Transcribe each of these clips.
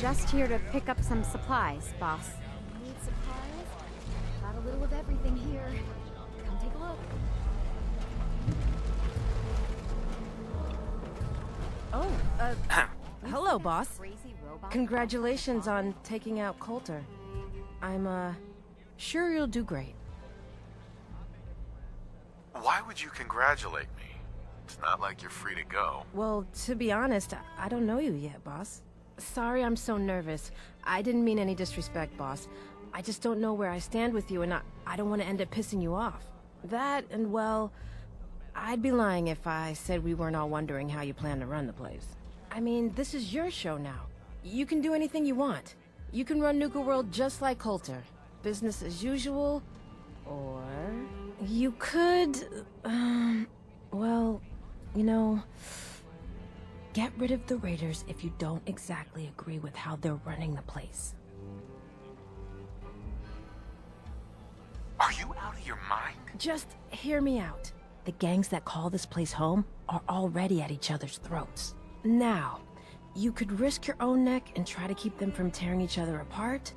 Just here to pick up some supplies, boss. Need supplies? Got a little of everything here. Come take a look. Hello, boss. Congratulations on taking out Coulter. I'm, sure you'll do great. Why would you congratulate me? It's not like you're free to go. Well, to be honest, I don't know you yet, boss. Sorry I'm so nervous. I didn't mean any disrespect, boss. I just don't know where I stand with you, and I don't want to end up pissing you off. That, and well, I'd be lying if I said we weren't all wondering how you plan to run the place. I mean, this is your show now. You can do anything you want. You can run Nuka World just like Coulter. Business as usual, or you could, well, you know, get rid of the Raiders if you don't exactly agree with how they're running the place. Are you out of your mind? Just hear me out. The gangs that call this place home are already at each other's throats. Now, you could risk your own neck and try to keep them from tearing each other apart,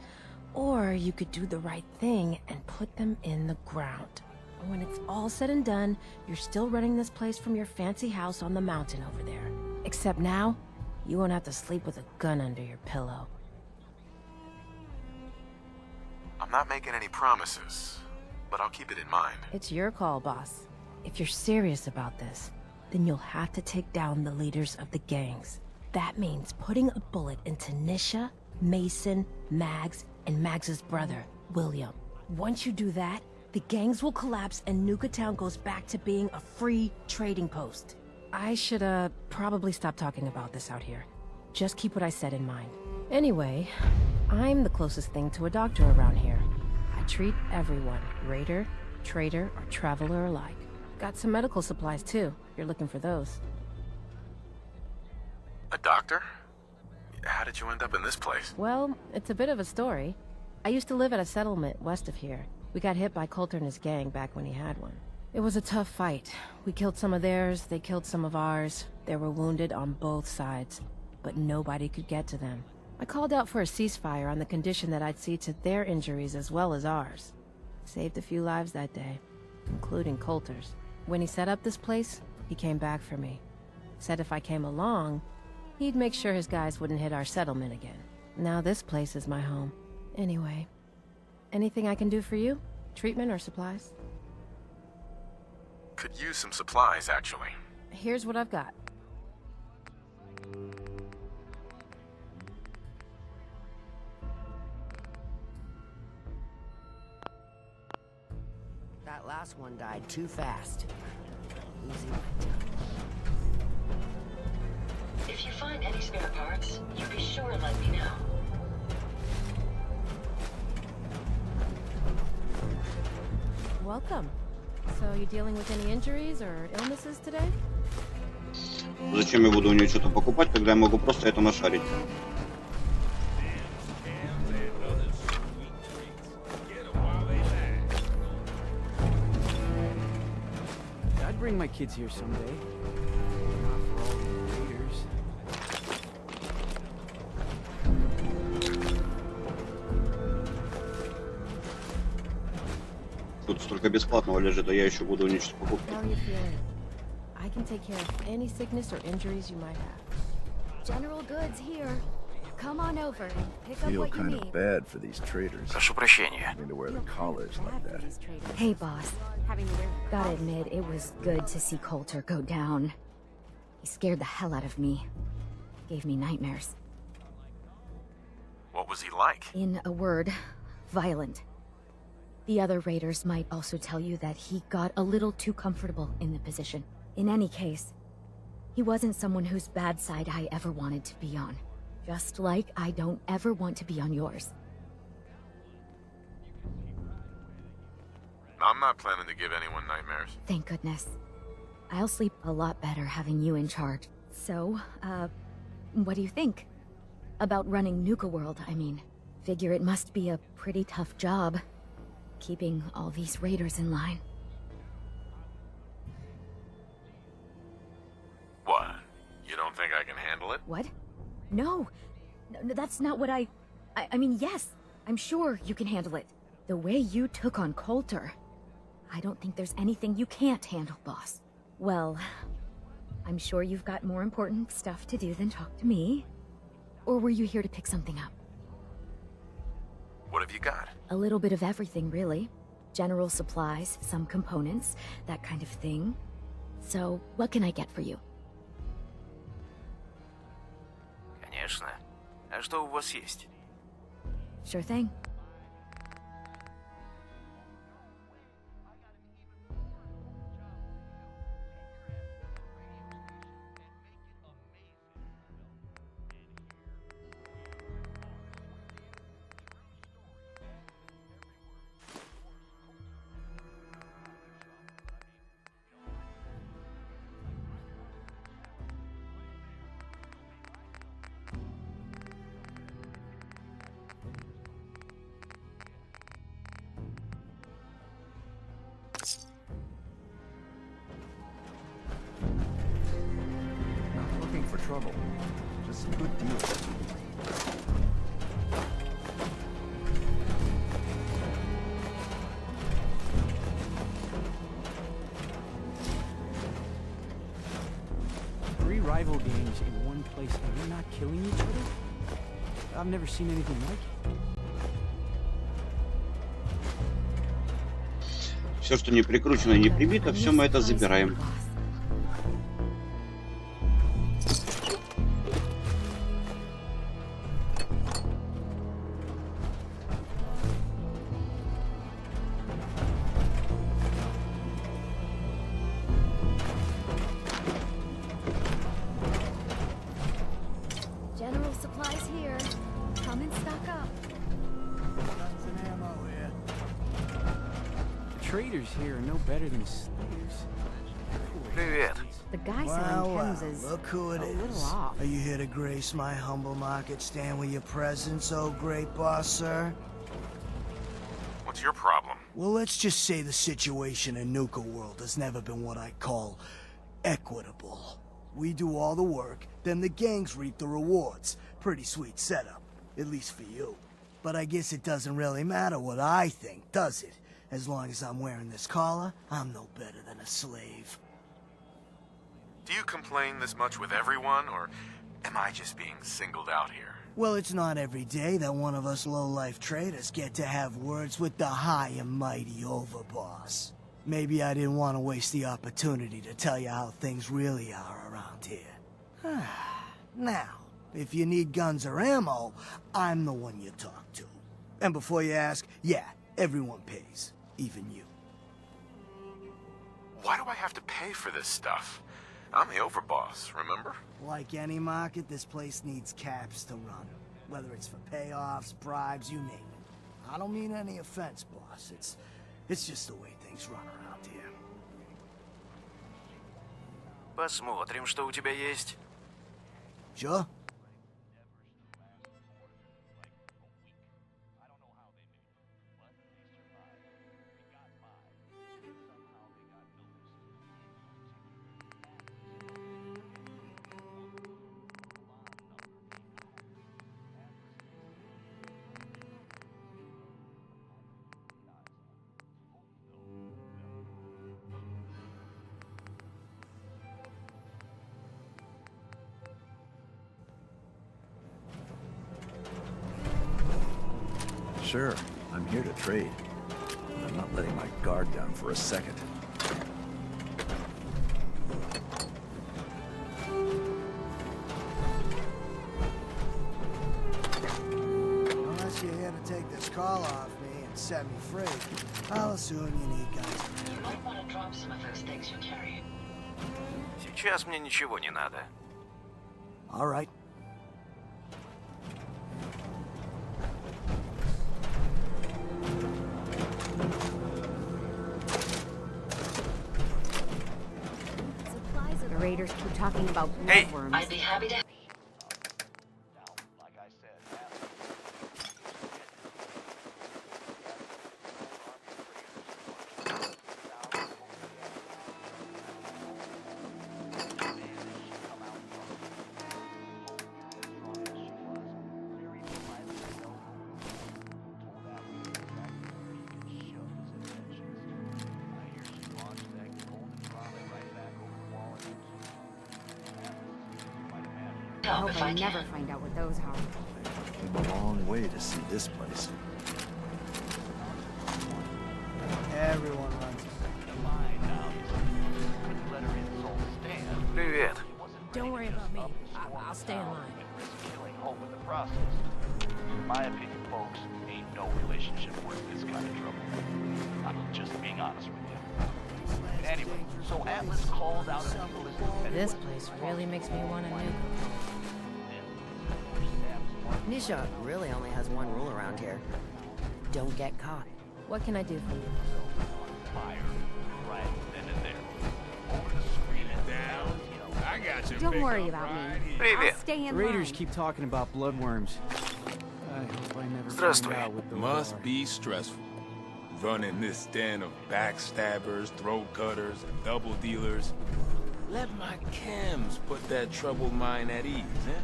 or you could do the right thing and put them in the ground. When it's all said and done, you're still running this place from your fancy house on the mountain over there. Except now, you won't have to sleep with a gun under your pillow. I'm not making any promises, but I'll keep it in mind. It's your call, boss. If you're serious about this, then you'll have to take down the leaders of the gangs. That means putting a bullet into Nisha, Mason, Mags, and Mags's brother, William. Once you do that, the gangs will collapse and Nuka Town goes back to being a free trading post. I should, probably stop talking about this out here. Just keep what I said in mind. Anyway, I'm the closest thing to a doctor around here. I treat everyone, raider, trader, or traveler alike. Got some medical supplies too. You're looking for those. A doctor? How did you end up in this place? Well, it's a bit of a story. I used to live at a settlement west of here. We got hit by Coulter and his gang back when he had one. It was a tough fight. We killed some of theirs, they killed some of ours. They were wounded on both sides, but nobody could get to them. I called out for a ceasefire on the condition that I'd see to their injuries as well as ours. Saved a few lives that day, including Coulter's. When he set up this place, he came back for me. Said if I came along, he'd make sure his guys wouldn't hit our settlement again. Now this place is my home. Anyway, anything I can do for you? Treatment or supplies? Could use some supplies, actually. Here's what I've got. That last one died too fast. Easy. If you find any spare parts, you be sure to let me know. Welcome. So, you dealing with any injuries or illnesses today? Зачем я буду у нее что-то покупать, когда я могу просто это нашарить? I'd bring my kids here someday. Not for all the raiders. Тут столько бесплатного лежит, а я еще буду у нее что-то покупать. How are you feeling? I can take care of any sickness or injuries you might have. General goods here. Come on over and pick up Feel what you kind need. of bad for these traders. Прошу прощения. Having to wear the collars like that. Hey, boss. Gotta admit, it was good to see Coulter go down. He scared the hell out of me. Gave me nightmares. What was he like? In a word, violent. The other raiders might also tell you that he got a little too comfortable in the position. In any case, he wasn't someone whose bad side I ever wanted to be on. Just like I don't ever want to be on yours. I'm not planning to give anyone nightmares. Thank goodness. I'll sleep a lot better having you in charge. So, what do you think? About running Nuka World, I mean. Figure it must be a pretty tough job, keeping all these raiders in line. What? You don't think I can handle it? What? No, that's not what I mean, yes, I'm sure you can handle it. The way you took on Coulter, I don't think there's anything you can't handle, boss. Well, I'm sure you've got more important stuff to do than talk to me. Or were you here to pick something up? What have you got? A little bit of everything, really. General supplies, some components, that kind of thing. So, what can I get for you? Конечно. А что у вас есть? Sure thing. Not looking for trouble. Just some good deals. Three rival gangs in one place and they're not killing each other? I've never seen anything like it. Все, что не прикручено и не прибито, все мы это забираем. General supplies here. Come and stock up. The traders here are no better than slaves. Привет. The guy selling chems is look who it a little is. off. Are you here to grace my humble market stand with your presence, oh great boss, sir? What's your problem? Well, let's just say the situation in Nuka World has never been what I call equitable. We do all the work, then the gangs reap the rewards. Pretty sweet setup, at least for you. But I guess it doesn't really matter what I think, does it? As long as I'm wearing this collar, I'm no better than a slave. Do you complain this much with everyone, or am I just being singled out here? Well, it's not every day that one of us low-life traders get to have words with the high and mighty overboss. Maybe I didn't want to waste the opportunity to tell you how things really are around here. Now, if you need guns or ammo, I'm the one you talk to. And before you ask, yeah, everyone pays, even you. Why do I have to pay for this stuff? I'm the overboss, remember? Like any market, this place needs caps to run. Whether it's for payoffs, bribes, you name it. I don't mean any offense, boss. It's just the way things run around here. Посмотрим, что у тебя есть. Sure? Sure, I'm here to trade. But I'm not letting my guard down for a second. Unless you're here to take this call off me and set me free, I'll assume you need guns. You might want to drop some of those things you carry. Сейчас мне ничего не надо. All right. Supplies are The raiders keep talking about Hey! bloodworms. I'd be happy to. I help hope if I I never can. find out what those are. Came a long way to see this place. Everyone runs. Привет. Don't worry about me. I'll stay in line. In my opinion, folks, ain't no relationship worth this kind of trouble. I'm just being honest with you. Anyway, so Atlas called out a few This place really makes me want to nuke. Nisha really only has one rule around here. Don't get caught. What can I do for you? fire right then and there. Over the screen and down. I got you. Don't worry about me. Привет. I'll stay in The Raiders line. keep talking about bloodworms. I hope I never Здравствуй. find out what those Must are. be stressful. Running this den of backstabbers, throat cutters, and double dealers. Let my chems put that troubled mind at ease, eh?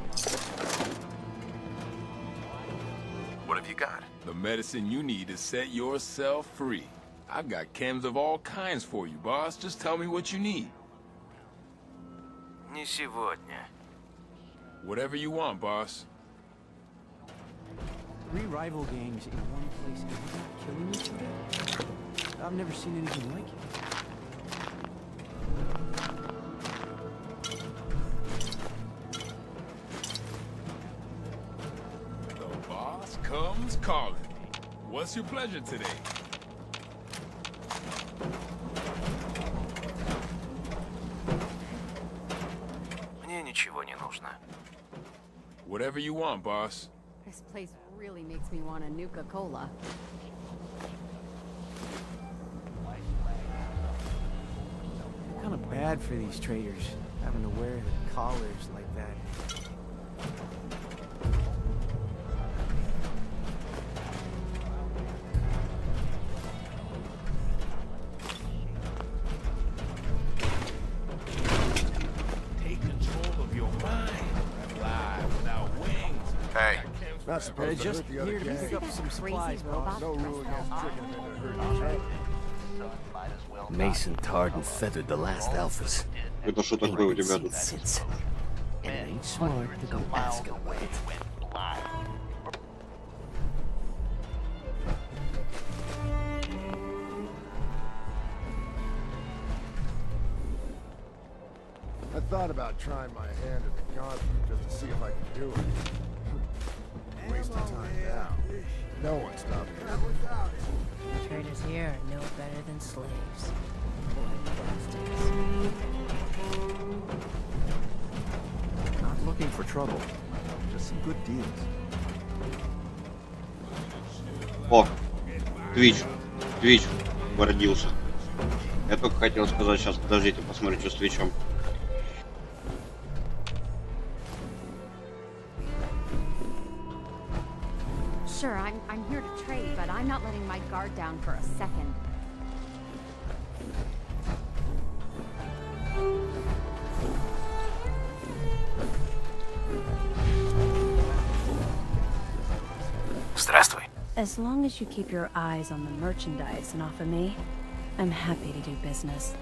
What have you got? The medicine you need to set yourself free. I've got chems of all kinds for you, boss. Just tell me what you need. Не сегодня. Whatever you want, boss. 3 rival gangs in one place and they're not killing each other? I've never seen anything like it. The boss comes calling. What's your pleasure today? Мне ничего не нужно. Whatever you want, boss. This place really makes me want a Nuka-Cola. Kind of bad for these traders, having to wear the collars like that. Take control of your mind. Fly without wings. Hey, Not supposed to Just hurt the other here to gang. pick up some supplies, Crazy robot boss. No rule against tricking them into hurting each other. Mason tarred and feathered the last alphas. Это что такое у тебя тут? Sits. And it ain't smart to go ask him about it. I thought about trying my hand at the concert just to see if I could do it. Waste of time now. No one stopped me. Traders here are no better than slaves. Not looking for trouble. Just some good deals. О, Твич родился. Я только хотел сказать, сейчас подождите, посмотрю, что с Твичом. Sure, I'm here to trade, but I'm not letting my guard down for a second. Здравствуй. As long as you keep your eyes on the merchandise and off of me, I'm happy to do business.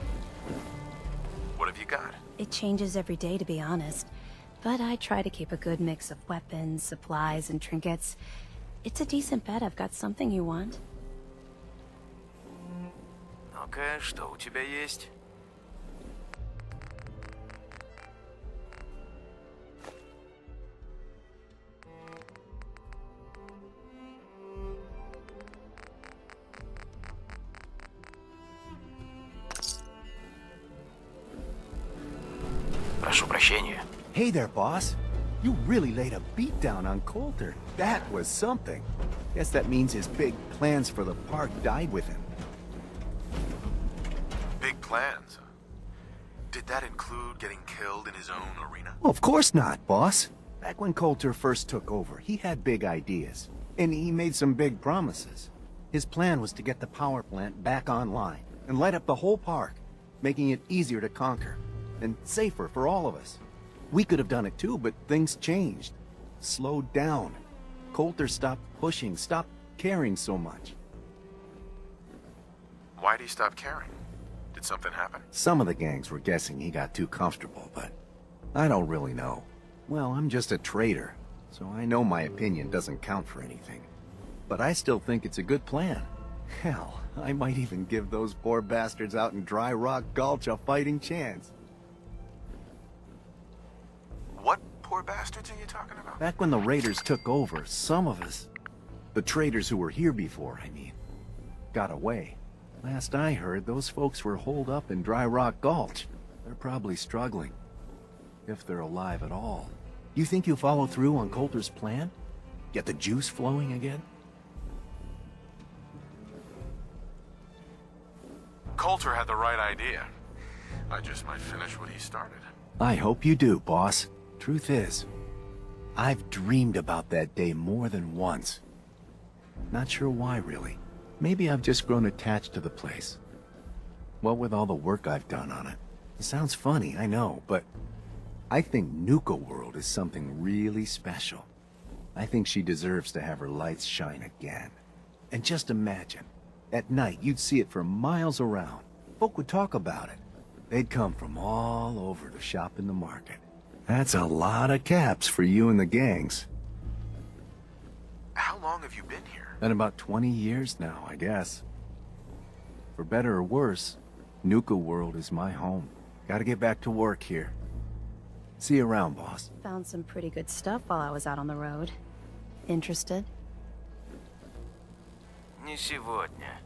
what have you got? It changes every day, to be honest, but I try to keep a good mix of weapons, supplies, and trinkets. It's a decent bet I've got something you want. Ну-ка, что у тебя есть? Прошу прощения. Hey there, boss. You really laid a beat down on Coulter. That was something. Guess that means his big plans for the park died with him. Big plans. Did that include getting killed in his own arena? Well, of course not, boss. Back when Coulter first took over, he had big ideas. And he made some big promises. His plan was to get the power plant back online and light up the whole park, making it easier to conquer and safer for all of us. We could have done it too, but things changed. Slowed down. Coulter stopped pushing, stopped caring so much. Why did he stop caring? Did something happen? Some of the gangs were guessing he got too comfortable, but I don't really know. Well, I'm just a trader, so I know my opinion doesn't count for anything. But I still think it's a good plan. Hell, I might even give those poor bastards out in Dry Rock Gulch a fighting chance. What poor bastards are you talking about? Back when the raiders took over, some of us, the traders who were here before, I mean, got away. Last I heard, those folks were holed up in Dry Rock Gulch. They're probably struggling. If they're alive at all. You think you'll follow through on Coulter's plan? Get the juice flowing again? Coulter had the right idea. I just might finish what he started. I hope you do, boss. Truth is, I've dreamed about that day more than once. Not sure why, really. Maybe I've just grown attached to the place. What with all the work I've done on it. It sounds funny, I know, but I think Nuka World is something really special. I think she deserves to have her lights shine again. And just imagine, at night you'd see it for miles around. Folk would talk about it. They'd come from all over to shop in the market. That's a lot of caps for you and the gangs. How long have you been here? Been about 20 years now, I guess. For better or worse, Nuka World is my home. Gotta get back to work here. See you around, boss. Found some pretty good stuff while I was out on the road. Interested? Не сегодня.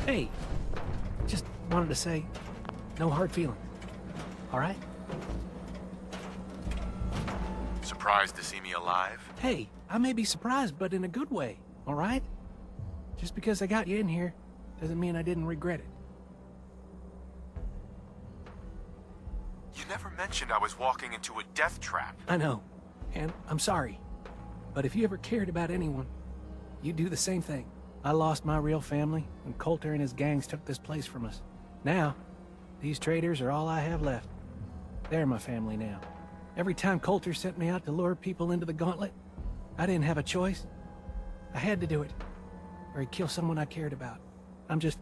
Hey, just wanted to say, no hard feelings. All right? Surprised to see me alive? Hey, I may be surprised, but in a good way, all right? Just because I got you in here doesn't mean I didn't regret it. You never mentioned I was walking into a death trap. I know, and I'm sorry. But if you ever cared about anyone, you'd do the same thing. I lost my real family when Coulter and his gangs took this place from us. Now, these traders are all I have left. They're my family now. Every time Coulter sent me out to lure people into the gauntlet, I didn't have a choice. I had to do it, or he'd kill someone I cared about. I'm just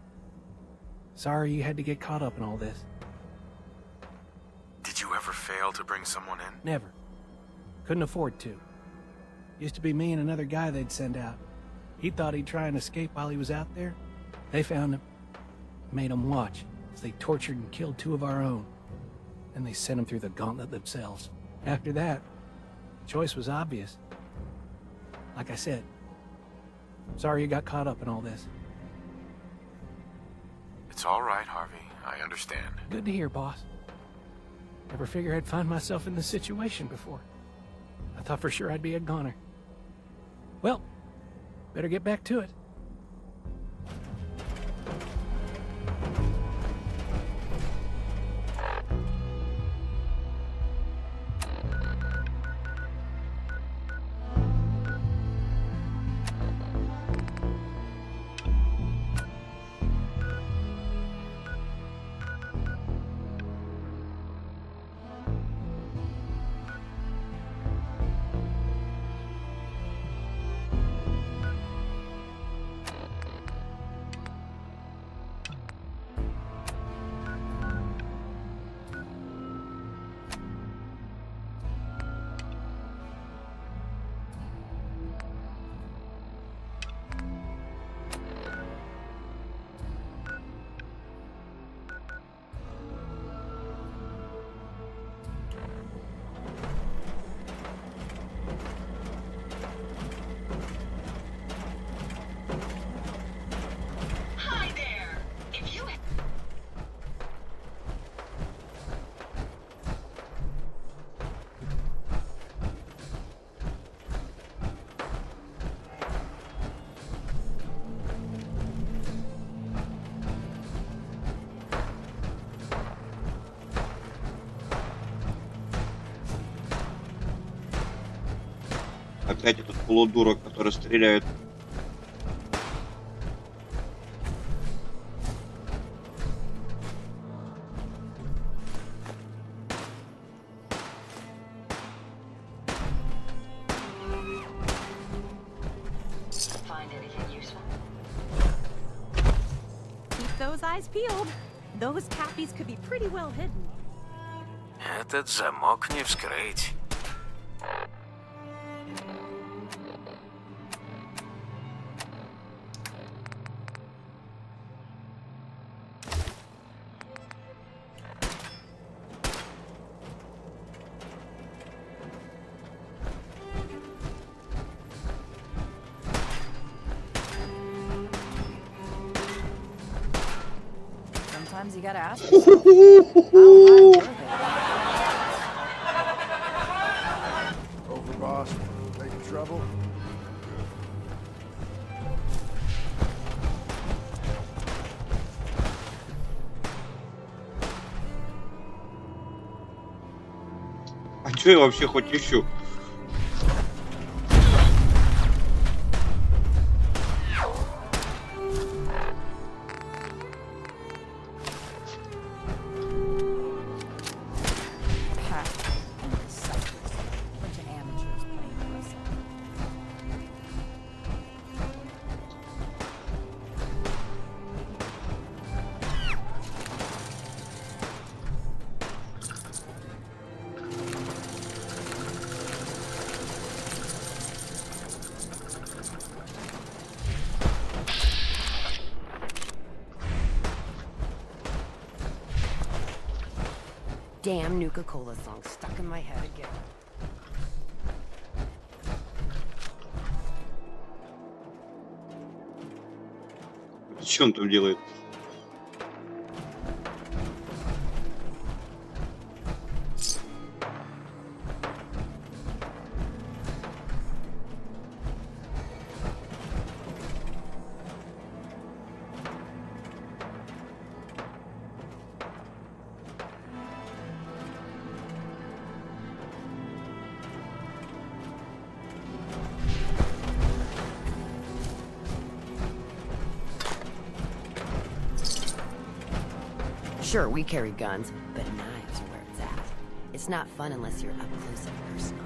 sorry you had to get caught up in all this. Did you ever fail to bring someone in? Never. Couldn't afford to. Used to be me and another guy they'd send out. He thought he'd try and escape while he was out there. They found him, made him watch as they tortured and killed two of our own. And they sent him through the gauntlet themselves. After that, the choice was obvious. Like I said, sorry you got caught up in all this. It's all right, Harvey. I understand. Good to hear, boss. Never figured I'd find myself in this situation before. I thought for sure I'd be a goner. Well, better get back to it. Опять этот полудурок, который стреляет those eyes peeled. Those cappies could be pretty well hidden. Этот замок не вскрыть. Sometimes you gotta ask yourself, how high were they? Over, boss. Making trouble? А чё я вообще хоть ищу? Damn Nuka-Cola song stuck in my head again. Что он там делает? Sure, we carry guns, but knives are where it's at. It's not fun unless you're up close and personal.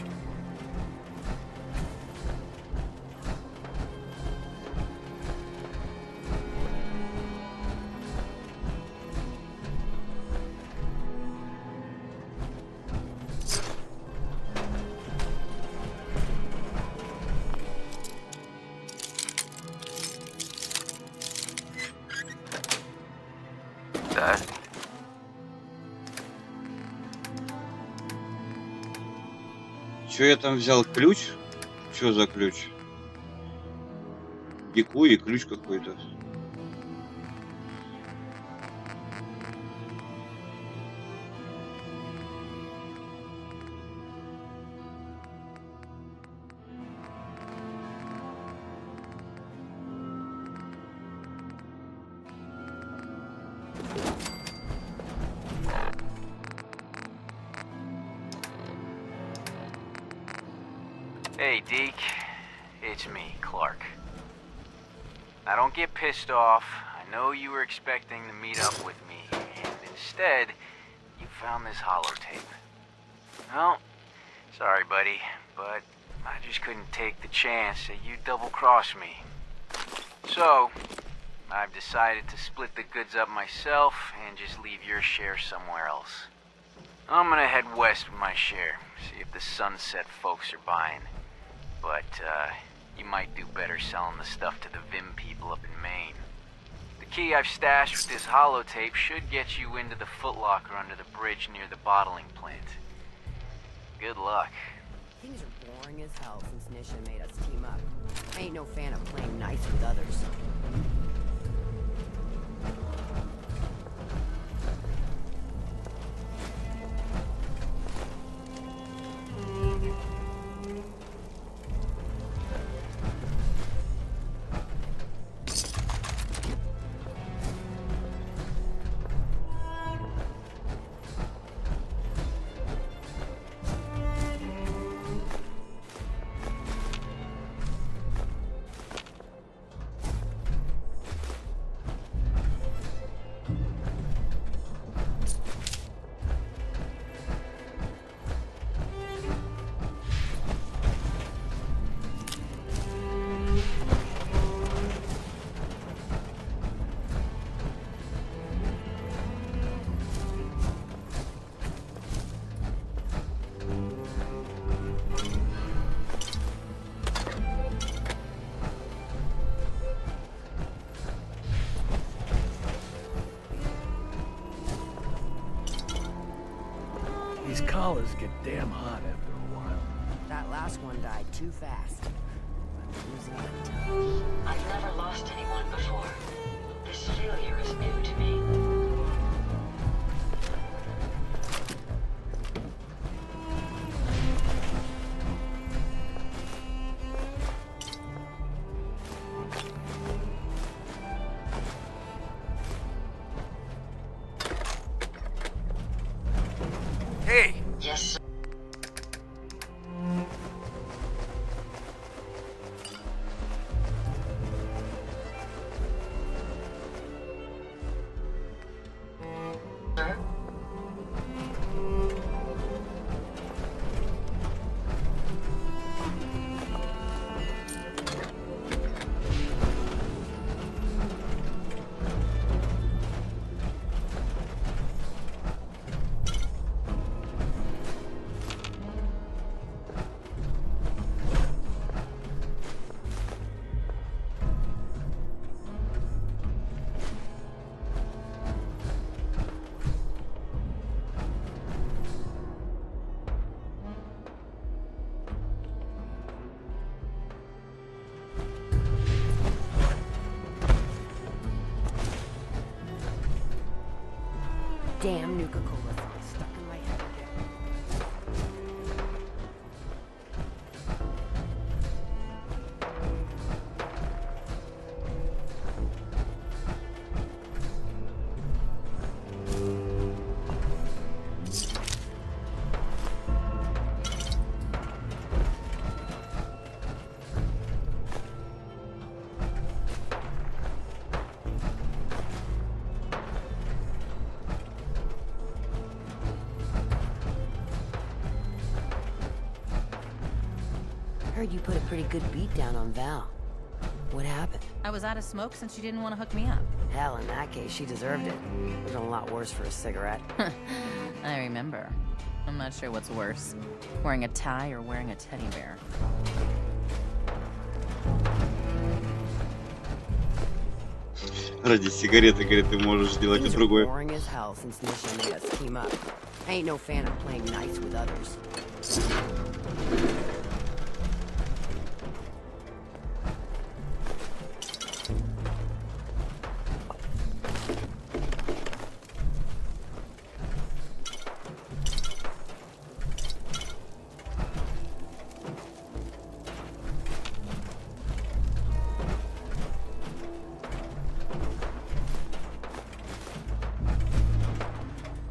Да. Чё я там взял? Ключ? Чё за ключ? Дику и ключ какой-то. Hey, Deke. It's me, Clark. Now, don't get pissed off. I know you were expecting to meet up with me, and instead, you found this holotape. Well, sorry, buddy, but I just couldn't take the chance that you'd double-cross me. So, I've decided to split the goods up myself and just leave your share somewhere else. I'm gonna head west with my share, see if the Sunset folks are buying. But, you might do better selling the stuff to the Vim people up in Maine. The key I've stashed with this holotape should get you into the Foot Locker under the bridge near the bottling plant. Good luck. Things are boring as hell since Nisha made us team up. I ain't no fan of playing nice with others. These collars get damn hot after a while. That last one died too fast. I'm losing my touch. I've never lost anyone before. This failure is new to me. Hey! Yes, sir. Sir? Damn Nuka-Cola stuck in my head again. Heard you put a pretty good beat down on Val. What happened? I was out of smoke since she didn't want to hook me up. Hell, in that case, she deserved it. Would've been a lot worse for a cigarette. I remember. I'm not sure what's worse, wearing a tie or wearing a teddy bear. Ради сигареты, говорит, ты можешь сделать и Things are другое. boring as hell since Nisha made us team up. I ain't no fan of playing nice with others.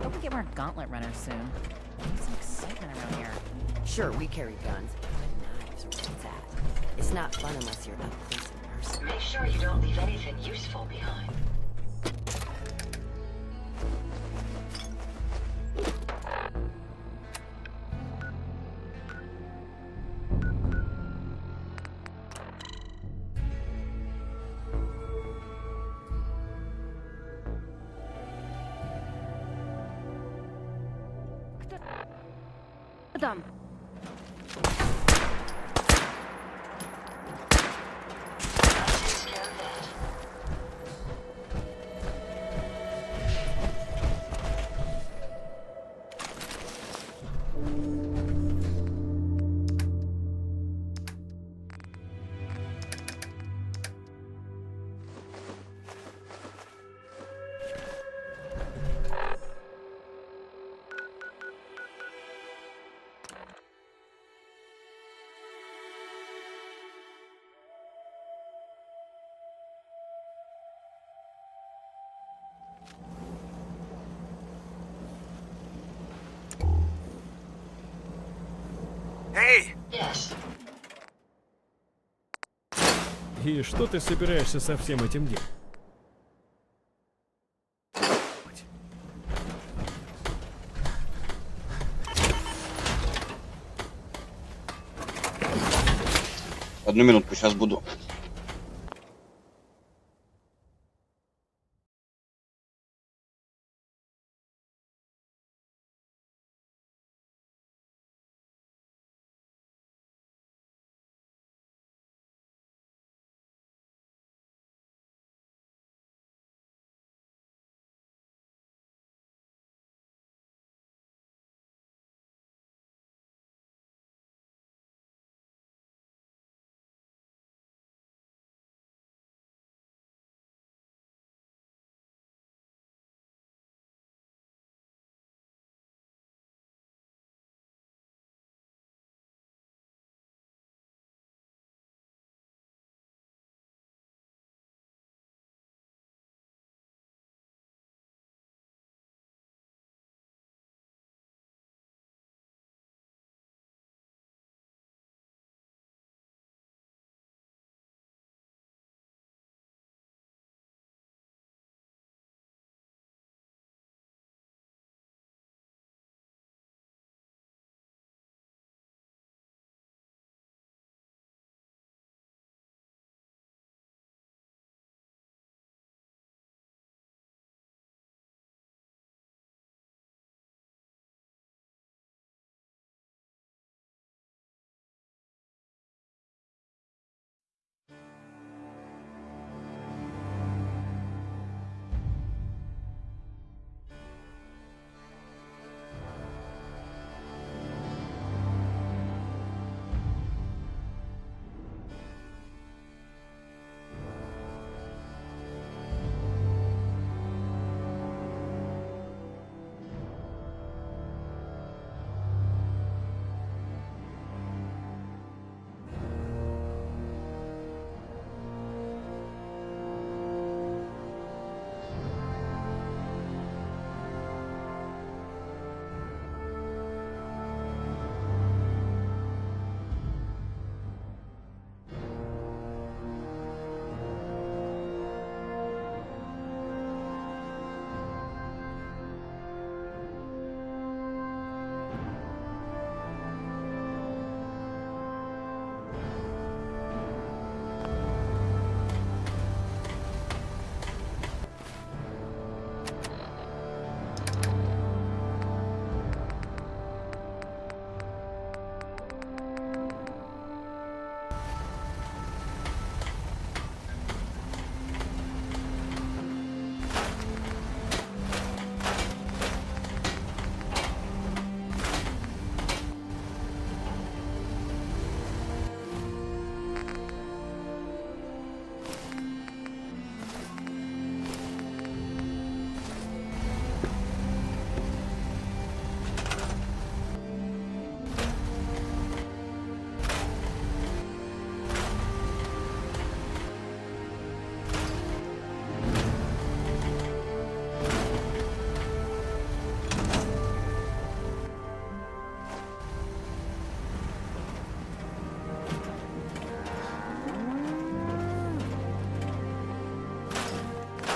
Hope we get more gauntlet runners soon. Need some excitement around here. Sure, we carry guns, but knives are where it's at. It's not fun unless you're up close and personal. Make sure you don't leave anything useful behind. Done. Hey! Yes. И что ты собираешься со всем этим делать? Одну минутку, сейчас буду.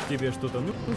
Тебе что-то нужно?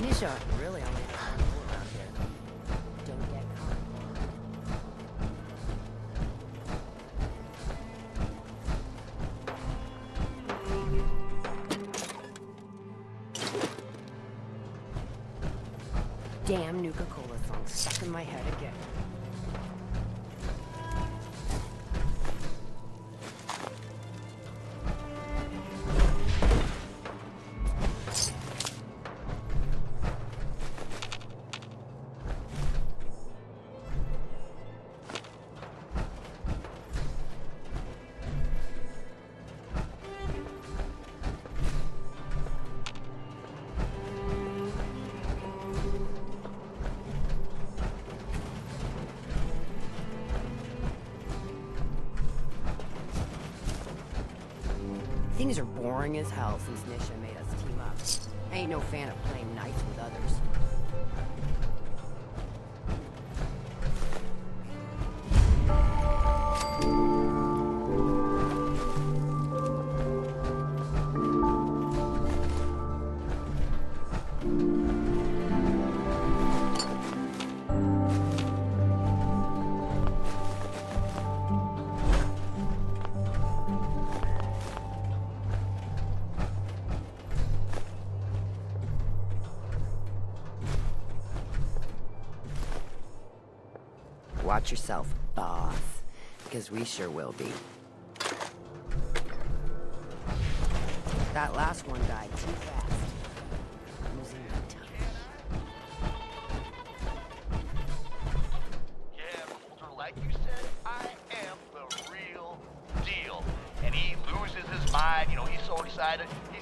Nisha really only has one rule around here. Don't get caught. Damn Nuka-Cola song stuck in my head again. Things are boring as hell since Nisha made us team up. I ain't no fan of playing nice with others. Watch yourself, boss, because we sure will be. That last one died too fast. I'm losing my time. Yeah, Coulter, like you said, I am the real deal. And he loses his mind, you know, he's so excited, he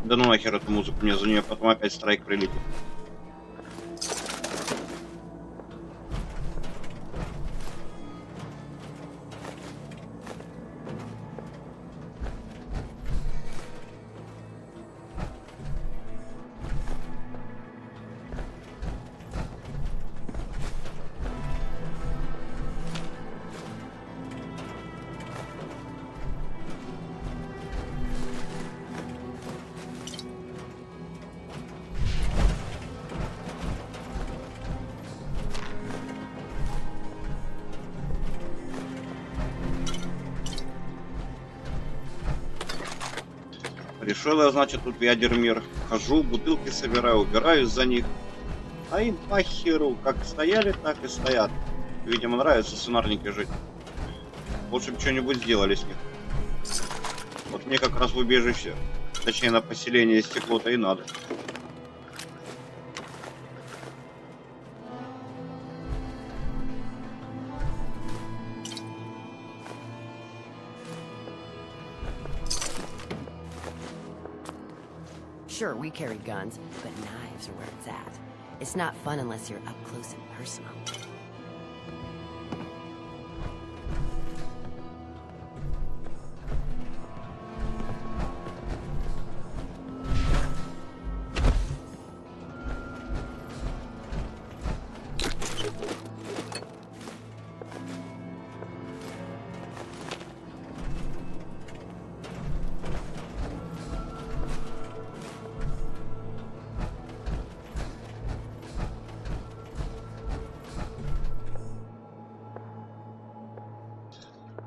Да ну нахер эту музыку, мне за нее потом опять страйк прилетит. Решил я, значит, тут в ядермир. Хожу, бутылки собираю, убираюсь за них. А им похеру, как стояли, так и стоят. Видимо, нравится в свинарнике жить. Лучше бы что-нибудь сделали с них. Вот мне как раз в убежище, точнее на поселение стекло-то и надо. Sure, we carry guns, but knives are where it's at. It's not fun unless you're up close and personal.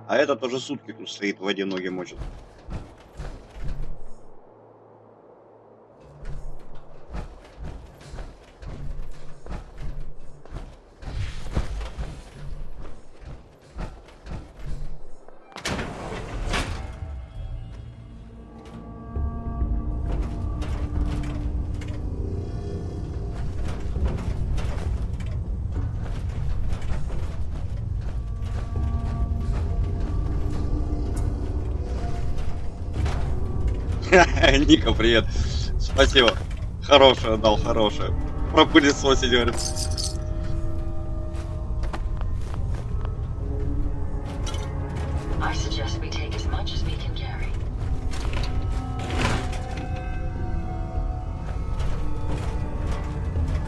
А этот тоже сутки тут стоит, в воде ноги мочит. Ника, привет. Спасибо. Хорошее дал, хорошее. Пропылесосить, говорит.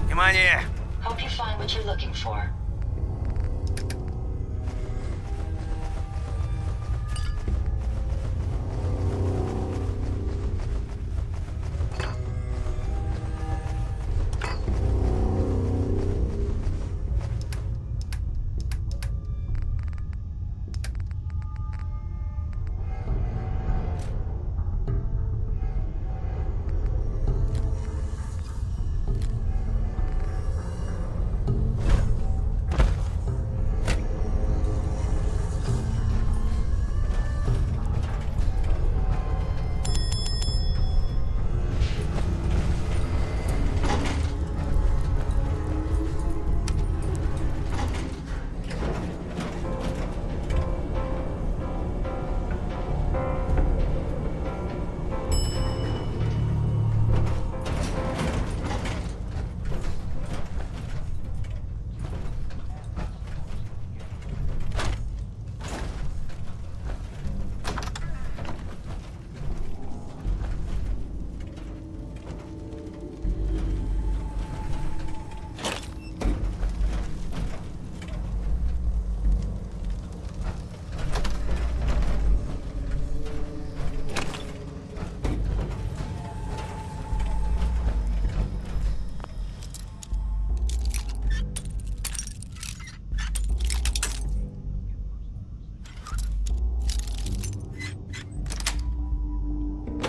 Внимание! Hope you find what you're looking for.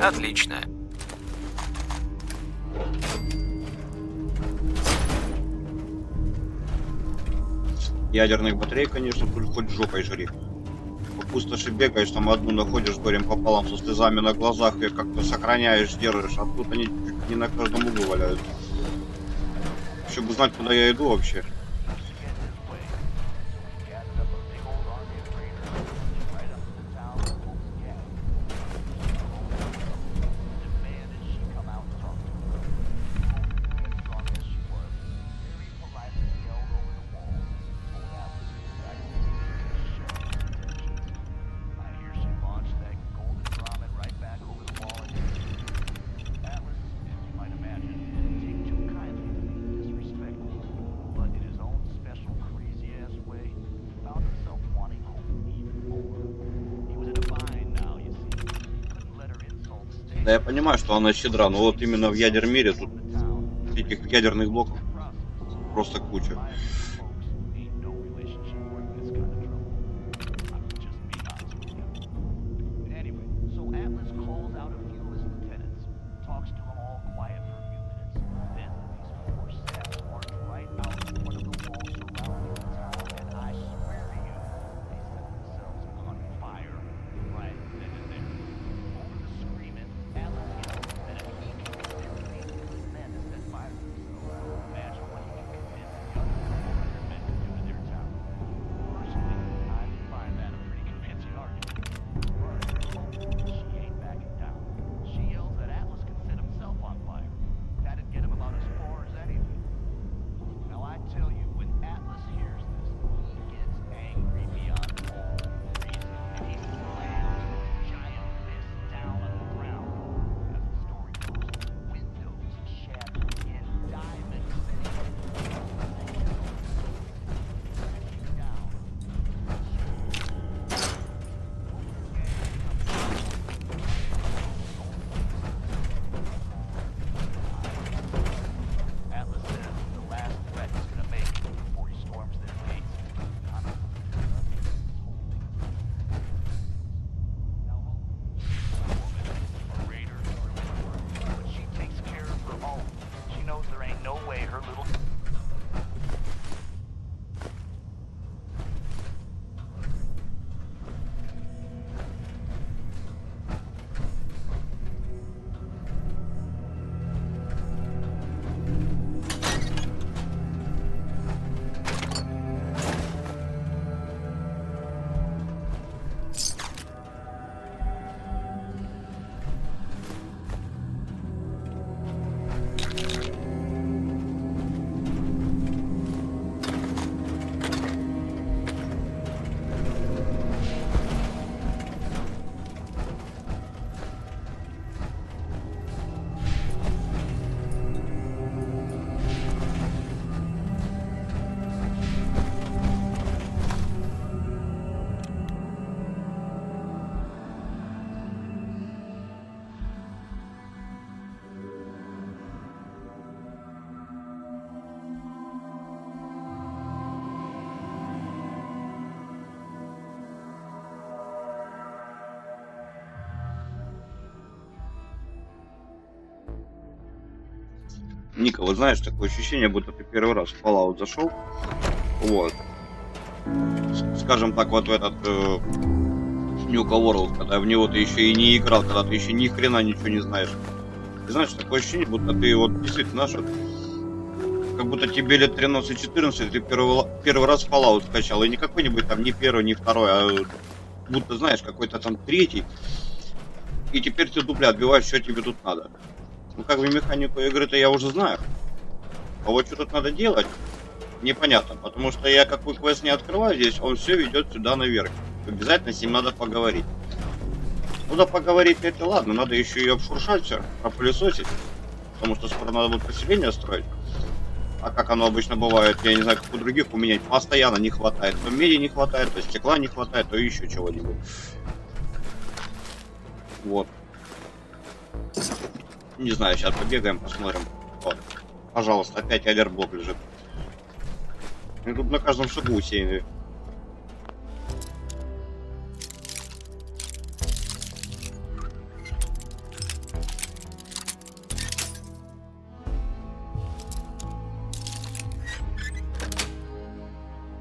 Отлично. Ядерных батарей, конечно, тут хоть жопой жри. По пустоши бегаешь, там одну находишь горем пополам, со слезами на глазах, ее как-то сохраняешь, держишь, а тут они не на каждом углу валяются. Еще бы знать, куда я иду вообще. Да я понимаю, что она щедра, но вот именно в ядермире тут этих ядерных блоков просто куча. Ника, вот знаешь, такое ощущение, будто ты первый раз в Fallout зашел. Вот. Скажем так, вот в этот New World, когда в него ты еще и не играл, когда ты еще ни хрена ничего не знаешь. Ты знаешь, такое ощущение, будто ты вот действительно, знаешь, вот, как будто тебе лет 13-14, ты первый раз Fallout скачал. И не какой-нибудь там, не первый, не второй, а будто, знаешь, какой-то там третий. И теперь ты дупля отбиваешь, что тебе тут надо. Ну, как бы механику игры-то я уже знаю. А вот что тут надо делать, непонятно. Потому что я какой квест не открываю здесь, он все ведет сюда наверх. Обязательно с ним надо поговорить. Ну да, поговорить это ладно, надо еще и обшуршать все, пропылесосить. Потому что скоро надо будет поселение строить. А как оно обычно бывает, я не знаю, как у других, у меня постоянно не хватает. То меди не хватает, то стекла не хватает, то еще чего-нибудь. Вот. Не знаю, сейчас побегаем, посмотрим. Вот. Пожалуйста, опять ядерблок лежит. И тут на каждом шагу усеяны.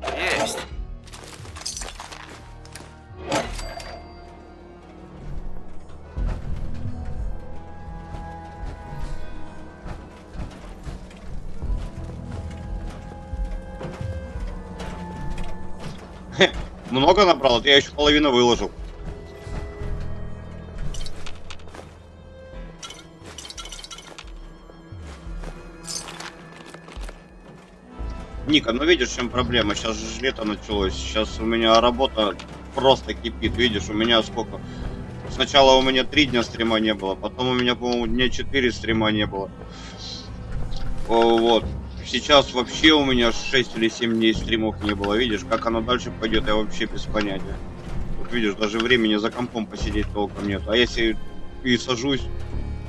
Есть. Много набрал, я еще половину выложил. Ника, ну видишь, в чем проблема? Сейчас же лето началось. Сейчас у меня работа просто кипит. Видишь, у меня сколько? Сначала у меня 3 дня стрима не было, потом у меня, по-моему, дня 4 стрима не было. Вот. Сейчас вообще у меня 6 или 7 дней стримов не было. Видишь, как оно дальше пойдет, я вообще без понятия. Вот видишь, даже времени за компом посидеть толком нет. А если и сажусь,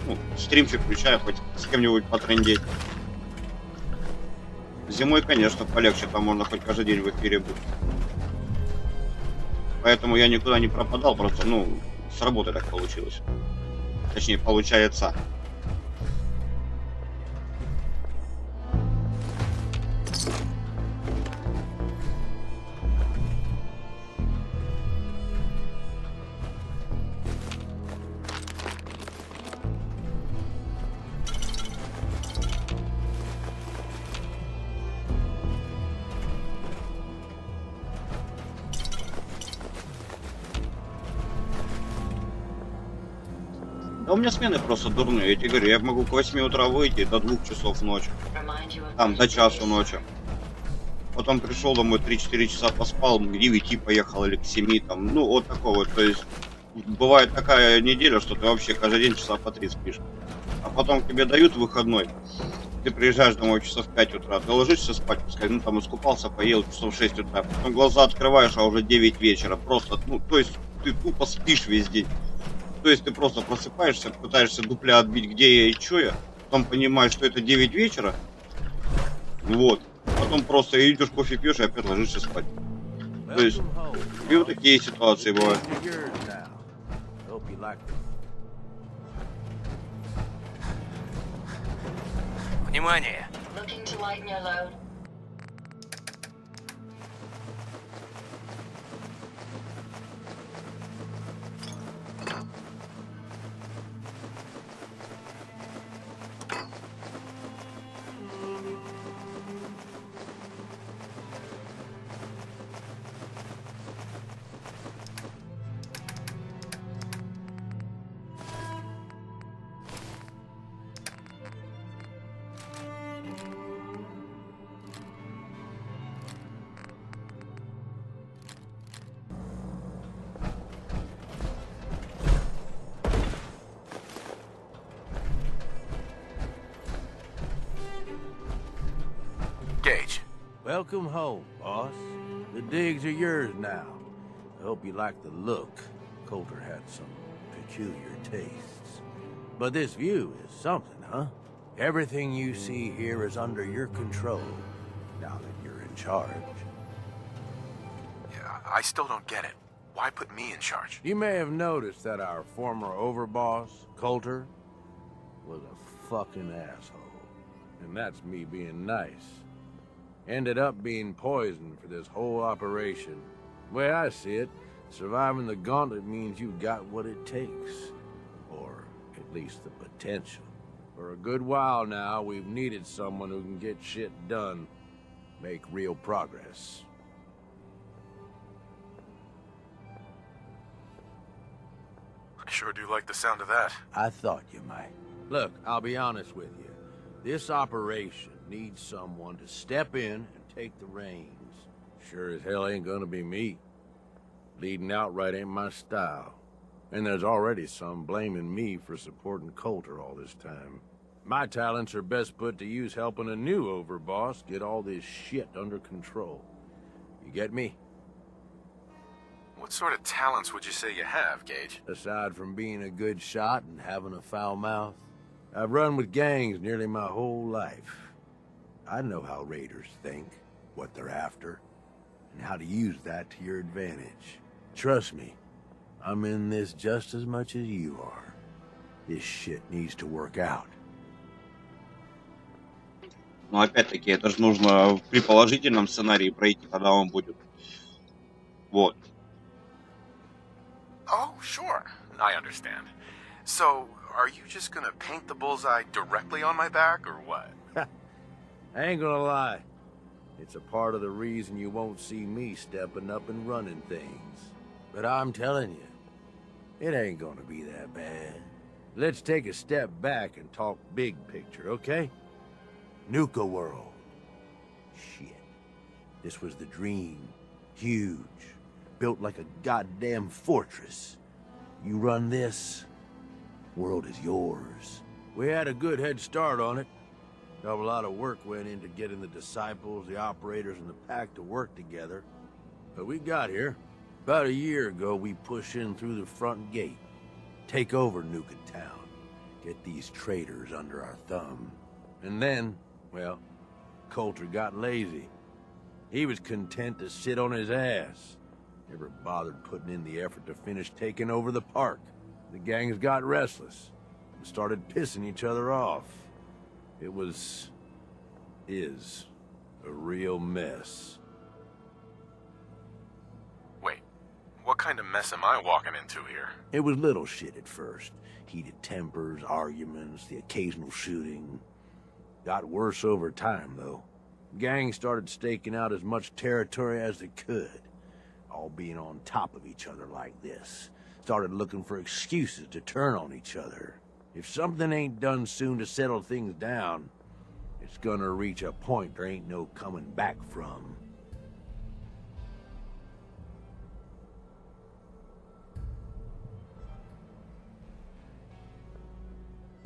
ну, стримчик включаю, хоть с кем-нибудь потрындеть. Зимой, конечно, полегче, там можно хоть каждый день в эфире быть. Поэтому я никуда не пропадал, просто, ну, с работы так получилось. Точнее, получается. Да у меня смены просто дурные, я тебе говорю, я могу к 8 утра выйти до 2 часов ночи. Там, до часу ночи. Потом пришел домой, 3-4 часа поспал, к 9 поехал или к 7, там, ну, вот такого вот, то есть, бывает такая неделя, что ты вообще каждый день часа по 3 спишь. А потом тебе дают выходной, ты приезжаешь домой часов в 5 утра, ты ложишься спать, пускай, ну, там, искупался, поел часов в 6 утра, потом глаза открываешь, а уже 9 вечера, просто, ну, то есть, ты тупо спишь весь день. То есть ты просто просыпаешься, пытаешься дупля отбить, где я и чё я, потом понимаешь, что это 9 вечера, вот, потом просто идешь кофе пьешь и опять ложишься спать. То есть, и вот такие ситуации бывают. Внимание! Gage. Welcome home, boss. The digs are yours now. I hope you like the look. Coulter had some peculiar tastes. But this view is something, huh? Everything you see here is under your control, now that you're in charge. Yeah, I still don't get it. Why put me in charge? You may have noticed that our former overboss, Coulter, was a fucking asshole. And that's me being nice. Ended up being poisoned for this whole operation. The way I see it, surviving the gauntlet means you got what it takes. Or at least the potential. For a good while now, we've needed someone who can get shit done, make real progress. I sure do like the sound of that. I thought you might. Look, I'll be honest with you. This operation needs someone to step in and take the reins. Sure as hell ain't gonna be me. Leading outright ain't my style. And there's already some blaming me for supporting Coulter all this time. My talents are best put to use helping a new overboss get all this shit under control. You get me? What sort of talents would you say you have, Gage? Aside from being a good shot and having a foul mouth, I've run with gangs nearly my whole life. I know how raiders think, what they're after, and how to use that to your advantage. Trust me, I'm in this just as much as you are. This shit needs to work out. Но опять-таки, это же нужно при положительном сценарии пройти, когда он будет. Вот. Oh, sure. I understand. So, are you just gonna paint the bullseye directly on my back, or what? I ain't gonna lie. It's a part of the reason you won't see me stepping up and running things. But I'm telling you, it ain't gonna be that bad. Let's take a step back and talk big picture, okay? Nuka World. Shit. This was the dream. Huge. Built like a goddamn fortress. You run this, world is yours. We had a good head start on it. A lot of work went into getting the disciples, the operators, and the pack to work together. But we got here. About a year ago, we pushed in through the front gate. Take over Nuka Town. get these traitors under our thumb. And then, well, Coulter got lazy. He was content to sit on his ass. Never bothered putting in the effort to finish taking over the park. The gangs got restless and started pissing each other off. It is a real mess. Wait, what kind of mess am I walking into here? It was little shit at first. Heated tempers, arguments, the occasional shooting. Got worse over time, though. Gangs started staking out as much territory as they could, all being on top of each other like this. Started looking for excuses to turn on each other. If something ain't done soon to settle things down, it's gonna reach a point there ain't no coming back from.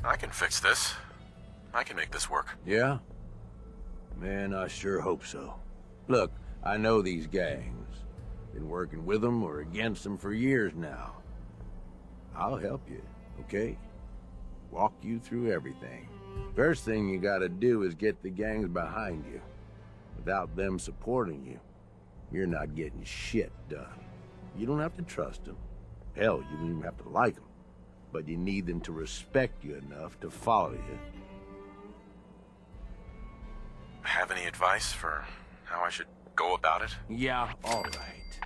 I can fix this. I can make this work. Yeah? Man, I sure hope so. Look, I know these gangs. Been working with them or against them for years now. I'll help you, okay? Walk you through everything. First thing you gotta do is get the gangs behind you. Without them supporting you, you're not getting shit done. You don't have to trust them. Hell, you don't even have to like them. But you need them to respect you enough to follow you. Have any advice for how I should go about it? Yeah, all right.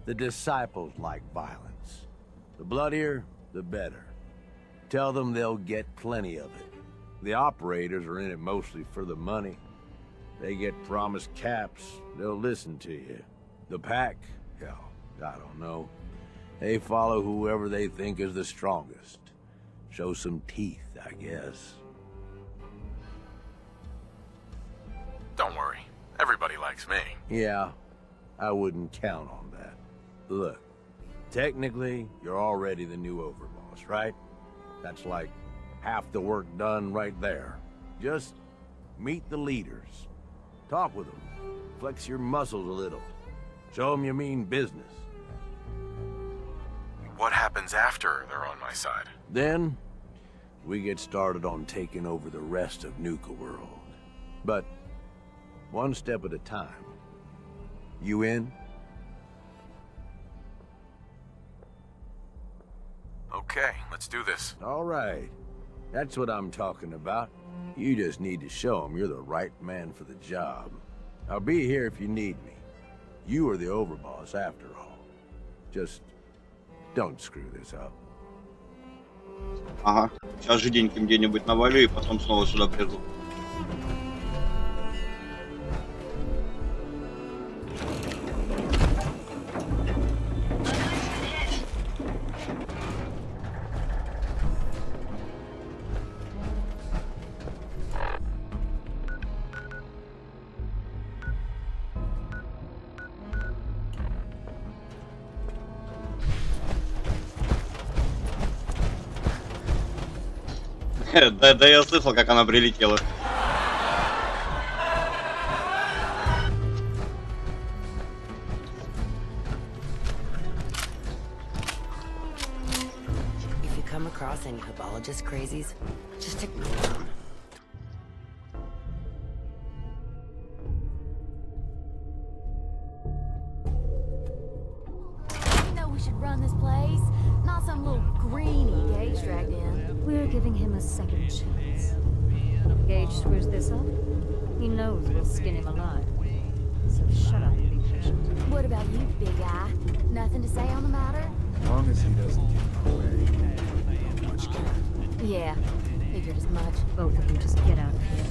The disciples like violence. The bloodier, the better. Tell them they'll get plenty of it. The operators are in it mostly for the money. They get promised caps, they'll listen to you. The pack, hell, I don't know. They follow whoever they think is the strongest. Show some teeth, I guess. Don't worry. Everybody likes me. Yeah, I wouldn't count on that. Look, technically, you're already the new overboss, right? That's like half the work done right there. Just meet the leaders. Talk with them. Flex your muscles a little. Show them you mean business. What happens after they're on my side? Then, we get started on taking over the rest of Nuka World. But one step at a time. You in? Okay, let's do this. All right. That's what I'm talking about. You just need to show them you're the right man for the job. I'll be here if you need me. You are the overboss after all. Just don't screw this up. Ага. Сейчас жиденьким где-нибудь навалю и потом снова сюда приду. Да я слышал, как она прилетела. If you come across any herbologist crazies, just ignore them. You know we should run this place, not some little greenie Gage dragged in. We're giving him a second chance. Gage screws this up, he knows we'll skin him alive. So shut up and be patient. What about you, big guy? Nothing to say on the matter? As long as he doesn't get in our way, not much care. Yeah, figured as much. Both of you just get out of here.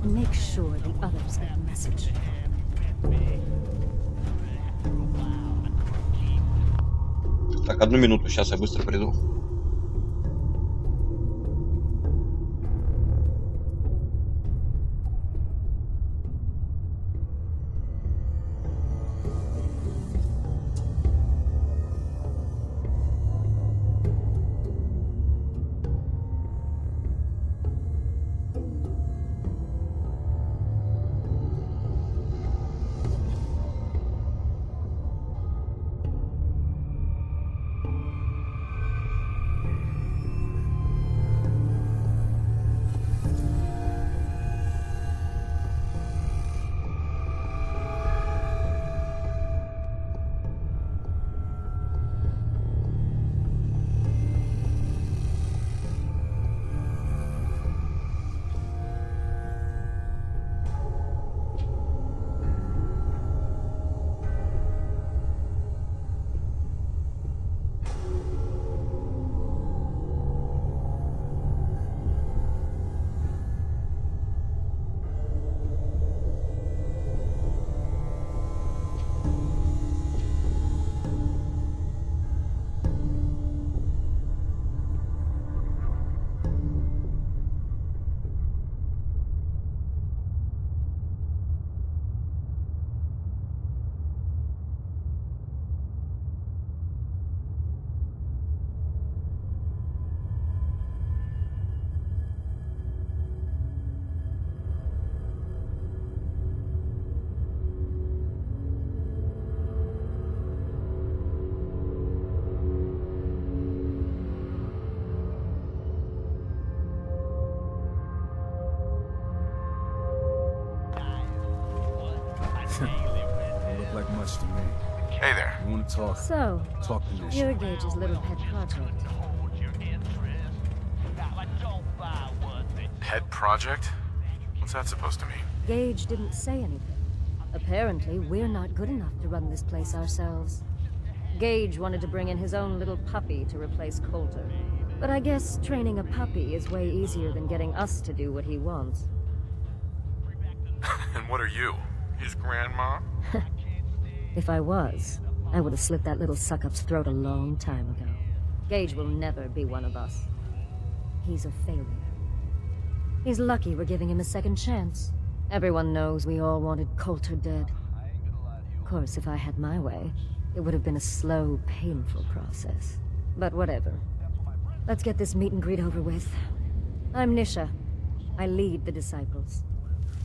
And make sure the others get the message. Так, одну минуту, сейчас я быстро приду. like much to me. Hey there. You want to talk? So, Talk to this. you're Gage's little pet project. Pet project? What's that supposed to mean? Gage didn't say anything. Apparently, we're not good enough to run this place ourselves. Gage wanted to bring in his own little puppy to replace Coulter. But I guess training a puppy is way easier than getting us to do what he wants. And what are you? His grandma? If I was, I would have slit that little suck-up's throat a long time ago. Gage will never be one of us. He's a failure. He's lucky we're giving him a second chance. Everyone knows we all wanted Coulter dead. Of course, if I had my way, it would have been a slow, painful process. But whatever. Let's get this meet and greet over with. I'm Nisha. I lead the Disciples.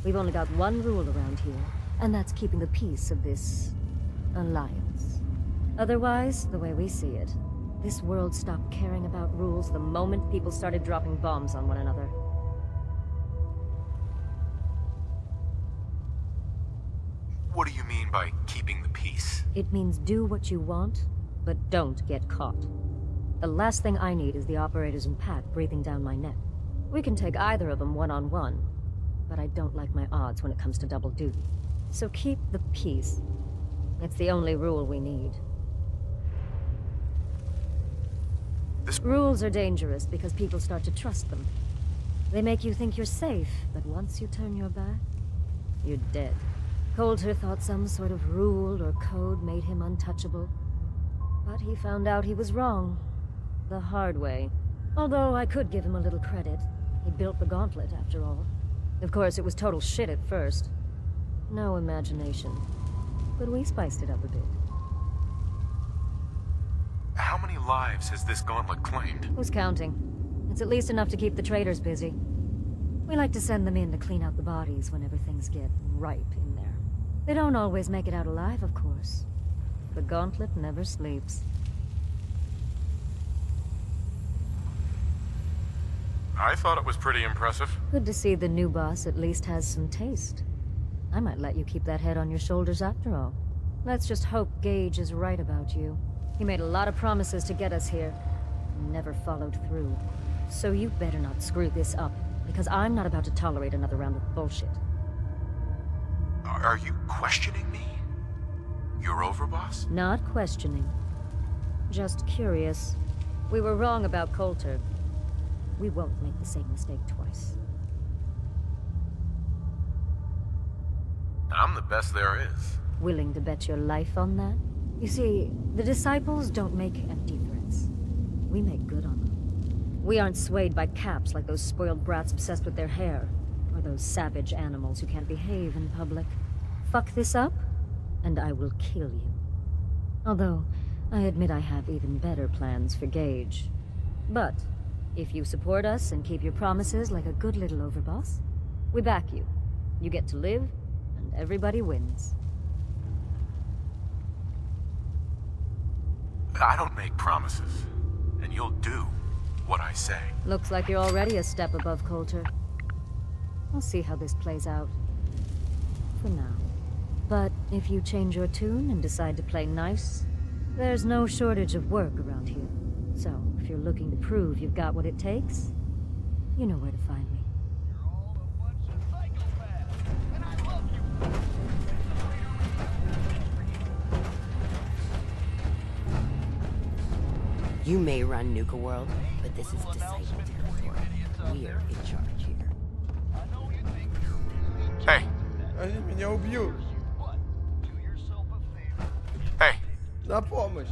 We've only got one rule around here, and that's keeping the peace of this alliance. Otherwise, the way we see it, this world stopped caring about rules the moment people started dropping bombs on one another. What do you mean by keeping the peace? It means do what you want, but don't get caught. The last thing I need is the operators and Pat breathing down my neck. We can take either of them one-on-one, but I don't like my odds when it comes to double duty. So keep the peace. It's the only rule we need. Rules are dangerous because people start to trust them. They make you think you're safe, but once you turn your back, you're dead. Coulter thought some sort of rule or code made him untouchable. But he found out he was wrong. The hard way. Although I could give him a little credit. He built the gauntlet, after all. Of course, it was total shit at first. No imagination. But we spiced it up a bit. How many lives has this gauntlet claimed? Who's counting? It's at least enough to keep the traders busy. We like to send them in to clean out the bodies whenever things get ripe in there. They don't always make it out alive, of course. The gauntlet never sleeps. I thought it was pretty impressive. Good to see the new boss at least has some taste. I might let you keep that head on your shoulders after all. Let's just hope Gage is right about you. He made a lot of promises to get us here, and never followed through. So you better not screw this up, because I'm not about to tolerate another round of bullshit. Are you questioning me? Your overboss? Not questioning. Just curious. We were wrong about Coulter. We won't make the same mistake twice. I'm the best there is. Willing to bet your life on that? You see, the Disciples don't make empty threats. We make good on them. We aren't swayed by caps like those spoiled brats obsessed with their hair, or those savage animals who can't behave in public. Fuck this up, and I will kill you. Although, I admit I have even better plans for Gage. But, if you support us and keep your promises like a good little overboss, we back you. You get to live, and everybody wins. I don't make promises, and you'll do what I say. Looks like you're already a step above Coulter. We'll see how this plays out. For now. But if you change your tune and decide to play nice, there's no shortage of work around here. So, if you're looking to prove you've got what it takes, you know where to find me. You may run Nuka World, but this is Disciple territory. We're in charge here. Hey. Они меня убьют. Hey. На помощь.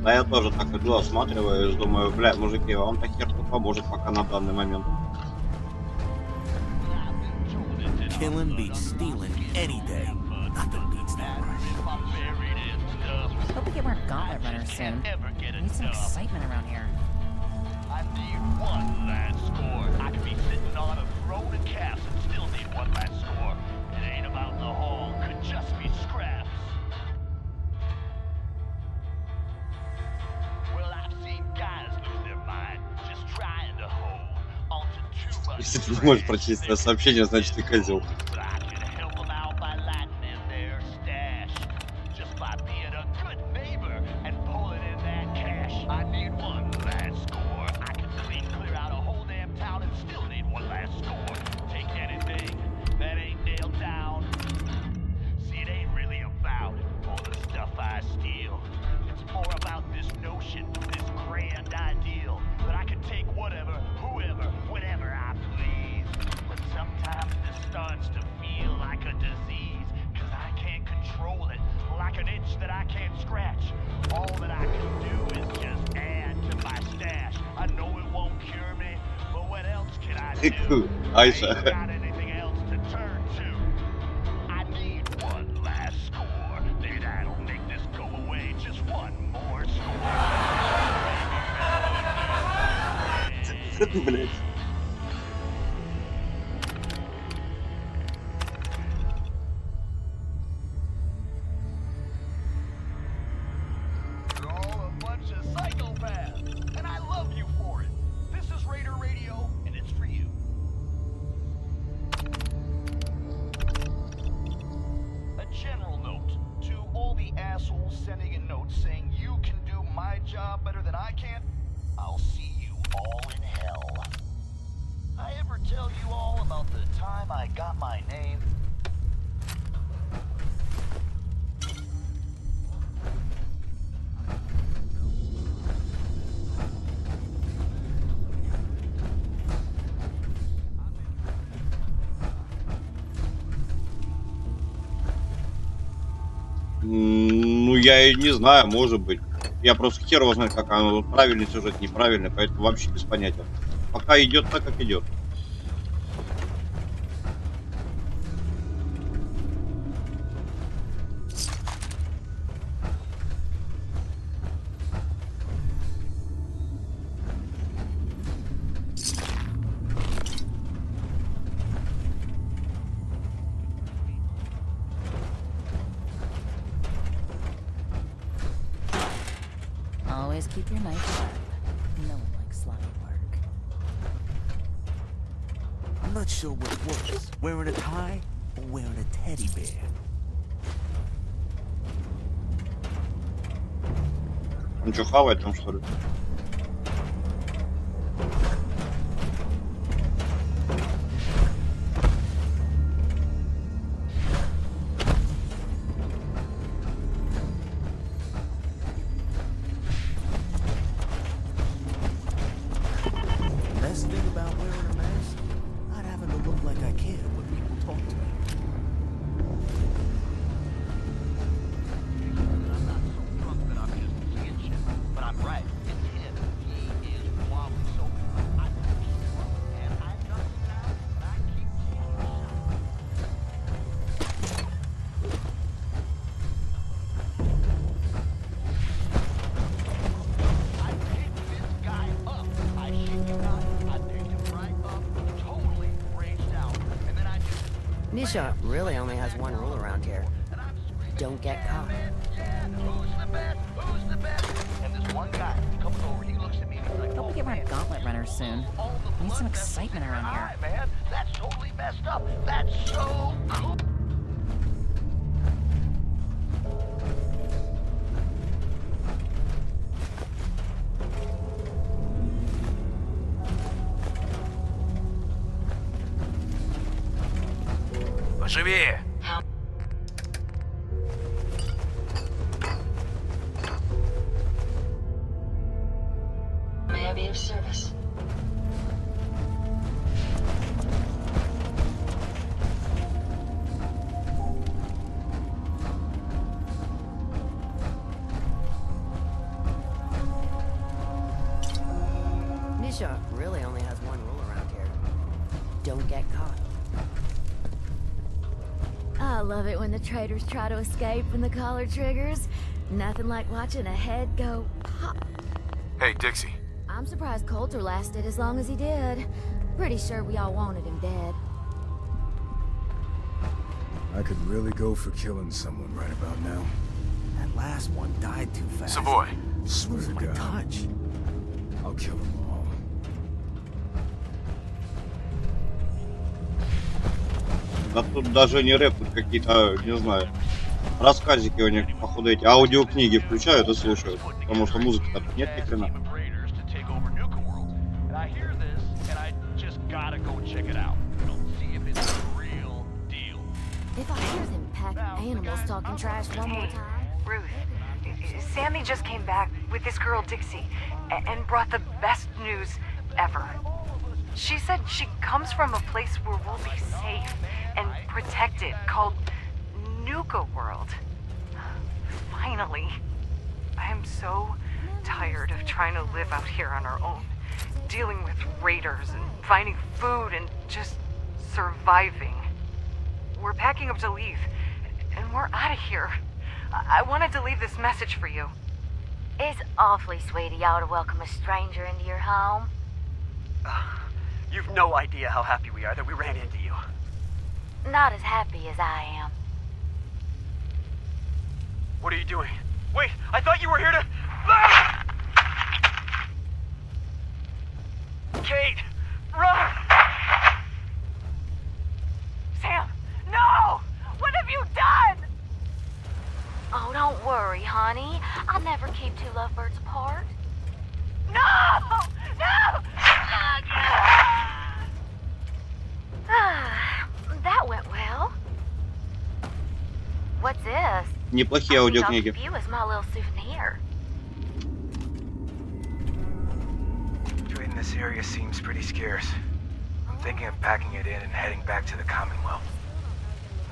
Да, я тоже так иду, осматриваюсь, думаю, бля, мужики, вам-то хер-то поможет пока на данный момент. Killing beats stealing any day. Nothing beats that rush. Hope we get more gauntlet runners soon. Need some excitement around here. I need one last score. I could be sitting on a throne of caps and still need one last score. It ain't about the whole, could just be scraps. Well, I Если ты не можешь прочесть это сообщение, значит ты козел. Айша. Ты, блядь. Ну, я и не знаю, может быть. Я просто хер его знает, как оно, правильный сюжет, неправильный, поэтому вообще без понятия. Пока идет так, как идет. Always keep your knife sharp. No one likes slimy work. I'm not sure what's worse, wearing a tie or wearing a teddy bear. Он что, хавает там, что ли? Nisha really only has one rule around here. Don't get caught. Don't we get our gauntlet runners soon? We need some excitement around here. Man, that's totally messed up. That's so cool. Поживее! May I be of service? Nisha really only has one rule around here. Don't get caught. I love it when the traitors try to escape from the collar triggers. Nothing like watching a head go pop. Hey, Dixie. I'm surprised Coulter lasted as long as he did. Pretty sure we all wanted him dead. I could really go for killing someone right about now. That last one died too fast. Savoy. Swear Lose to my God. touch. I'll kill them all. Да тут даже не рэп, тут какие-то, не знаю, рассказики у них, походу, эти аудиокниги включают и слушают. Потому что музыки-то тут нет ни хрена. If I hear them pack animals talking trash one more time... Ruth, Sammy just came back with this girl Dixie and brought the best news ever. She said she comes from a place where we'll be safe and protected, called Nuka World. Finally. I'm so tired of trying to live out here on our own, dealing with raiders and finding food and just surviving. We're packing up to leave, and we're out of here. I wanted to leave this message for you. It's awfully sweet of y'all to welcome a stranger into your home. You've no idea how happy we are that we ran into you. Not as happy as I am. What are you doing? Wait, I thought you were here to... Ah! Kate, run! Sam, no! What have you done? Oh, don't worry, honey. I'll never keep two lovebirds apart. No! No! That went well. What's this? Неплохие аудиокниги. View is my little souvenir. Trading this area seems pretty scarce. I'm thinking of packing it in and heading back to the Commonwealth.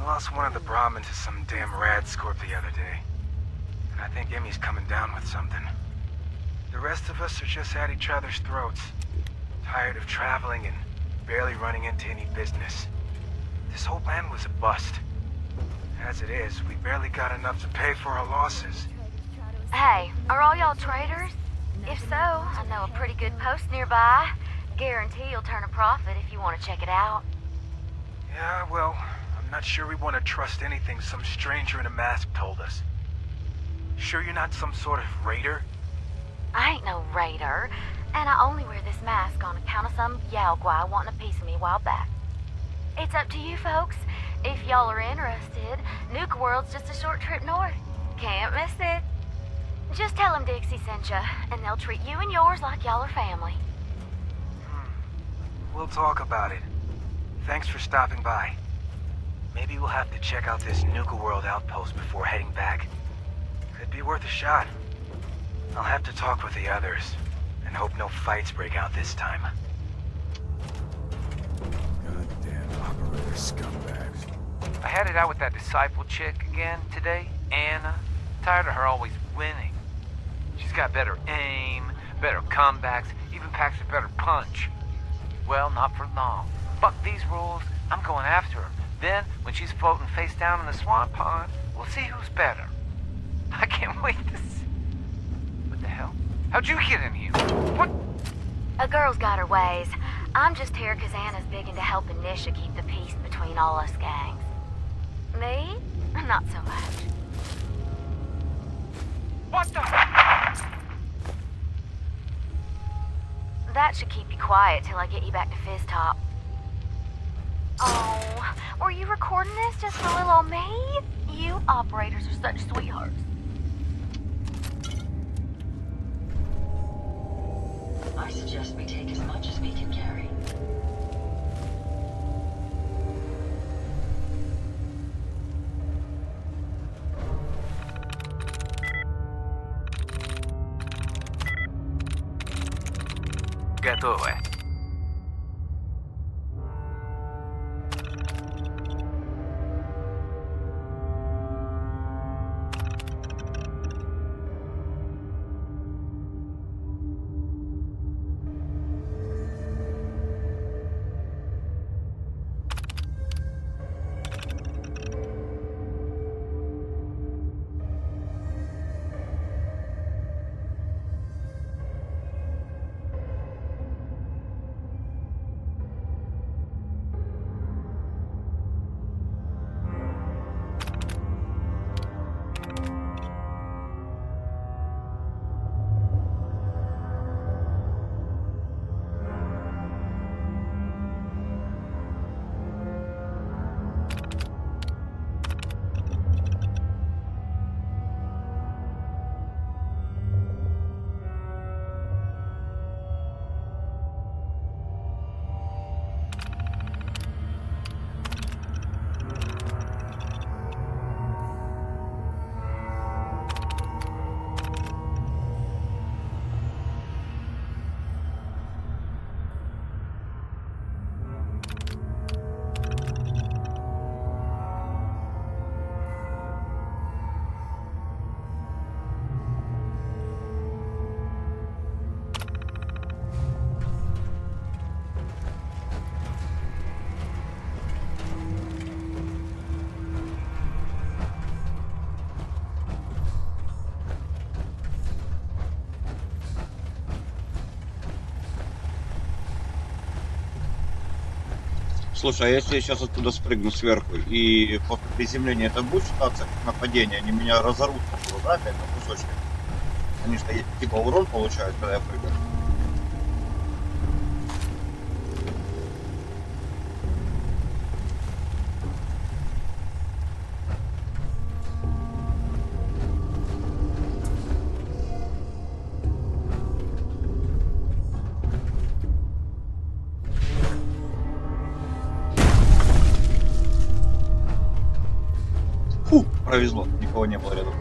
I lost one of the Brahmins to some damn rad scorp the other day. And I think Emmy's coming down with something. The rest of us are just at each other's throats. Tired of traveling and barely running into any business. This whole plan was a bust. As it is, we barely got enough to pay for our losses. Hey, are all y'all traders? If so, I know a pretty good post nearby. Guarantee you'll turn a profit if you want to check it out. Yeah, well, I'm not sure we want to trust anything some stranger in a mask told us. Sure you're not some sort of raider? I ain't no raider, and I only wear this mask on account of some Yao-guai wanting a piece of me a while back. It's up to you folks. If y'all are interested, Nuka World's just a short trip north. Can't miss it. Just tell them Dixie sent ya, and they'll treat you and yours like y'all are family. We'll talk about it. Thanks for stopping by. Maybe we'll have to check out this Nuka World outpost before heading back. Could be worth a shot. I'll have to talk with the others, and hope no fights break out this time. Goddamn operator scumbags. I had it out with that disciple chick again today, Anna. Tired of her always winning. She's got better aim, better comebacks, even packs a better punch. Well, not for long. Fuck these rules, I'm going after her. Then, when she's floating face down in the swamp pond, we'll see who's better. I can't wait to see. What the hell? How'd you get in here? What? A girl's got her ways. I'm just here because Anna's big into helping Nisha keep the peace between all us gangs. Me? Not so much. What the? That should keep you quiet till I get you back to Fizz Top. Oh, were you recording this just for little old me? You operators are such sweethearts. I suggest we take as much as we can carry. Готово. Слушай, а если я сейчас оттуда спрыгну сверху и после приземления это будет считаться как нападение? Они меня разорут, да, опять на кусочки? Они что, типа урон получают, когда я прыгаю? Фу, повезло, никого не было рядом.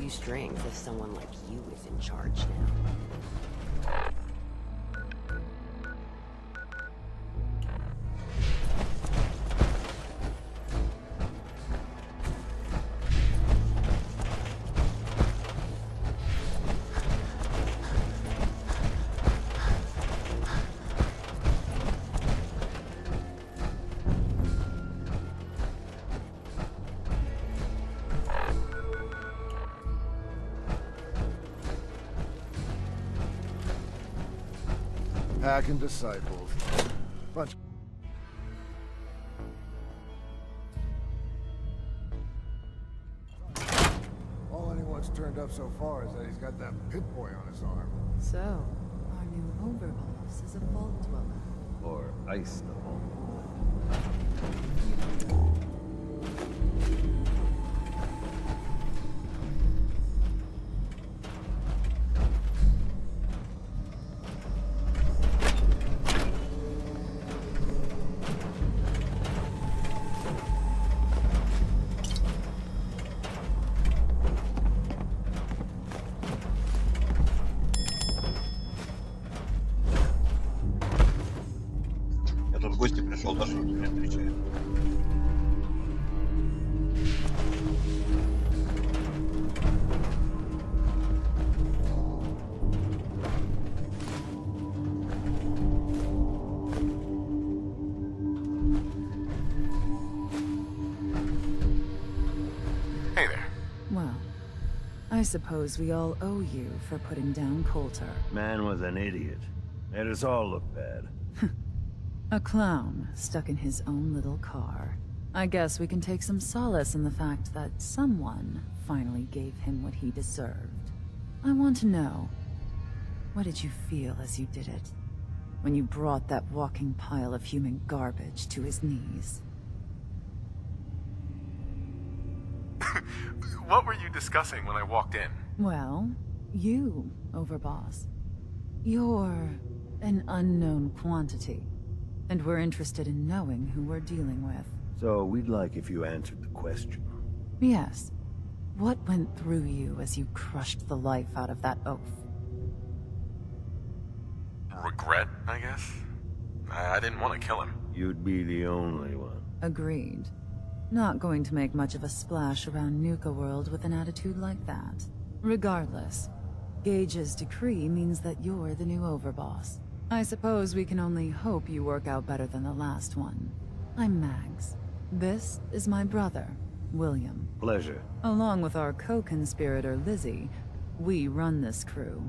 Strings if someone like you is in charge now. Pack and disciples. Bunch. All anyone's turned up so far is that he's got that pit boy on his arm. So, our new overboss is a vault dweller. Or ice the vault. В гости пришел, даже никто не отвечает. Hey there. Well, I suppose we all owe you for putting down Coulter. Man was an idiot. Made us all look bad. A clown stuck in his own little car. I guess we can take some solace in the fact that someone finally gave him what he deserved. I want to know, what did you feel as you did it? When you brought that walking pile of human garbage to his knees? What were you discussing when I walked in? Well, you, Overboss. You're an unknown quantity. And we're interested in knowing who we're dealing with. So we'd like if you answered the question. Yes. What went through you as you crushed the life out of that oaf? Regret, I guess? I didn't want to kill him. You'd be the only one. Agreed. Not going to make much of a splash around Nuka World with an attitude like that. Regardless, Gage's decree means that you're the new Overboss. I suppose we can only hope you work out better than the last one. I'm Mags. This is my brother, William. Pleasure. Along with our co-conspirator, Lizzie, we run this crew.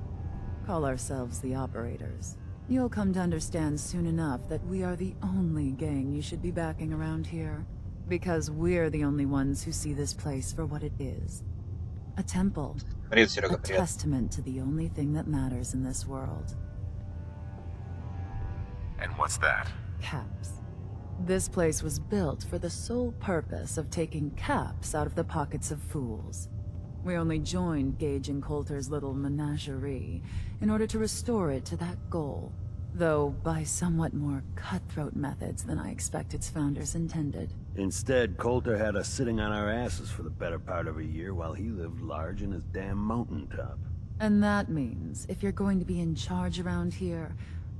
Call ourselves the Operators. You'll come to understand soon enough that we are the only gang you should be backing around here. Because we're the only ones who see this place for what it is. A temple. A testament to the only thing that matters in this world. And what's that? Caps. This place was built for the sole purpose of taking caps out of the pockets of fools. We only joined Gage and Coulter's little menagerie in order to restore it to that goal, though by somewhat more cutthroat methods than I expect its founders intended. Instead, Coulter had us sitting on our asses for the better part of a year while he lived large in his damn mountaintop. And that means, if you're going to be in charge around here,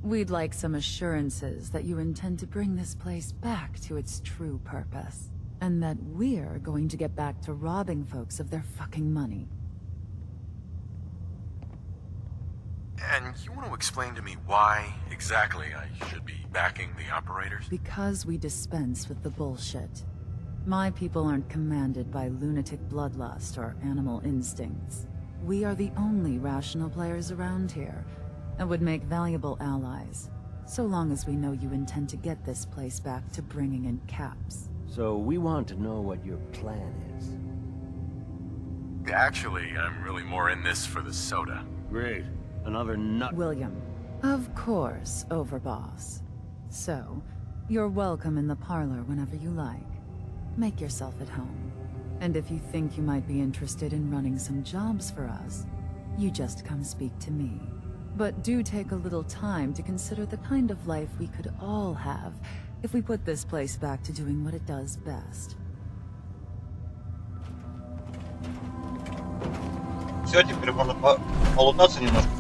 We'd like some assurances that you intend to bring this place back to its true purpose. And that we're going to get back to robbing folks of their fucking money. And you want to explain to me why exactly I should be backing the operators? Because we dispense with the bullshit. My people aren't commanded by lunatic bloodlust or animal instincts. We are the only rational players around here, and would make valuable allies, so long as we know you intend to get this place back to bringing in caps. So we want to know what your plan is. Actually, I'm really more in this for the soda. Great. Another nut. William. Of course, Overboss. So, you're welcome in the parlor whenever you like. Make yourself at home. And if you think you might be interested in running some jobs for us, you just come speak to me. But do take a little time to consider the kind of life we could all have if we put this place back to doing what it does best. Все, теперь можно полутаться немножко.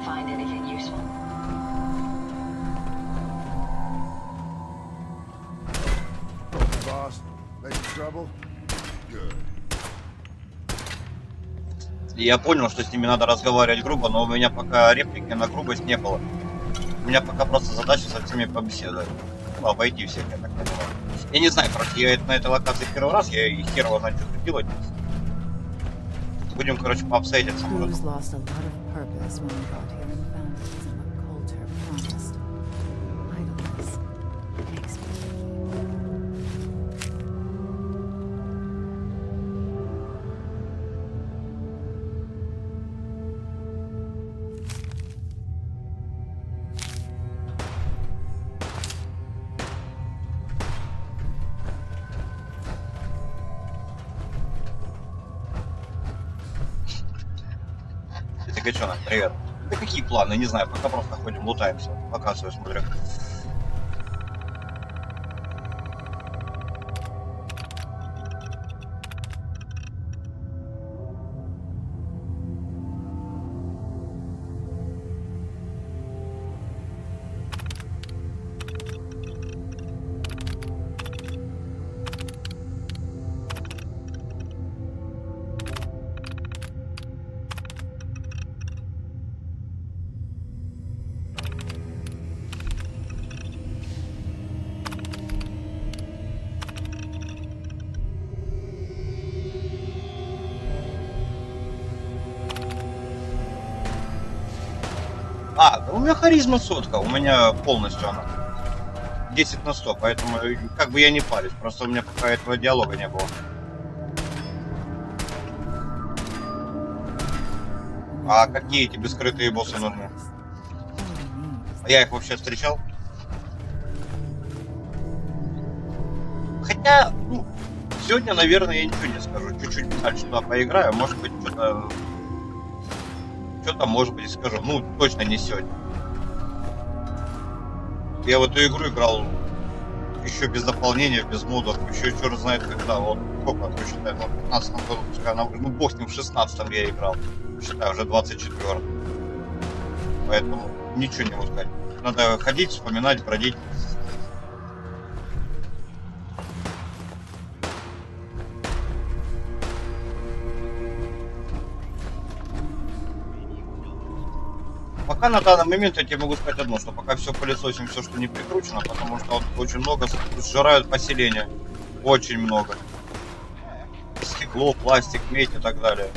Find anything useful? Boss, making trouble? Good. Я понял, что с ними надо разговаривать грубо, но у меня пока реплики на грубость не было. У меня пока просто задача со всеми побеседовать. Ну, обойти всех, я так понимаю. Я не знаю, просто я на этой локации первый раз, я и хер его знаю, что тут делать. Будем, короче, пообсайдиться. Гачона, привет. Да какие планы? Не знаю, пока просто ходим, лутаемся. Пока все смотрю. У меня харизма сотка, у меня полностью она 10 на 100, поэтому как бы я не парюсь, просто у меня пока этого диалога не было. А какие тебе скрытые боссы нужны? Я их вообще встречал? Хотя, ну, сегодня, наверное, я ничего не скажу, чуть-чуть дальше туда поиграю, может быть, что-то может быть скажу, ну, точно не сегодня. Я в эту игру играл еще без дополнения, без модов, еще черт знает когда, вот сколько, считай, в 15-м году, пускай, ну бог с ним, в 16-м я играл, считай, уже 24-м. Поэтому ничего не могу сказать. Надо ходить, вспоминать, бродить. Пока на данный момент я тебе могу сказать одно, что пока все пылесосим, все, что не прикручено, потому что вот очень много сжирают поселения. Очень много. Стекло, пластик, медь и так далее.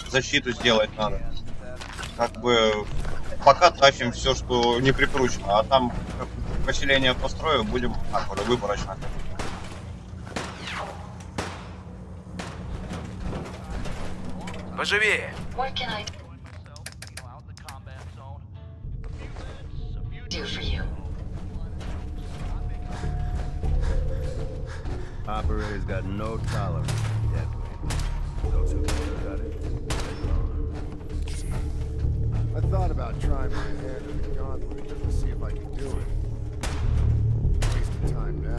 Защиту сделать надо. Как бы пока тащим все, что не прикручено, а там как поселение построю, будем выборочно. Поживее! Do for you. Operators got no tolerance for dead weight. Those who got it. I thought about trying my hand at the gauntlet just to see if I could do it. Wasting time now.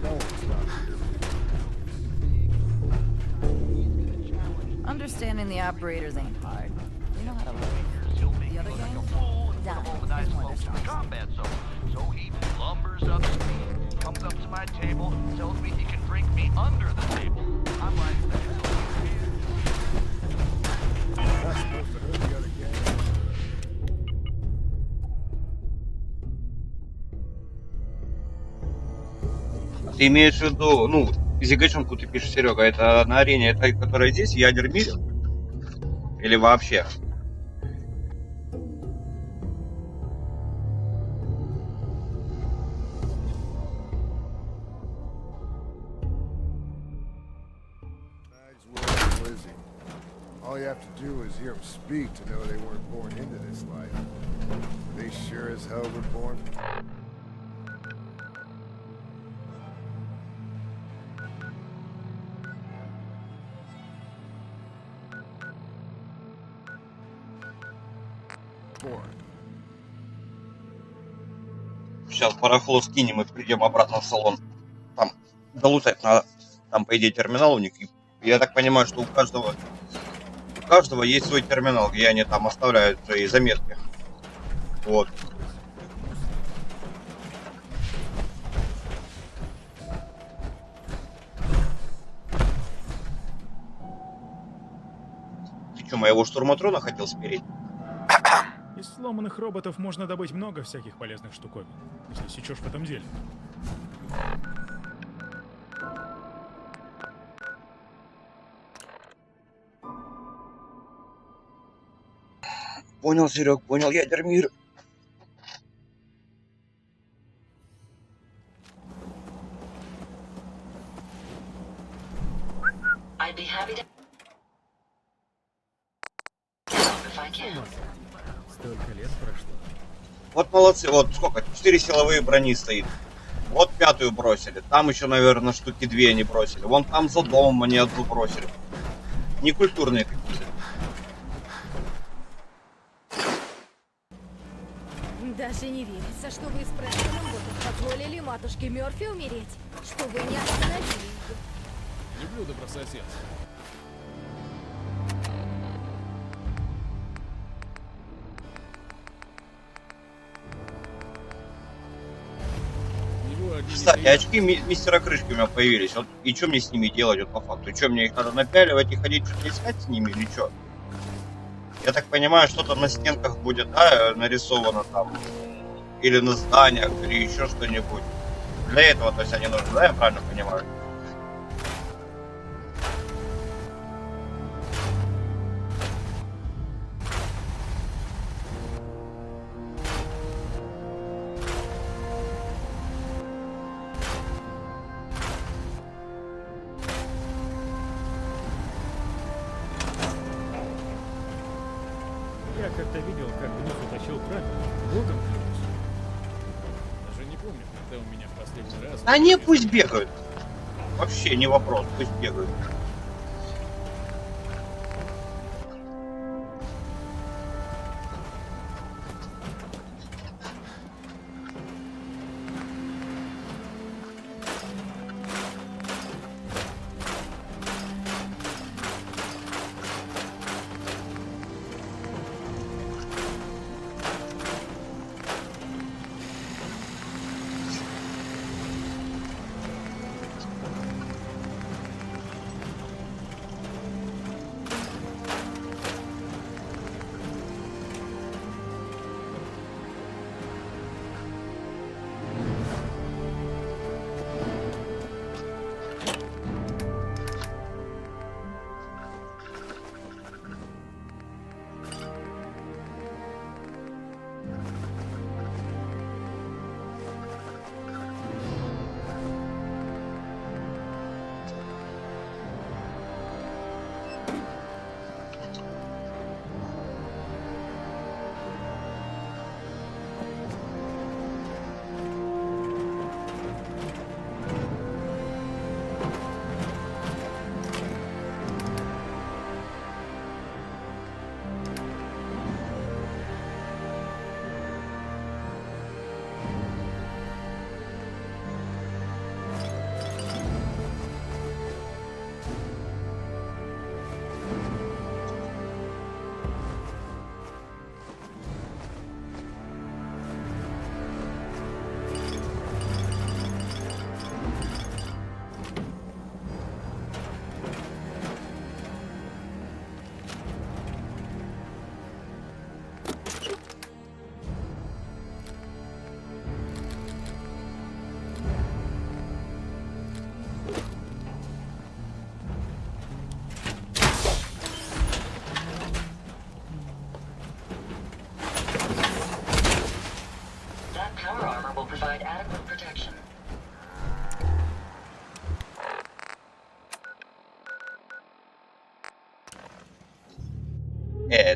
No one's stopping here. Understanding the operators ain't hard. You know how to work. The other gang? Combat zone. So he lumbers up to me, comes up to my table, tells me he can drink me under the table. I'm like, the hell That's supposed to hurt the other gang. Ты имеешь в виду, ну, зигачонку ты пишешь, Серега, это на арене, это которая здесь, ядермир? Или вообще? All you have to do is hear them speak to know they weren't born into this life. They sure as hell were born. Сейчас барахло скинем и придем обратно в салон. Там долутать надо. Там, по идее, терминал у них. И я так понимаю, что у каждого есть свой терминал, где они там оставляют свои заметки. Вот. Ты что, моего штурматрона хотел спереть? Из сломанных роботов можно добыть много всяких полезных штуковин, если сечешь в этом деле. Понял, Серег, понял, ядермир. I'd be happy to help if I can. Столько лет прошло. Вот молодцы, вот сколько, 4 силовые брони стоит. Вот 5-ю бросили. Там еще, наверное, штуки 2 они бросили. Вон там за домом они 1 бросили. Некультурные какие-то. Даже не верится, что вы с Прэнком позволили матушке Мёрфи умереть, что вы не остановили ее. Люблю добрососедство. Кстати, очки мистера Крышки у меня появились. Вот, и что мне с ними делать, вот по факту? Что, мне их надо напяливать и ходить что-то искать с ними или что? Я так понимаю, что-то на стенках будет, да, нарисовано там. Или на зданиях, или еще что-нибудь. Для этого, то есть они нужны, да, я правильно понимаю? Я как-то видел, как вниз утащил правильно. Богом клянусь. Даже не помню, когда у меня в последний раз... А не, пусть бегают. Вообще не вопрос, пусть бегают.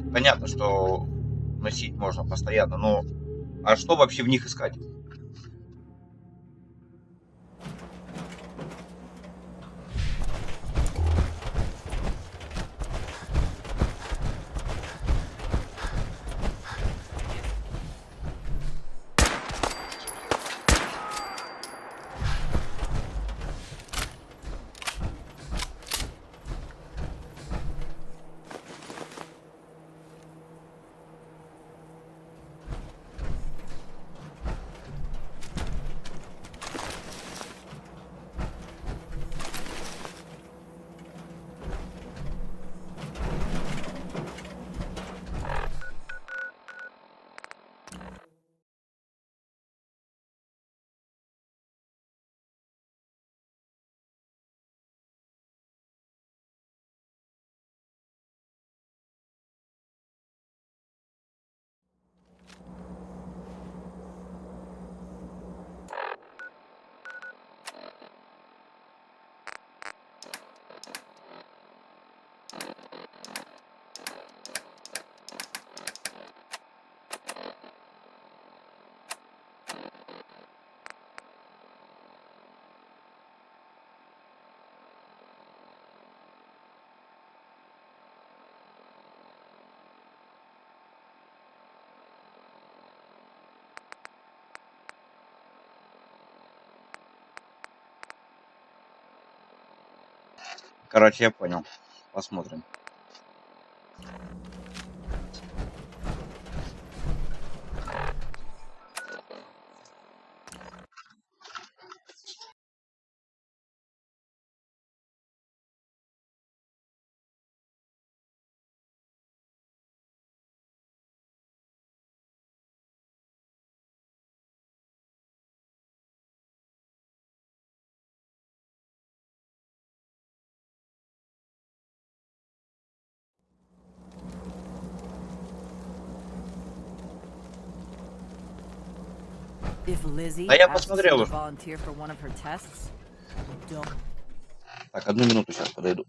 понятно, что носить можно постоянно, но а что вообще в них искать? Короче, я понял. Посмотрим. If Lizzie Да я asks you посмотрел to уже. volunteer for one of her tests, don't. Так, 1 минуту сейчас подойду.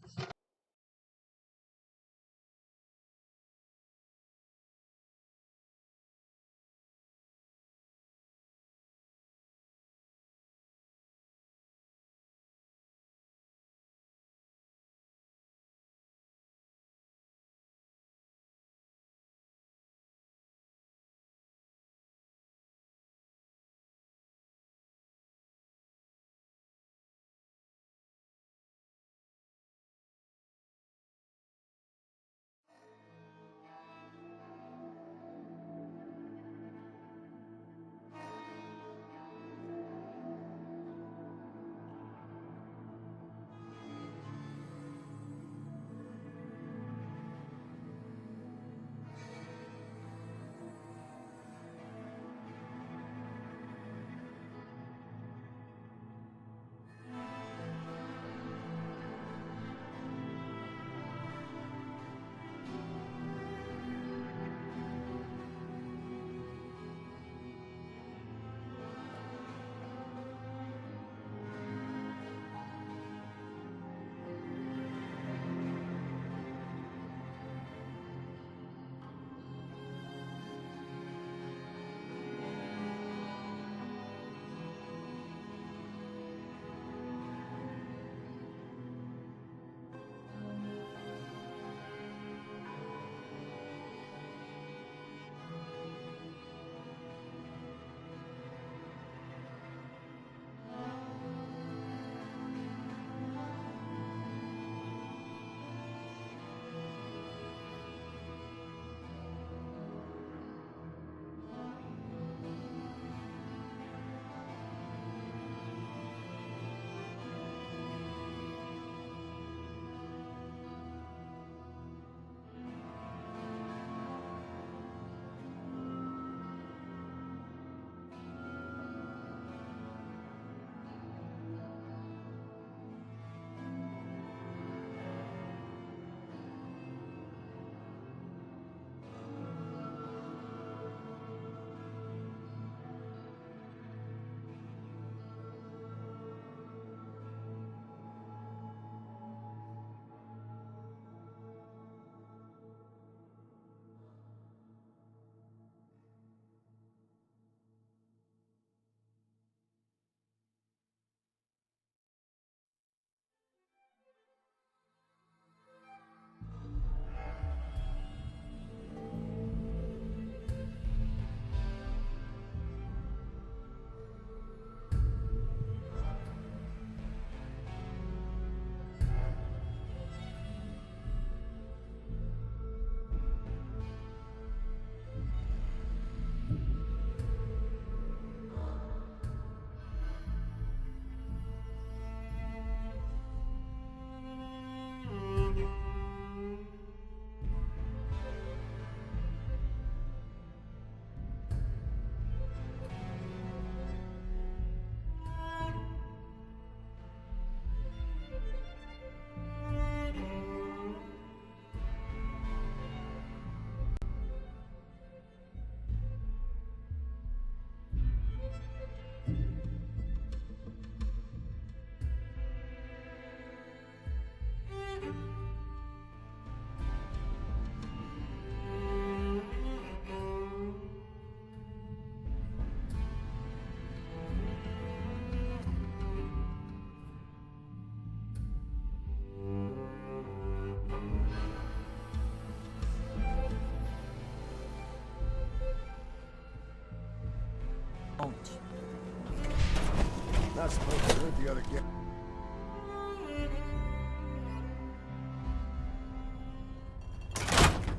the other gang.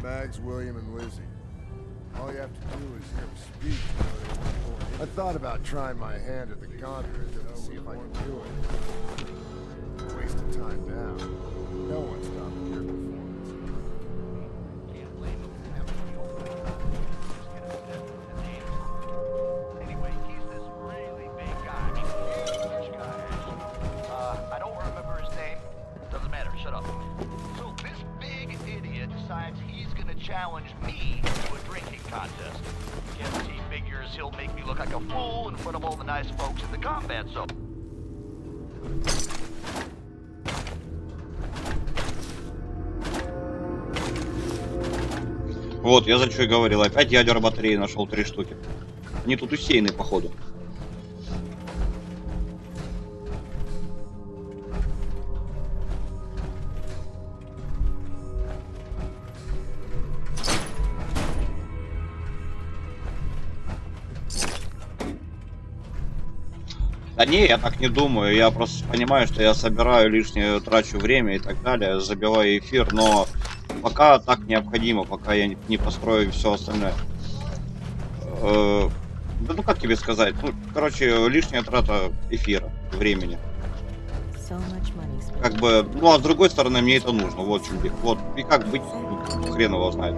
Mags, William, and Lizzie. All you have to do is hear them speak. I thought about trying my hand at the gauntlet to see if I can do it. Waste of time now. No one's stopping your performance. Anyway, he's this really big guy. Huge guy. I don't remember his name. Doesn't matter. Shut up. So this big idiot decides he's gonna challenge me to a drinking contest. Guess he figures he'll make me look like a fool in front of all the nice folks in the combat zone. Вот, я за что и говорил. Опять ядер батареи нашел 3 штуки. Они тут усеяны, походу. Да не, я так не думаю. Я просто понимаю, что я собираю лишнее, трачу время и так далее, забиваю эфир, но пока так необходимо, пока я не построю все остальное. Да ну как тебе сказать? Ну, короче, лишняя трата эфира, времени. Как бы, ну а с другой стороны, мне это нужно. Вот в чем дело. Вот, и как быть, хрен его знает.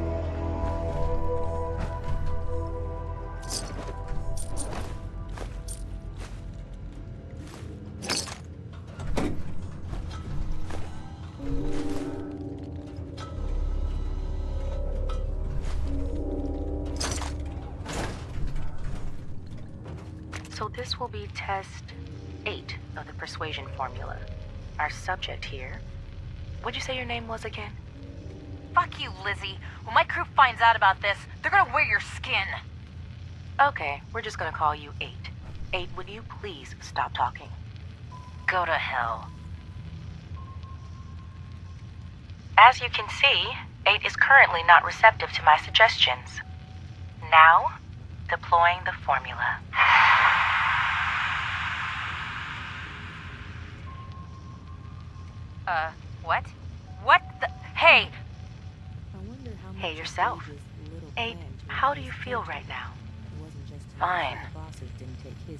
So this will be test 8 of the persuasion formula. Our subject here... What'd you say your name was again? Fuck you, Lizzie. When my crew finds out about this, they're gonna wear your skin. Okay, we're just gonna call you 8. 8, would you please stop talking? Go to hell. As you can see, 8 is currently not receptive to my suggestions. Now, deploying the formula. What? What the... Hey! Hey yourself. 8, how do you feel right now? Fine.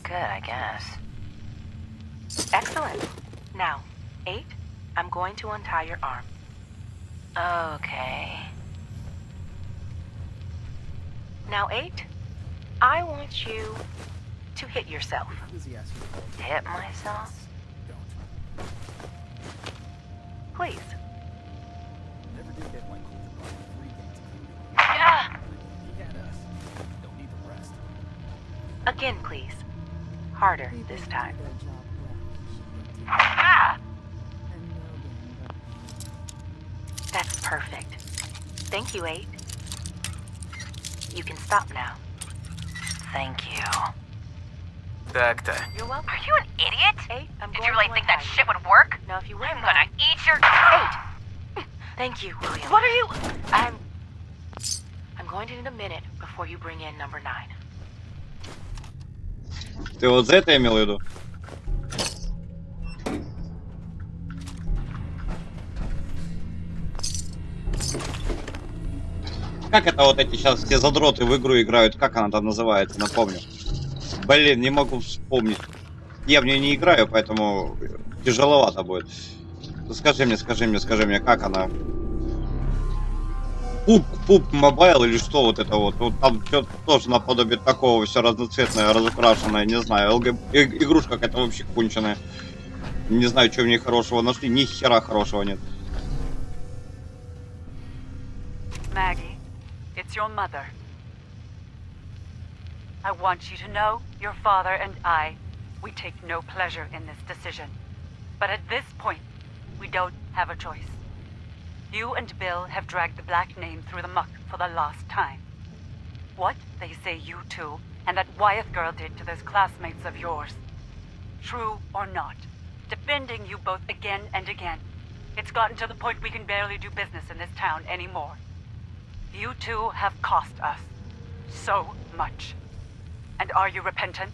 Good, I guess. Excellent. Now, 8, I'm going to untie your arm. Okay. Now, 8, I want you to hit yourself. Hit myself? Please. Again, please. Harder this time. That's perfect. Thank you, 8. You can stop now. Thank you. Так-то. You're welcome. Are you an idiot? 8, I'm Did going you really to think that untie shit you. would work? No, if you wouldn't I'm gonna mind. eat your... 8! Thank you, William. What are you... I'm going to need a minute before you bring in number 9. Ты вот за это имел в виду? Как это вот эти сейчас все задроты в игру играют? Как она там называется? Напомню. Блин, не могу вспомнить. Я в нее не играю, поэтому тяжеловато будет. Скажи мне, как она? Пуп мобайл или что вот это вот? Ну, там что-то тоже наподобие такого, все разноцветное, разукрашенное, не знаю. Игрушка какая-то вообще конченая. Не знаю, что в ней хорошего нашли, ни хера хорошего нет. Maggie, it's your mother. I want you to know your father and I, we take no pleasure in this decision. But at this point, we don't have a choice. You and Bill have dragged the black name through the muck for the last time. What they say you two and that Wyeth girl did to those classmates of yours. True or not, defending you both again and again. It's gotten to the point we can barely do business in this town anymore. You two have cost us so much. And are you repentant?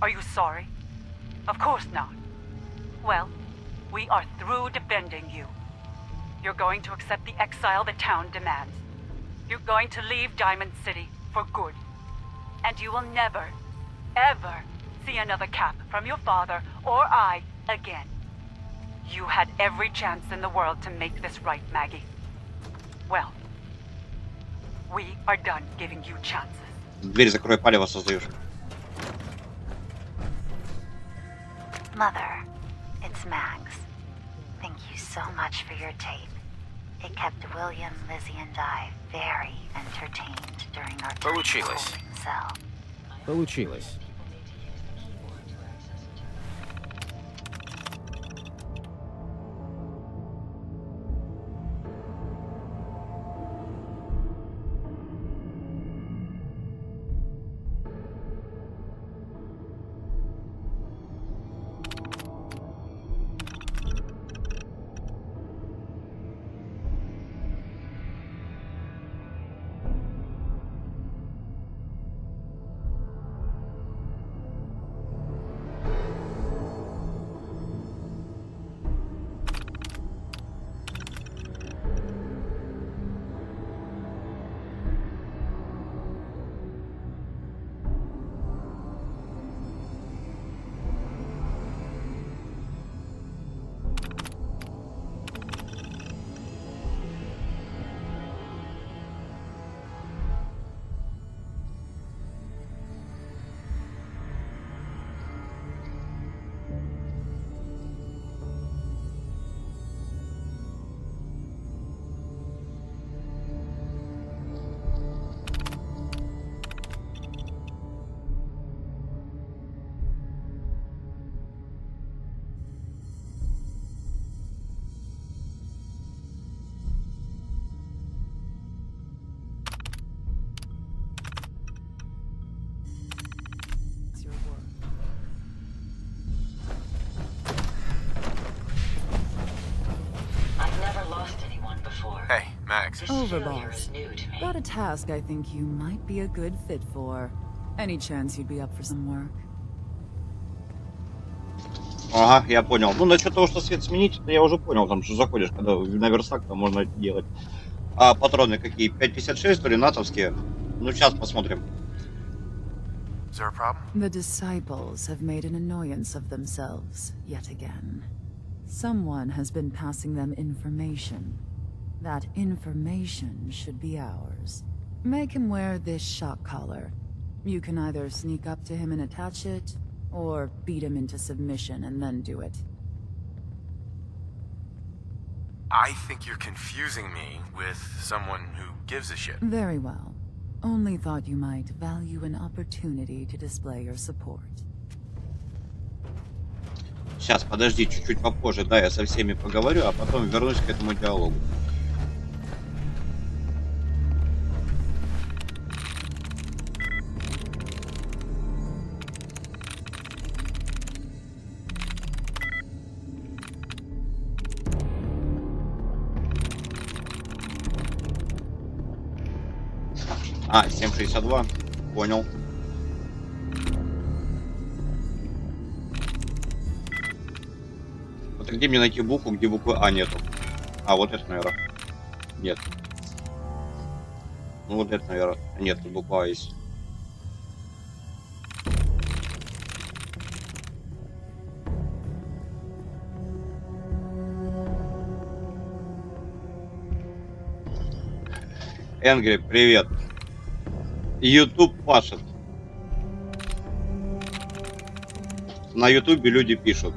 Are you sorry? Of course not. Well, we are through defending you. You're going to accept the exile the town demands. You're going to leave Diamond City for good. And you will never, ever see another cap from your father or I again. You had every chance in the world to make this right, Maggie. Well, we are done giving you chances. Дверь закрой, палево создаешь. Mother, it's Max. Thank you so much for your tape. It kept William, Lizzie, and I very entertained during our time in the holding cell. Получилось. Hey, Max. Overboss. Got a task I think you might be a good fit for. Any chance you'd be up for some work? Ага, я понял. Ну, насчет того, что свет сменить, это я уже понял, там, что заходишь, когда на верстак, там можно делать. А патроны какие? 5.56, то ли натовские? Ну, сейчас посмотрим. The disciples have made an annoyance of themselves, yet again. Someone has been passing them information. That information should be ours. Make him wear this shock collar. You can either sneak up to him and attach it, or beat him into submission and then do it. I think you're confusing me with someone who gives a shit. Very well. Only thought you might value an opportunity to display your support. Сейчас, подожди, чуть-чуть попозже, да, я со всеми поговорю, а потом вернусь к этому диалогу. А, 7.62. Понял. Вот где мне найти букву, где буквы А нету? А, вот это, наверное. Нет. Ну, вот это, наверное. Нет, тут буква А есть. Энгри, привет. YouTube пашет. На YouTube люди пишут.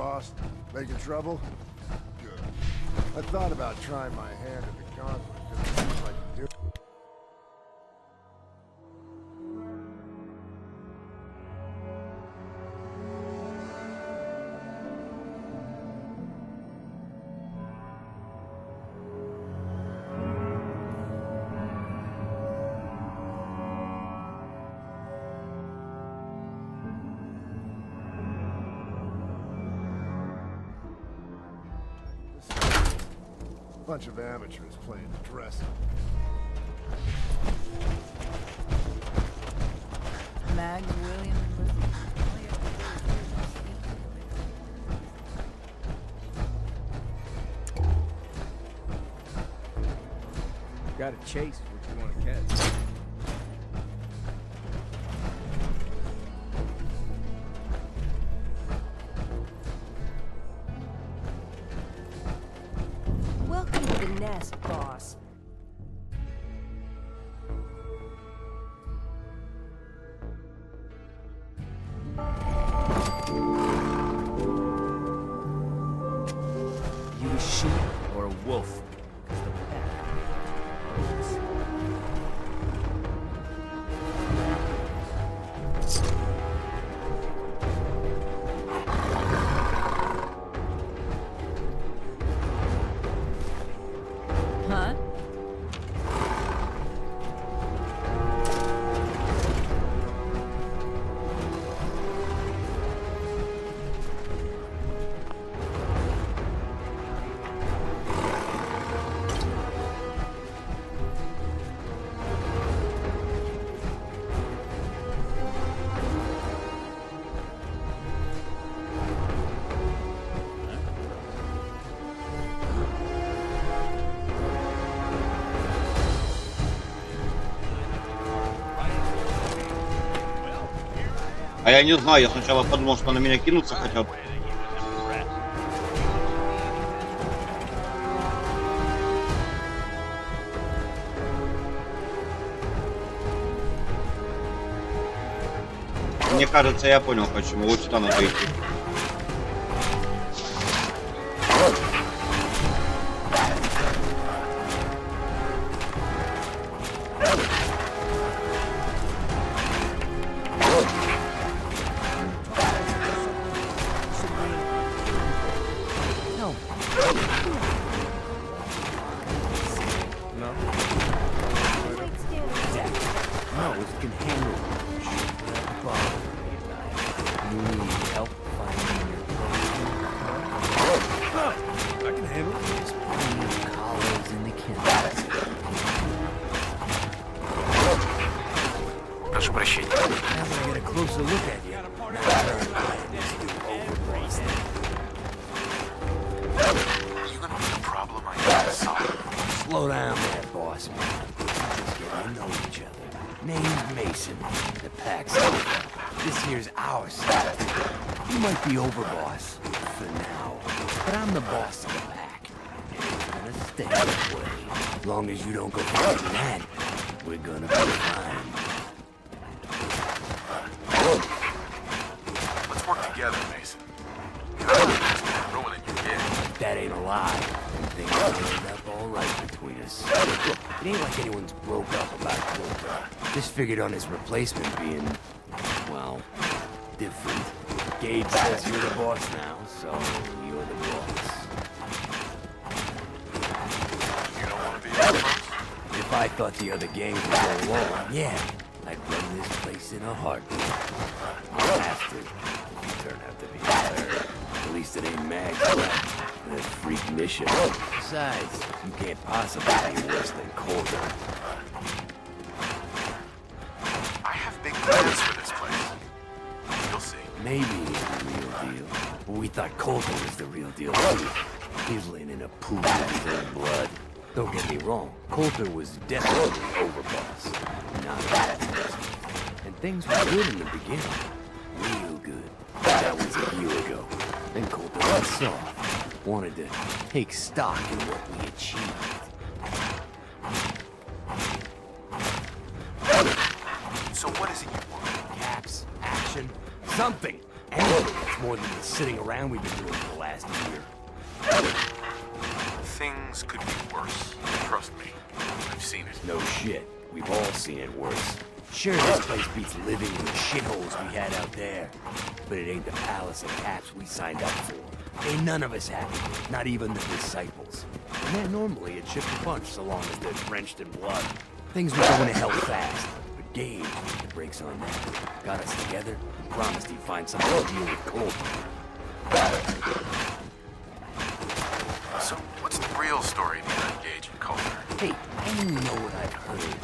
boss? Making trouble? Good. I thought about trying my hand at the conflict, because it seems like you do. Bunch of amateurs playing dress up. Mags, William, and Lizzie. Gotta chase what you want to catch. Welcome to the nest, boss. You a sheep or a wolf? Huh? А я не знаю, я сначала подумал, что на меня кинуться хотят. Мне кажется, я понял, почему. Вот сюда надо идти. Прошу прощения. Slow down there, boss man. Just getting to know each other. Name's Mason. The pack's over. This here's our side. You might be overboss for now, but I'm the boss of the pack. And it's gonna stay that way. As long as you don't go fighting that, we're gonna be fine. Let's work together, Mason. That ain't a lie. Things will end up all right between us. Look, it ain't like anyone's broke up about Coulter. Just figured on his replacement being, well, different. Gage says you're the boss now, so you're the boss. You don't want to be the boss? If I thought the other gangs would go along, yeah, I'd run this place in a heartbeat. I'll have to. You turn out to be a third. At least it ain't Mag's left. That freak mission. Besides, you can't possibly be worse than Coulter. I have big plans for this place. You'll see. Maybe he's the real deal. But we thought Coulter was the real deal. He's laying in a pool of his own blood. Don't get me wrong, Coulter was definitely overboss. Not that person. And things were good in the beginning. Real good. That was a year ago. Then Coulter got soft. Wanted to take stock in what we achieved. So what is it you want? Caps, action, something, anything that's more than the sitting around we've been doing for the last year. Things could be worse. Trust me. I've seen it. No shit. We've all seen it worse. Sure, this place beats living in the shitholes we had out there. But it ain't the palace of caps we signed up for. Ain't none of us happy. Not even the disciples. And they're normally a chip a bunch so long as they're drenched in blood. Things were going to hell fast. But Gage put the brakes on that. Got us together and promised he'd find something to deal with Colton. So, what's the real story behind Gage and Coulter? Hey, I only know what I've heard.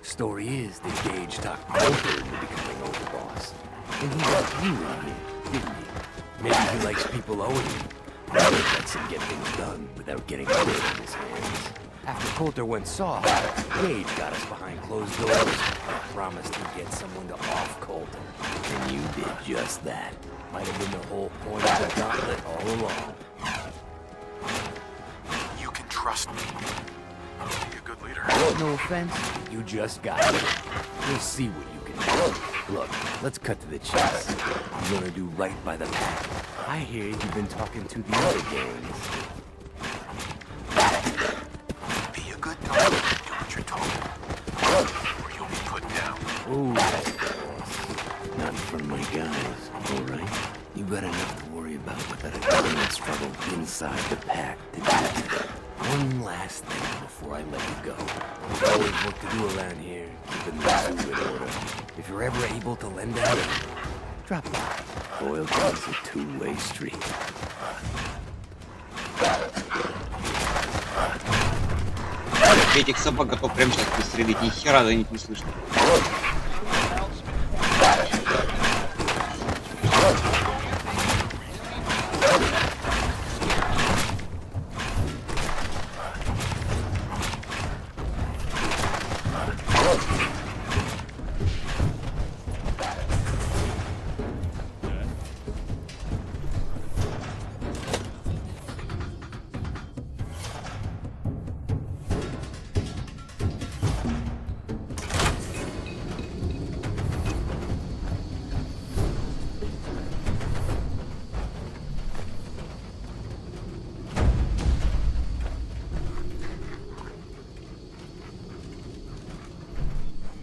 Story is that Gage talked Coulter into becoming overboss. And he got you in here, didn't he? Maybe he likes people owing him. Maybe he lets him get things done without getting blood in his hands. After Coulter went soft, Gage got us behind closed doors and promised he'd get someone to off Coulter. And you did just that. Might have been the whole point of the gauntlet all along. You can trust me. I'll be a good leader. No offense, you just got it. We'll see what you can do. Look, let's cut to the chase. I'm gonna do right by the pack. I hear you've been talking to the other gangs. Be a good dog. Do what you're told. Or you'll be put down. Ooh, boss. Not in front of my guys, all right? You got enough to worry about without a government struggle inside the pack to do. One last thing before I let you go. There's always work to do around here, keeping the zoo in order. If you're ever able to lend a hand, drop by. Loyalty's a two-way street. Этих собак готов прямо сейчас пристрелить, ни хера за них не слышно.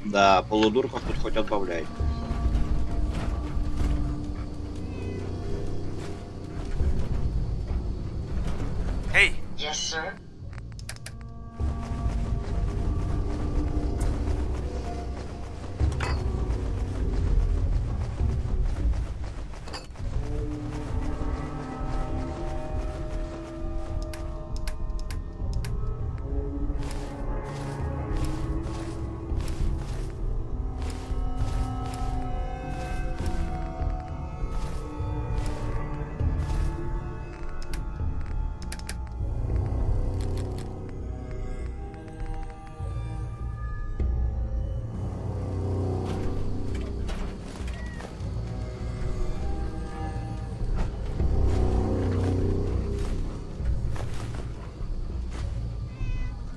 Да, полудурков тут хоть отбавляй. Hey. Yes, sir.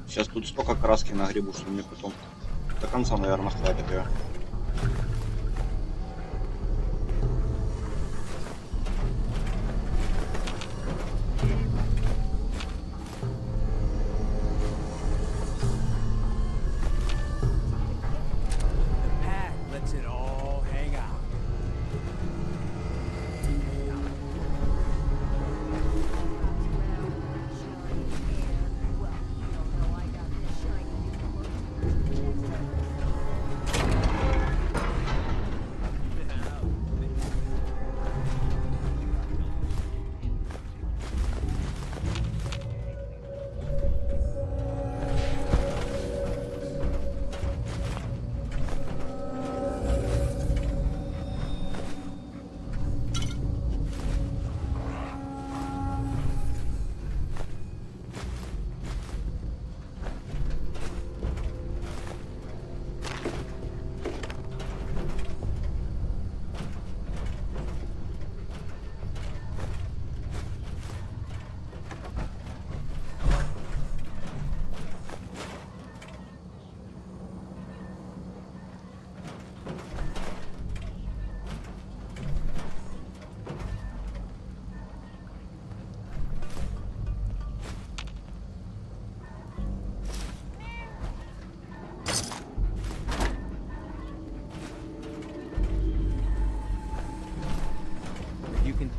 Сейчас тут столько краски нагребу, что мне потом до конца, наверное, хватит ее.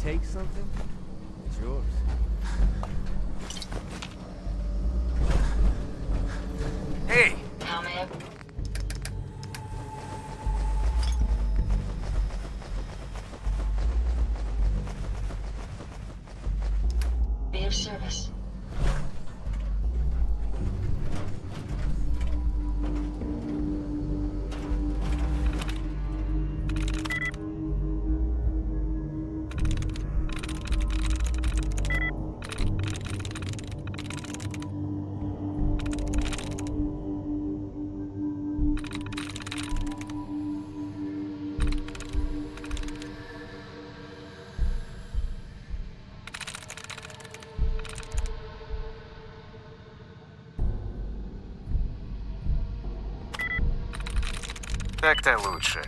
take something, it's yours. Hey! How may I... Be of service. Так-то лучше.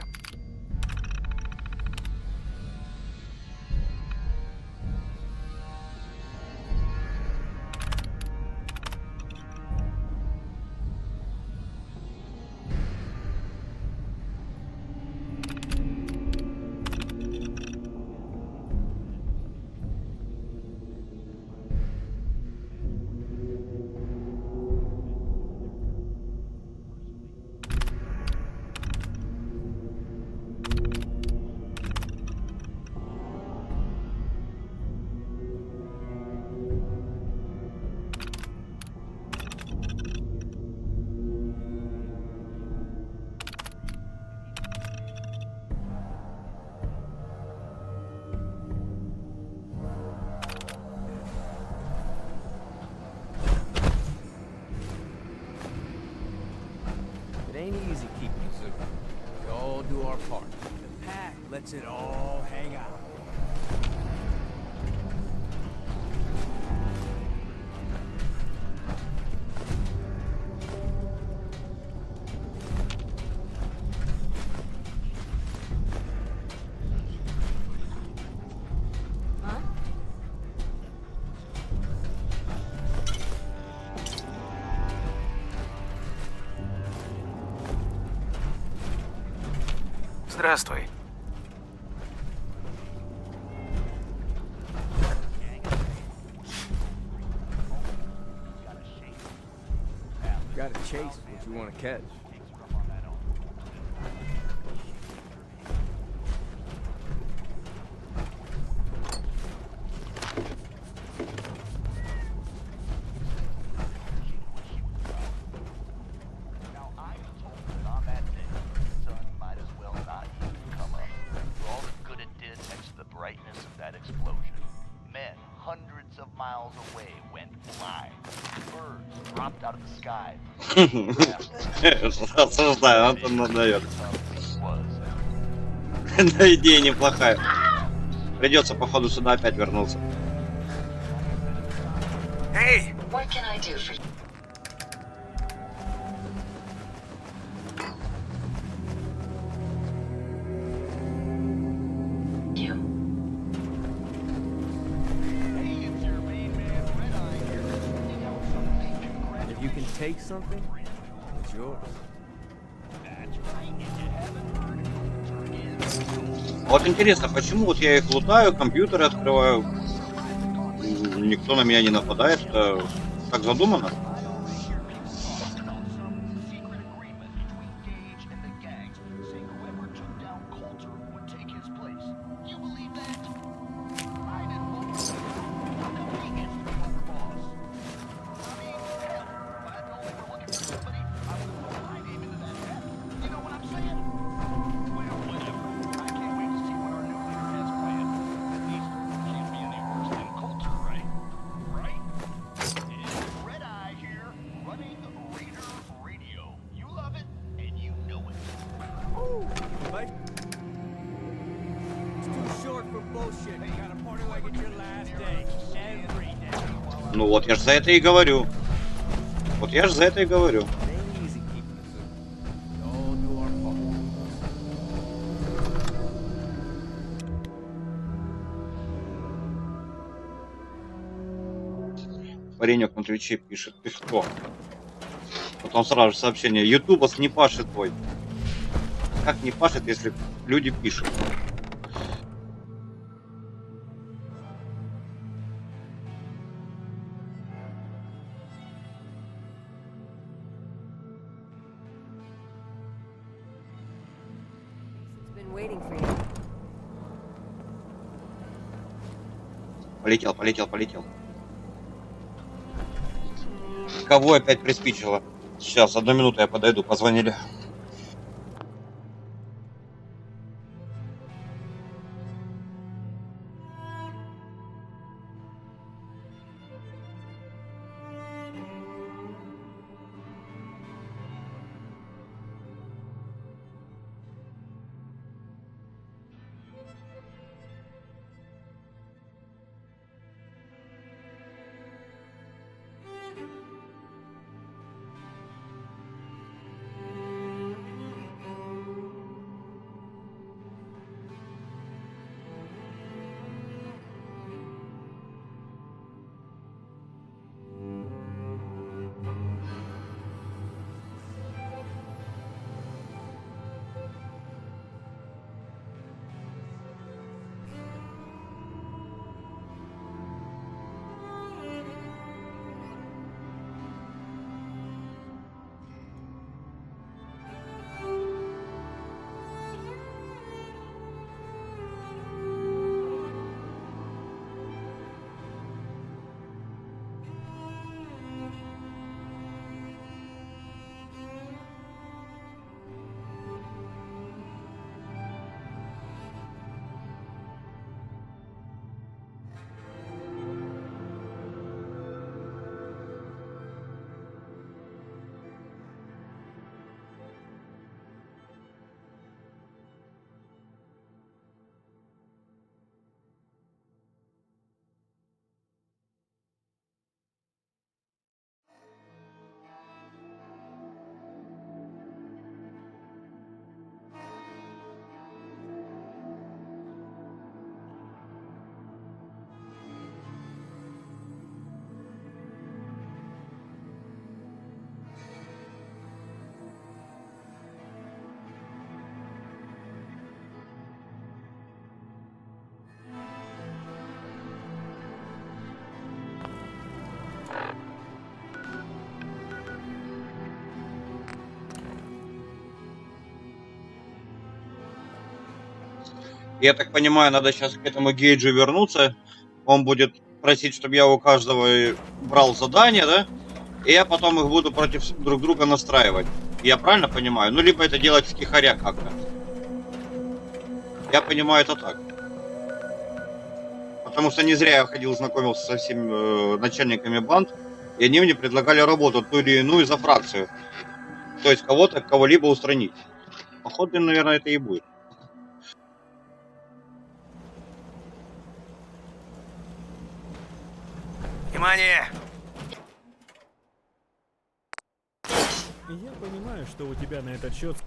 It ain't easy keeping Zoo. We all do our part. The pack lets it all hang out. Здравствуй. Gotta chase what you wanna catch. Осуждаю, Антон надает. Да, идея неплохая. Придется, походу, сюда опять вернуться. Hey! What can I do for you? If you can take something, it's yours. Вот интересно, почему вот я их лутаю, компьютеры открываю, никто на меня не нападает, это так задумано? Ну вот я ж за это и говорю. Вот я ж за это и говорю. Паренек на Твиче пишет, ты что? Потом сразу же сообщение, ютубас не пашет твой. Как не пашет, если люди пишут? waiting for you. Полетел, полетел, полетел. Кого опять приспичило? Сейчас, 1 минуту, я подойду, позвонили. Я так понимаю, надо сейчас к этому гейджу вернуться. Он будет просить, чтобы я у каждого брал задание, да? И я потом их буду против друг друга настраивать. Я правильно понимаю? Ну, либо это делать втихаря как-то. Я понимаю это так. Потому что не зря я ходил, знакомился со всеми начальниками банд, и они мне предлагали работу ту или иную за фракцию. То есть кого-то, кого-либо устранить. Походу, наверное, это и будет. Внимание! Я понимаю, что у тебя на этот счет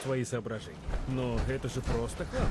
свои соображения, но это же просто хлам.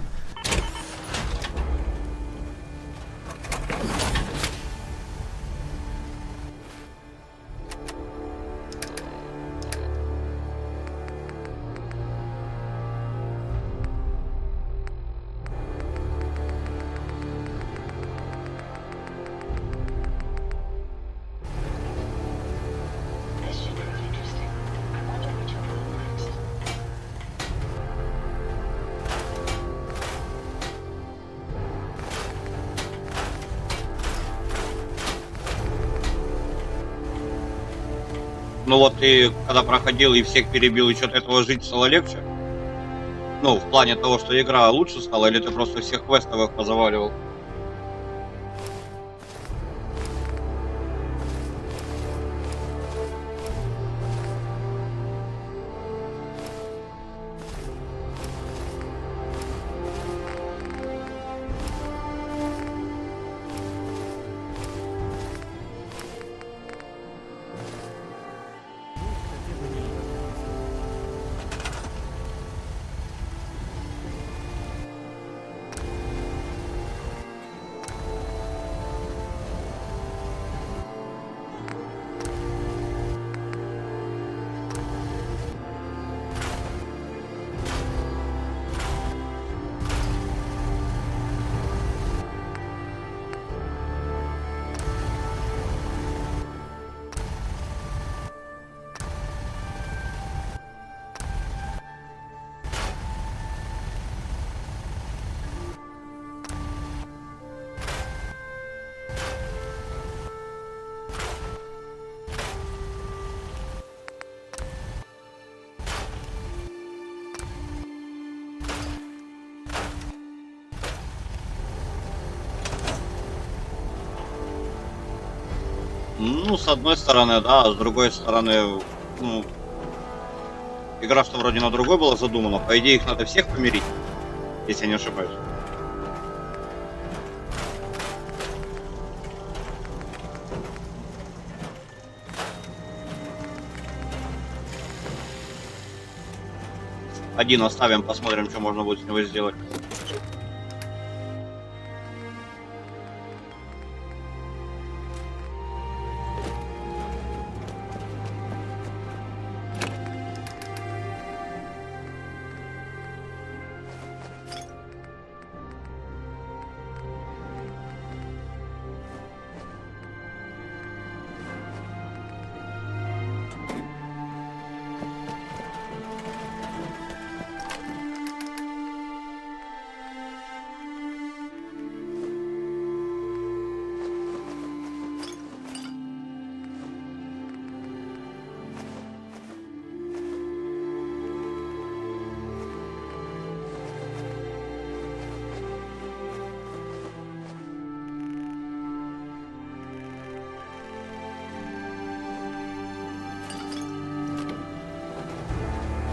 Ну вот ты когда проходил и всех перебил, и что-то этого жить стало легче? Ну, в плане того, что игра лучше стала, или ты просто всех квестовых позаваливал? Ну, с одной стороны, да, а с другой стороны, ну, игра-что вроде на другой была задумана. По идее, их надо всех помирить, если я не ошибаюсь. Один оставим, посмотрим, что можно будет с него сделать.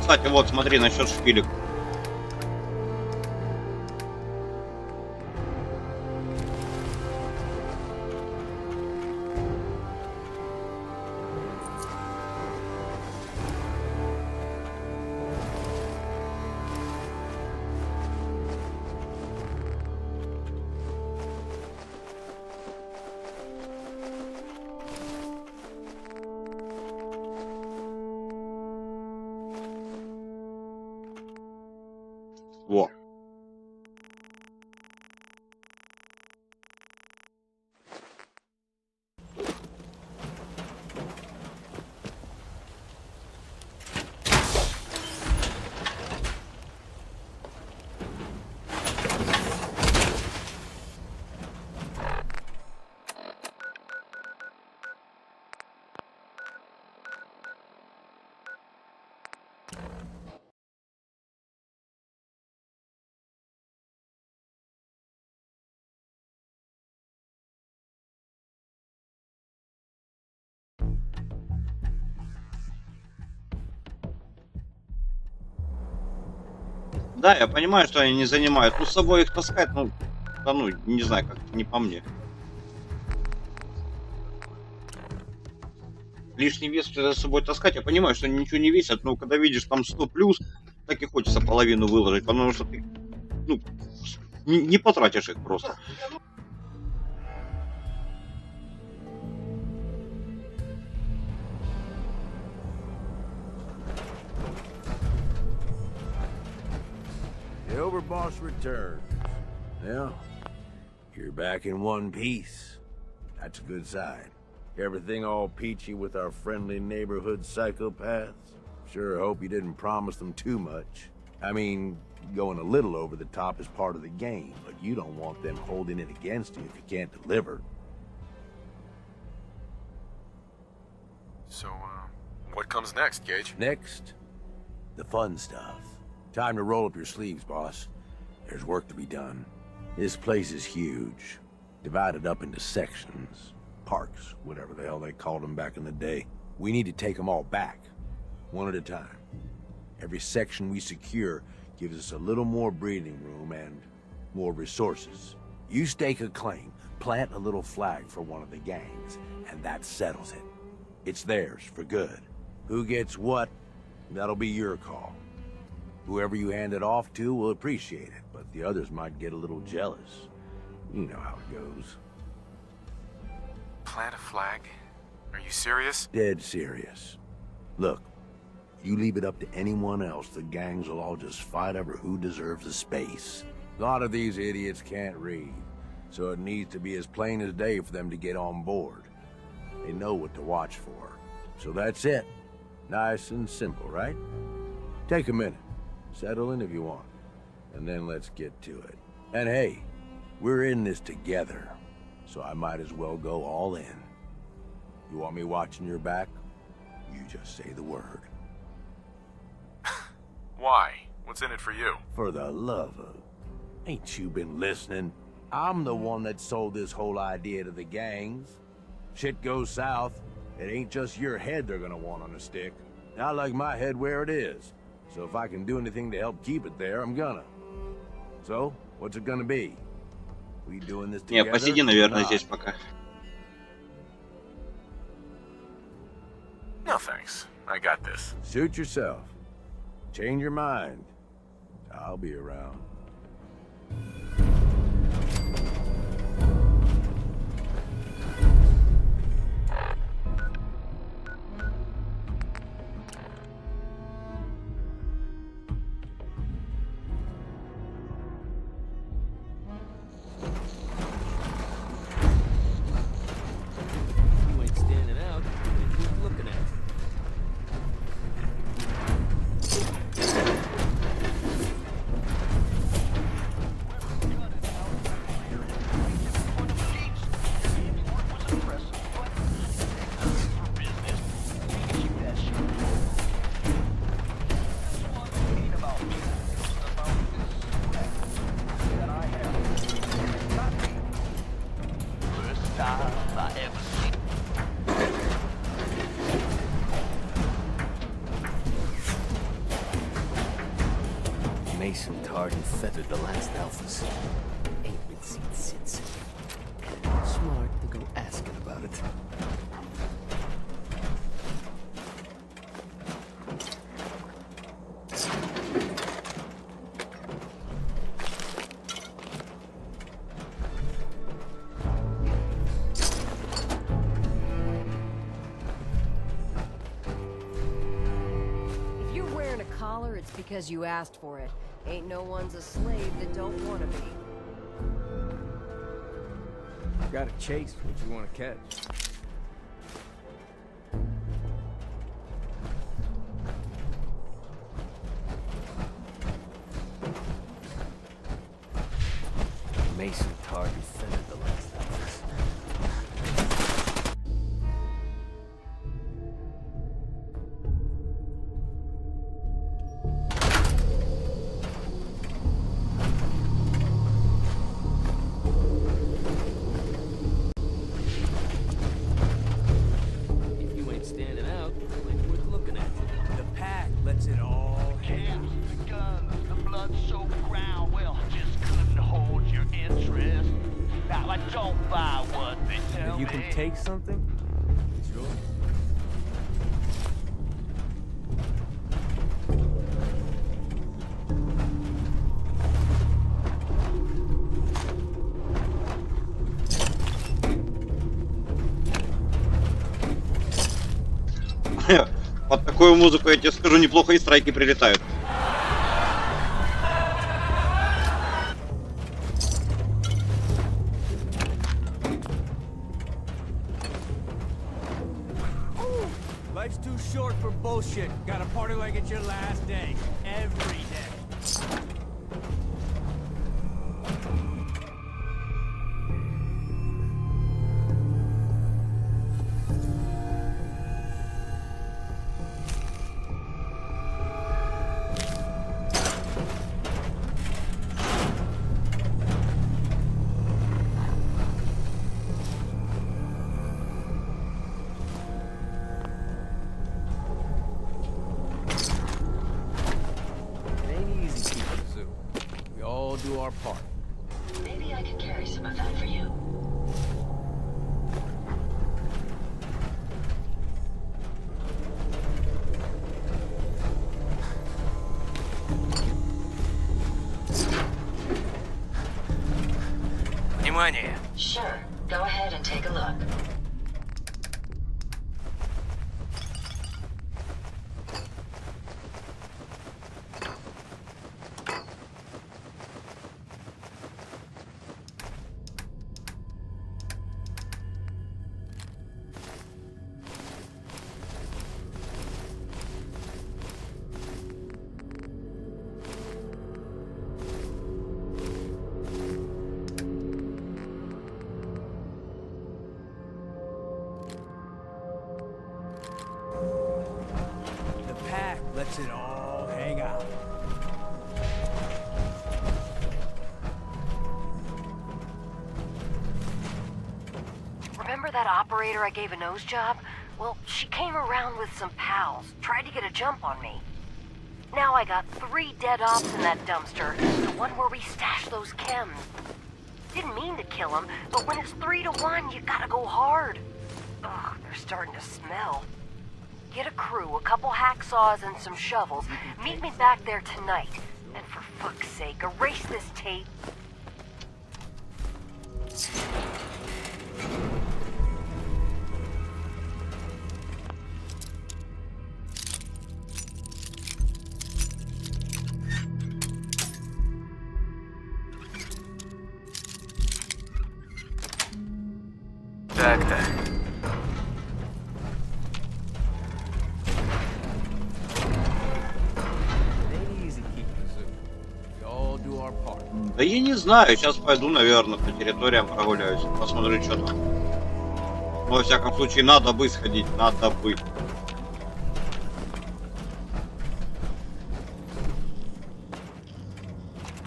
Кстати, вот, смотри, насчет шпилек. Во. Да, я понимаю, что они не занимают. Ну, с собой их таскать, ну, да, ну, не знаю, как-то не по мне. Лишний вес за собой таскать, я понимаю, что они ничего не весят, но когда видишь там 100 плюс, так и хочется половину выложить, потому что ты, ну, не потратишь их просто. The overboss returns. Well, you're back in one piece. That's a good sign. Everything all peachy with our friendly neighborhood psychopaths? Sure hope you didn't promise them too much. I mean, going a little over the top is part of the game, but you don't want them holding it against you if you can't deliver. So, what comes next, Gage? Next, the fun stuff. Time to roll up your sleeves, boss. There's work to be done. This place is huge, divided up into sections, parks, whatever the hell they called them back in the day. We need to take them all back, one at a time. Every section we secure gives us a little more breathing room and more resources. You stake a claim, plant a little flag for one of the gangs, and that settles it. It's theirs for good. Who gets what, that'll be your call. Whoever you hand it off to will appreciate it, but the others might get a little jealous. You know how it goes. Plant a flag? Are you serious? Dead serious. Look, you leave it up to anyone else, the gangs will all just fight over who deserves the space. A lot of these idiots can't read, so it needs to be as plain as day for them to get on board. They know what to watch for. So that's it. Nice and simple, right? Take a minute. Settle in if you want. And then let's get to it. And hey, we're in this together, so I might as well go all in. You want me watching your back? You just say the word. Why? What's in it for you? For the love of... Ain't you been listening? I'm the one that sold this whole idea to the gangs. Shit goes south, it ain't just your head they're gonna want on a stick. I like my head where it is. So if I can do anything to help keep it there, I'm gonna. So, what's it gonna be? We doing this Не, together? посиди, наверное, здесь пока. No thanks. I got this. Suit yourself. Change your mind. I'll be around. You ain't standing out, ain't worth looking at. Mason tarred and feathered the last alphas. Ain't been seen since. Smart to go asking about it. If you're wearing a collar, it's because you asked for it. Ain't no one's a slave that don't want to be. Gotta chase what you want to catch. Mason tarred and feathered the last alphas. If you ain't standing out, it ain't worth looking at. The pack lets it all hang. The guns, the blood-soaked ground, well, just couldn't hold your interest. Now I don't buy what they tell If you me. can take something, it's yours. Под такую музыку, я тебе скажу, неплохо и страйки прилетают. Life's too short for bullshit. Gotta party like it's your last day. Every day. It ain't easy keeping a zoo. We all do our part. Maybe I can carry some of that for you. Внимание! Sure. Go ahead and take a look. Remember that operator I gave a nose job? Well, she came around with some pals, tried to get a jump on me. Now I got 3 dead ops in that dumpster, the one where we stashed those chems. Didn't mean to kill them, but when it's 3 to 1, you gotta go hard. Ugh, they're starting to smell. Get a crew, a couple hacksaws, and some shovels. Meet me back there tonight. And for fuck's sake, erase this tape. Так-то. Да я не знаю, сейчас пойду, наверное, по территориям прогуляюсь, посмотрю, что там. Но, во всяком случае, надо бы сходить, надо бы.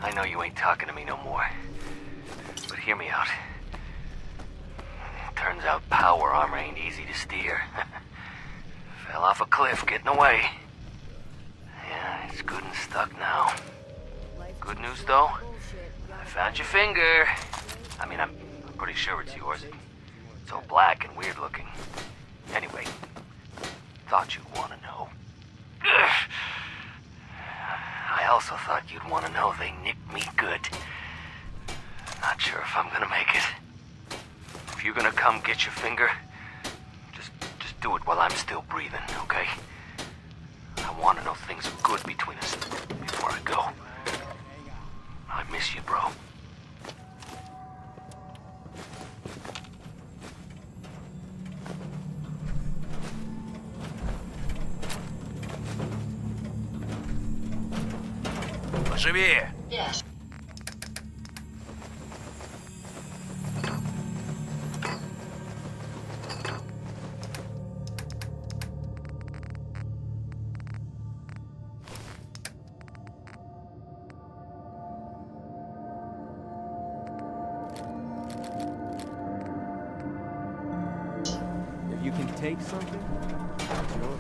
I know you ain't talking to me no more, but hear me out. Turns out power armor ain't easy to steer. Fell off a cliff getting away. Yeah, it's good and stuck now. Good news though, I found your finger. I mean, I'm pretty sure it's yours. It's all black and weird looking. Anyway, thought you'd want to know. I also thought you'd want to know they nicked me good. Not sure if I'm gonna make it. If you're gonna come get your finger, just do it while I'm still breathing, okay? I want to know things are good between us before I go. I miss you, bro. Поживее! Yes. If you can take something, it's yours.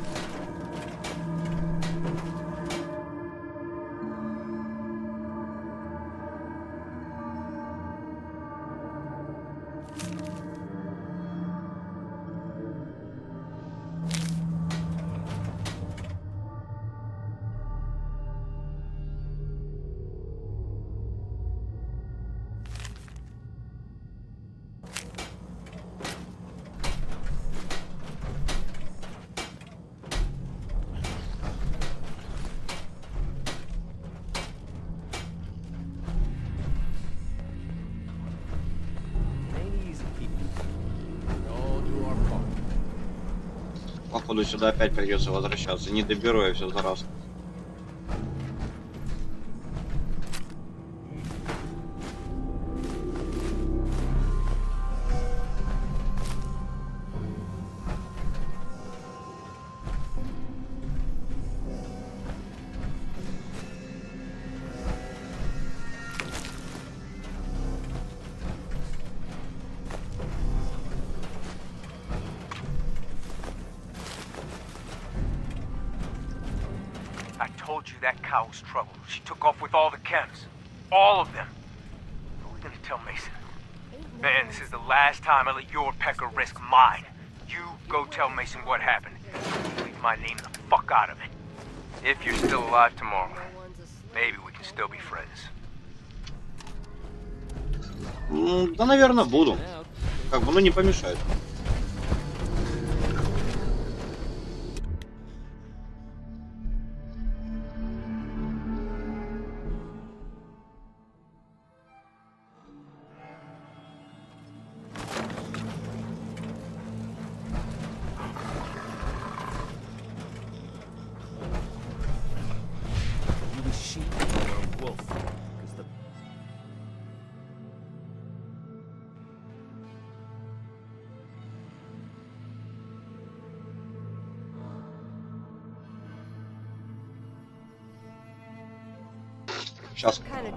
Походу сюда опять придется возвращаться. Не доберу я все за раз. I told you that cow was trouble. She took off with all the chems. All of them. What are we gonna tell Mason? Man, this is the last time I let your pecker risk mine. You go tell Mason what happened. Leave my name the fuck out of it. If you're still alive tomorrow, maybe we can still be friends. Да, наверное, буду. Как бы, ну не помешает.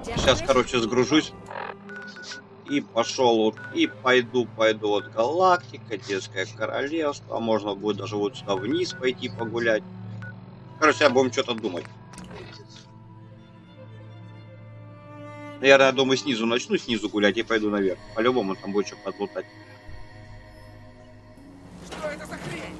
Сейчас, короче, сгружусь. И пошел вот, и пойду вот галактика, детское королевство. Можно будет даже вот сюда вниз пойти погулять. Короче, я будем что-то думать. Я думаю, снизу начну, снизу гулять и пойду наверх. По-любому там будет что подлутать. Что это за хрень?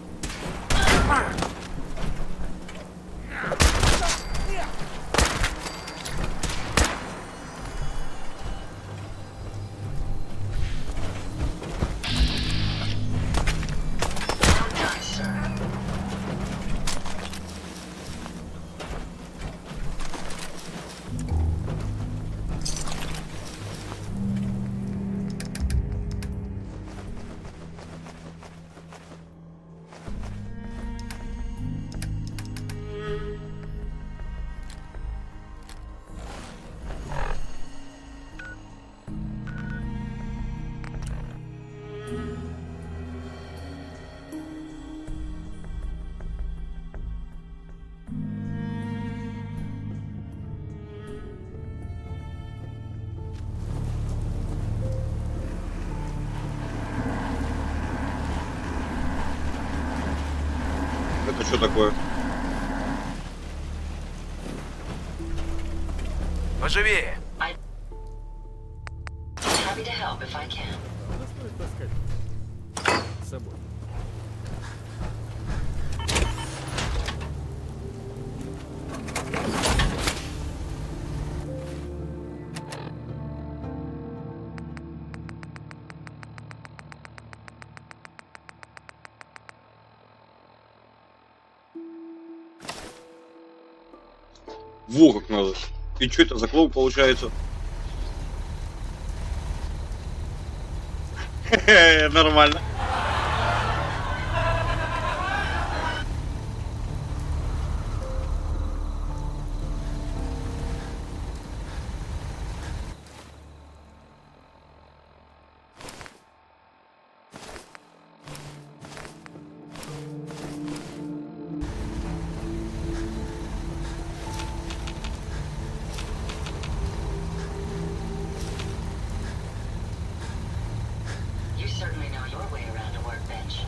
Это что такое? Поживее. Happy to help if I can. Надо стоит таскать с собой. Во как надо. И что это за клоун получается? Нормально. You certainly know your way around a workbench.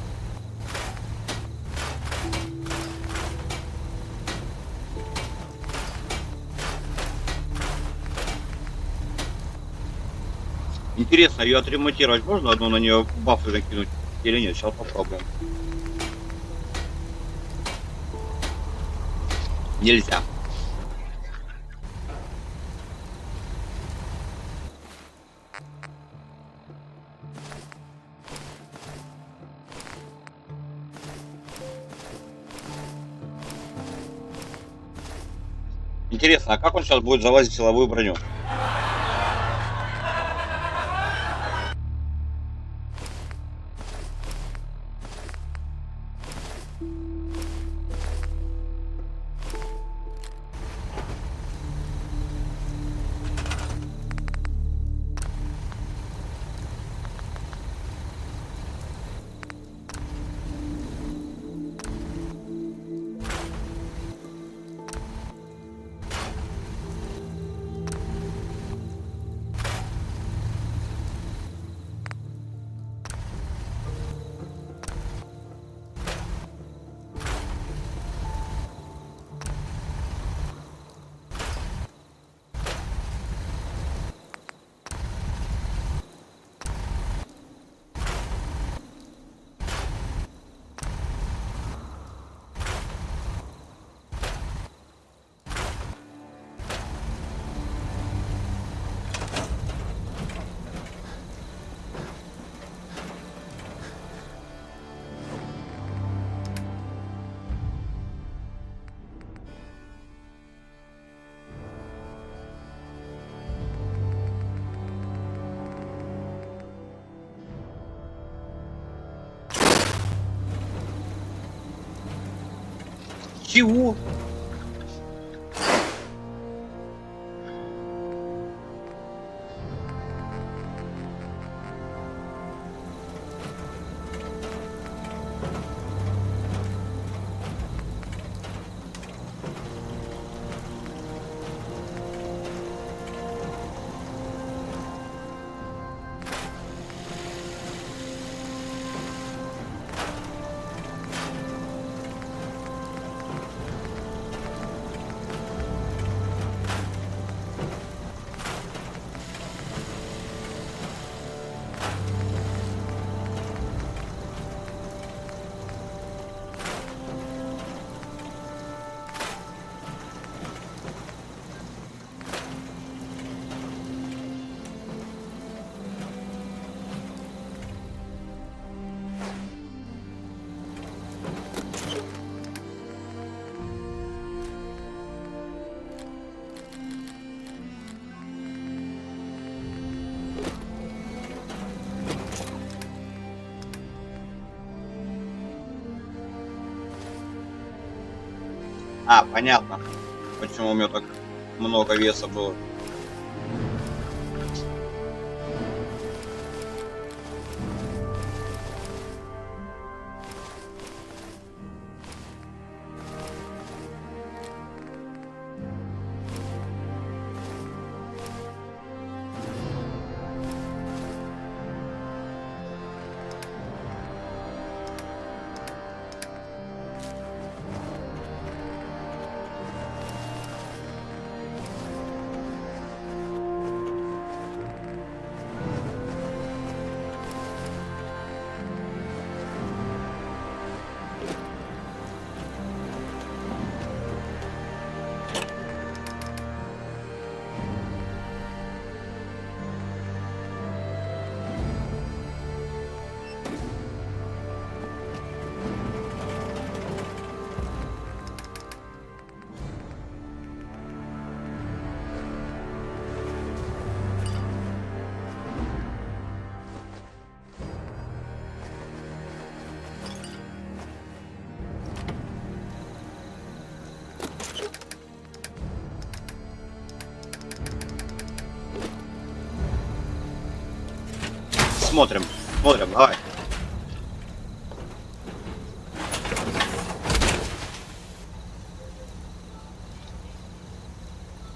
Интересно, ее отремонтировать можно? Одну на нее бафы накинуть или нет? Сейчас попробуем. Нельзя. Интересно, а как он сейчас будет залазить в силовую броню? Чего? А, понятно, почему у меня так много веса было. Смотрим, давай.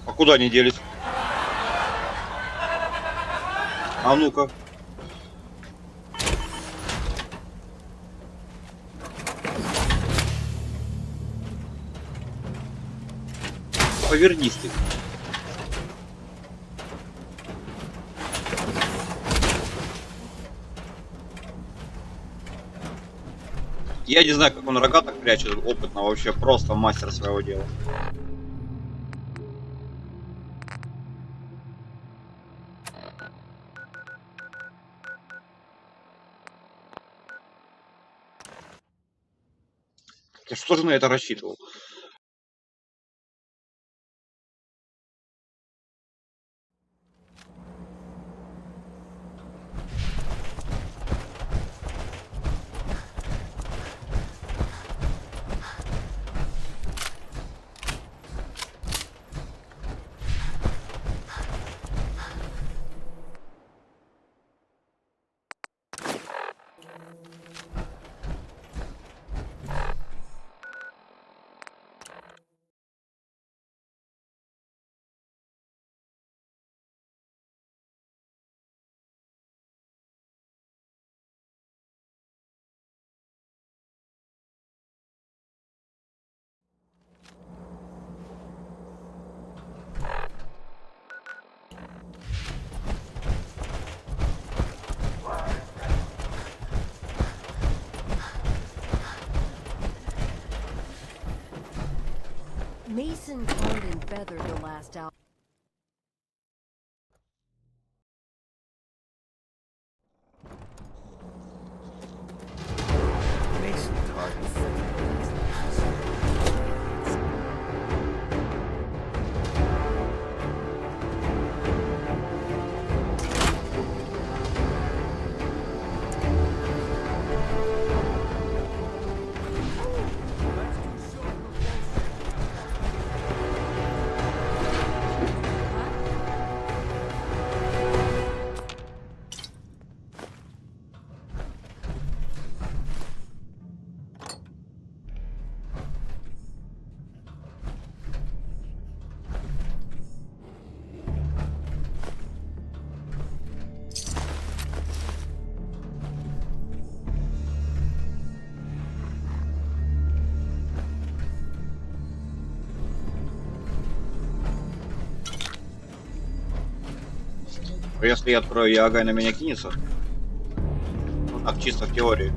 А куда они делись? А ну-ка. Повернись ты. Я не знаю, как он рога так прячет, опытно, вообще просто мастер своего дела. Я что же на это рассчитывал? Mason tarred and feathered the last album. Mason tarred and feathered. Если я открою Яга, на меня кинется? Ну так, чисто в теории.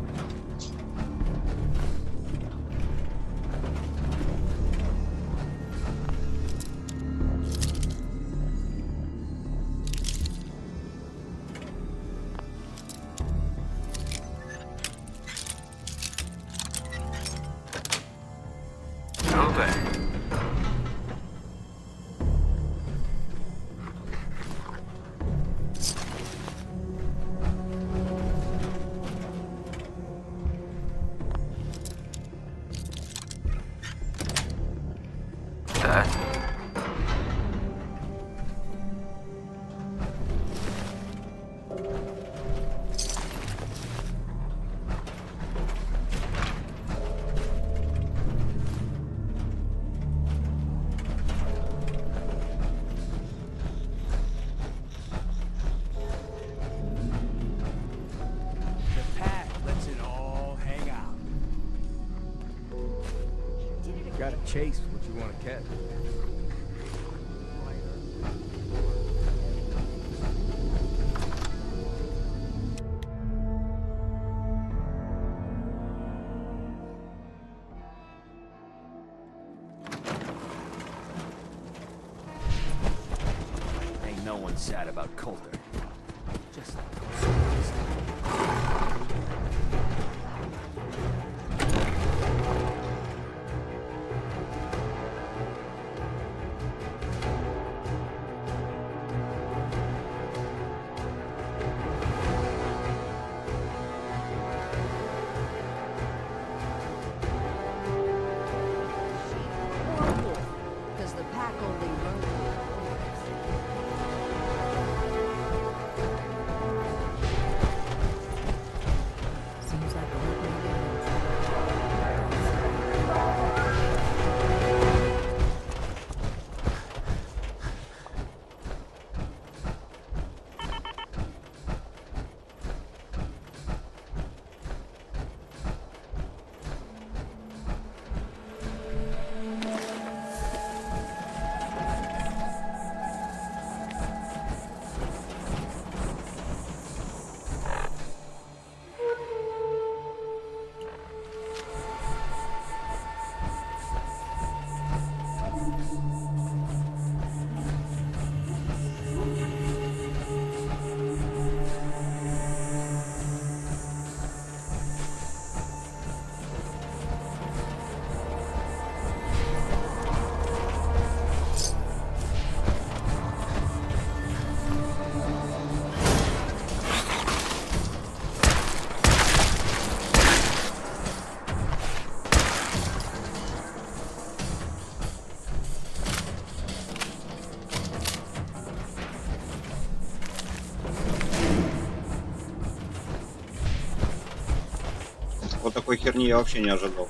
chase what you want to catch. Ain't no one sad about Coulter. Just Because the pack only runs. Seems like a lot of Вот такой херни я вообще не ожидал.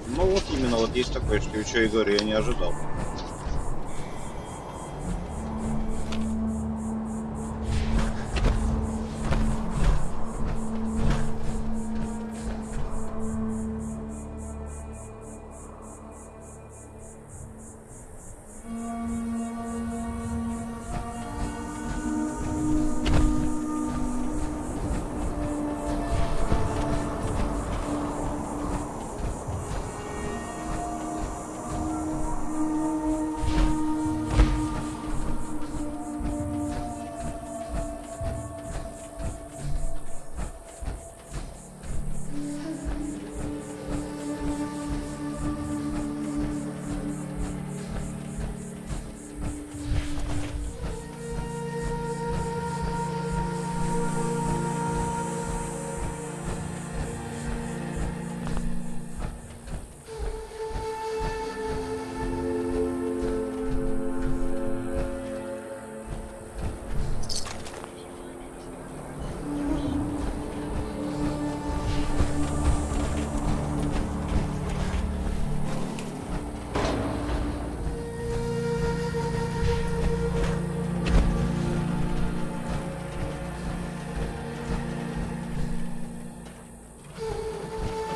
Ну вот именно вот есть такое, что еще и говорю, я не ожидал.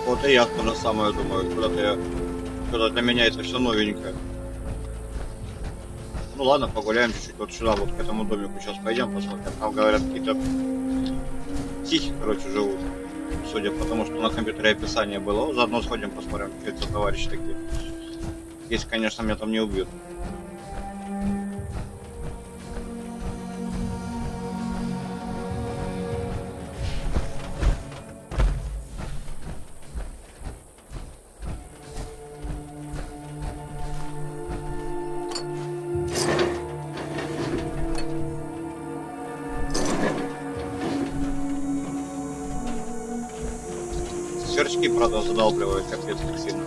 Вот и я то же самое думаю, когда для меня это все новенькое. Ну ладно, погуляем чуть-чуть вот сюда, вот к этому домику сейчас пойдем, посмотрим. Там говорят какие-то психи, короче, живут. Судя по тому, что на компьютере описание было. Заодно сходим, посмотрим, что это за товарищи такие. Если, конечно, меня там не убьют. Сверчки, правда, задалбливают капец как сильно.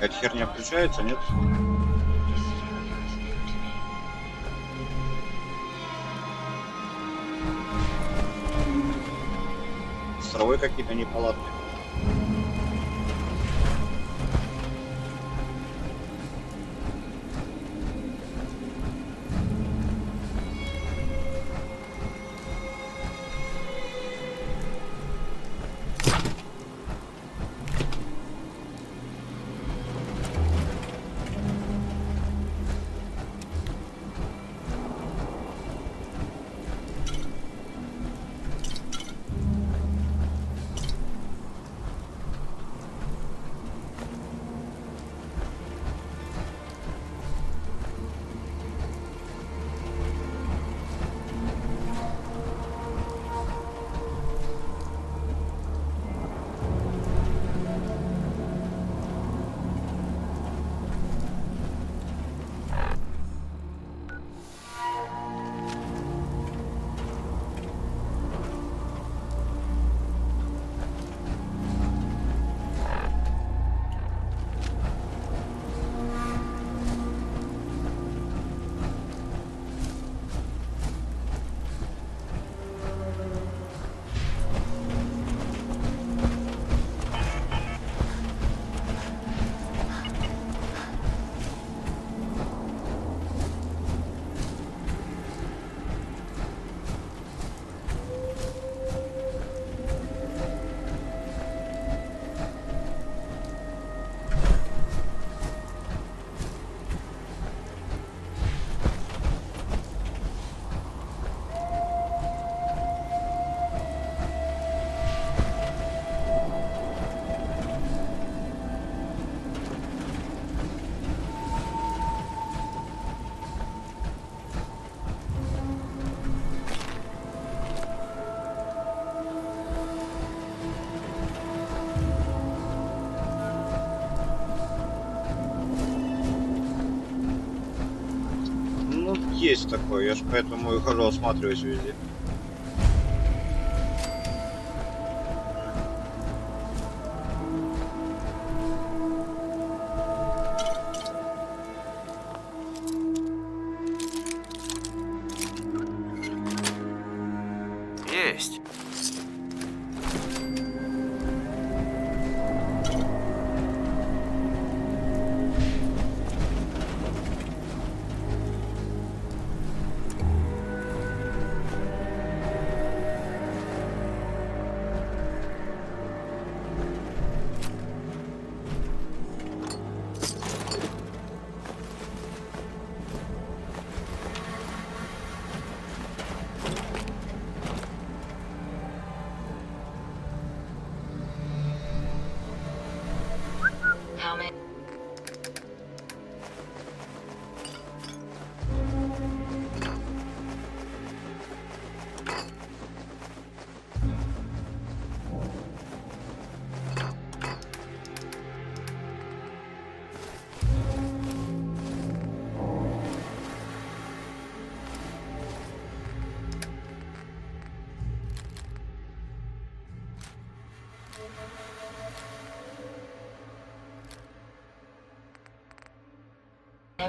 Эта херня включается, нет? С травой какие-то неполадки. Есть такое, я же поэтому и хожу, осматриваюсь везде. Есть.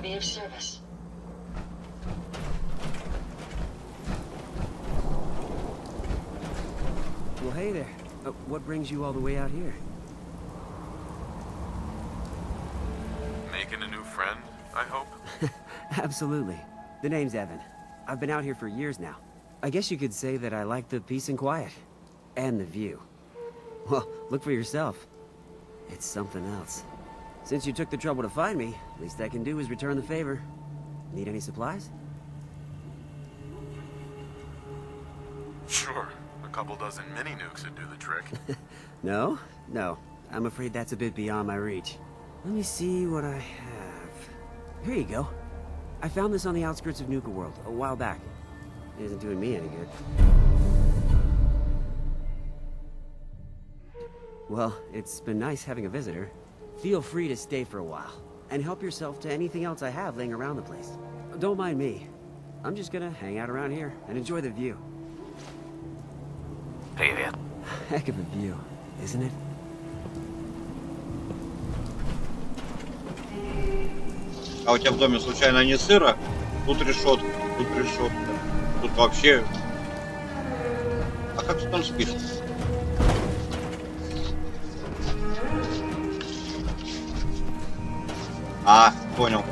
Be of service. Well, hey there. What brings you all the way out here? Making a new friend, I hope? Absolutely. The name's Evan. I've been out here for years now. I guess you could say that I like the peace and quiet. And the view. Well, look for yourself. It's something else. Since you took the trouble to find me, least I can do is return the favor. Need any supplies? Sure. A couple dozen mini nukes would do the trick. No? No. I'm afraid that's a bit beyond my reach. Let me see what I have. Here you go. I found this on the outskirts of Nuka World a while back. It isn't doing me any good. Well, it's been nice having a visitor. Feel free to stay for a while, and help yourself to anything else I have laying around the place. Don't mind me. I'm just gonna hang out around here and enjoy the view. Привет. Heck of a view, isn't it? А у тебя в доме случайно не сыро? Тут решетка, тут решетка. Тут вообще... А как ты там спишь? А, понял.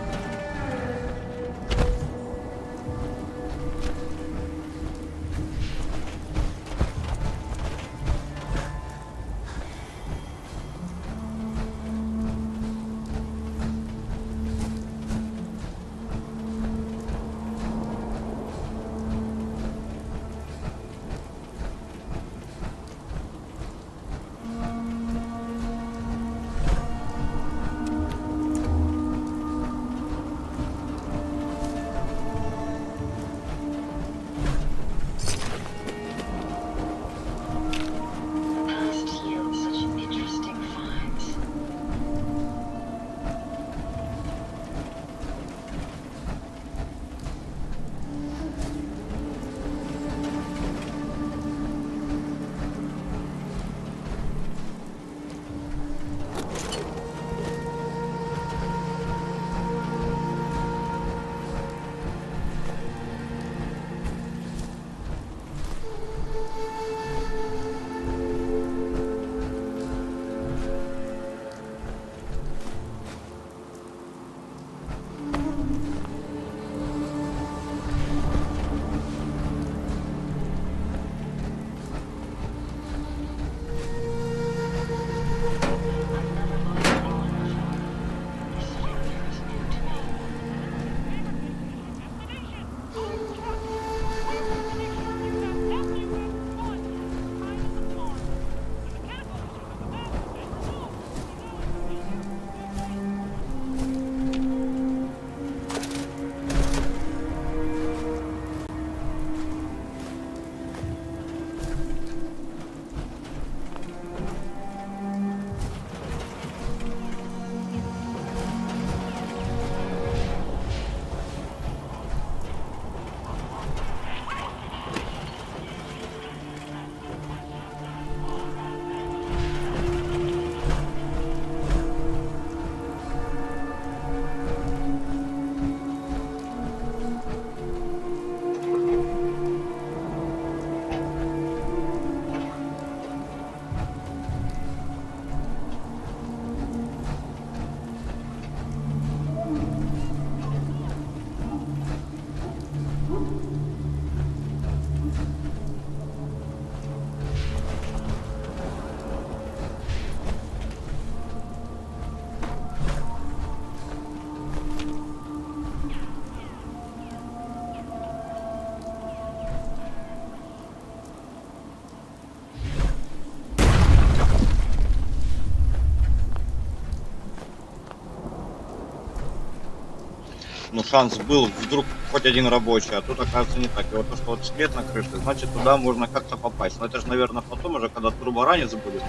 Ну, шанс был, вдруг хоть один рабочий, а тут, оказывается, не так. И вот то, что вот скелет на крыше, значит, туда можно как-то попасть. Но это же, наверное, потом уже, когда турборанец будет.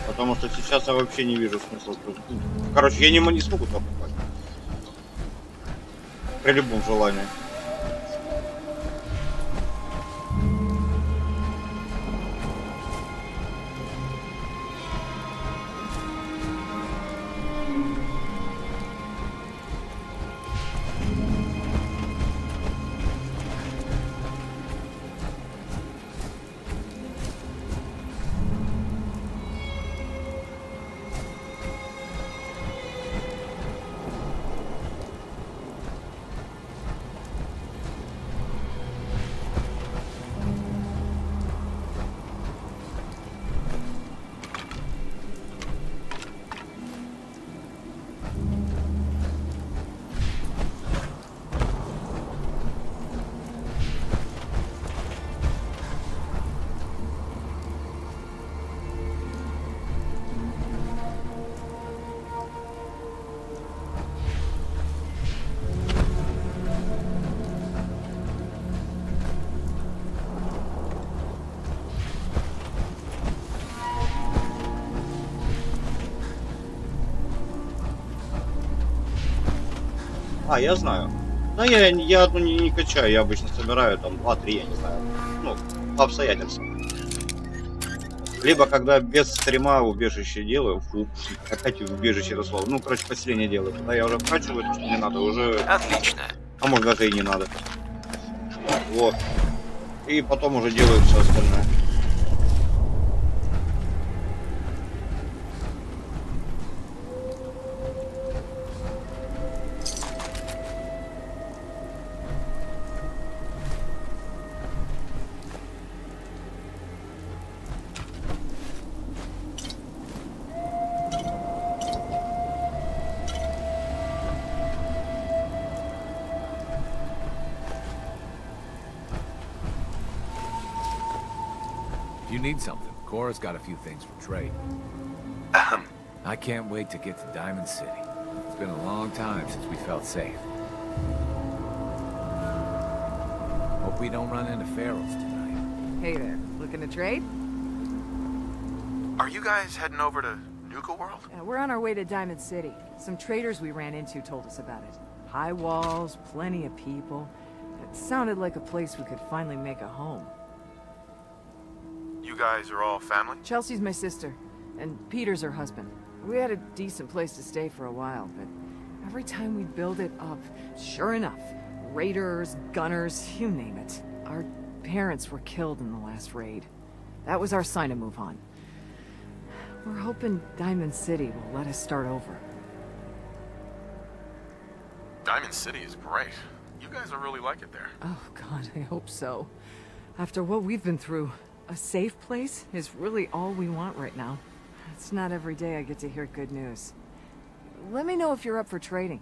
Потому что сейчас я вообще не вижу смысла. Короче, я не смогу туда попасть. При любом желании. А, я знаю. Да я одну не качаю, я обычно собираю там 2-3, я не знаю. Ну, по обстоятельствам. Либо когда без стрима убежище делаю, фу, опять убежище это слово. Ну, короче, поселение делаю. Когда я уже вкачиваю, то, что мне надо, уже... Отлично. А может даже и не надо. Вот. И потом уже делаю все остальное. If you need something, Cora's got a few things for trade. I can't wait to get to Diamond City. It's been a long time since we felt safe. Hope we don't run into ferals tonight. Hey there, looking to trade? Are you guys heading over to Nuka World? Yeah, we're on our way to Diamond City. Some traders we ran into told us about it. High walls, plenty of people. It sounded like a place we could finally make a home. You guys are all family? Chelsea's my sister, and Peter's her husband. We had a decent place to stay for a while, but every time we'd build it up, sure enough, raiders, gunners, you name it. Our parents were killed in the last raid. That was our sign to move on. We're hoping Diamond City will let us start over. Diamond City is great. You guys will really like it there. Oh God, I hope so. After what we've been through, a safe place is really all we want right now. It's not every day I get to hear good news. Let me know if you're up for trading.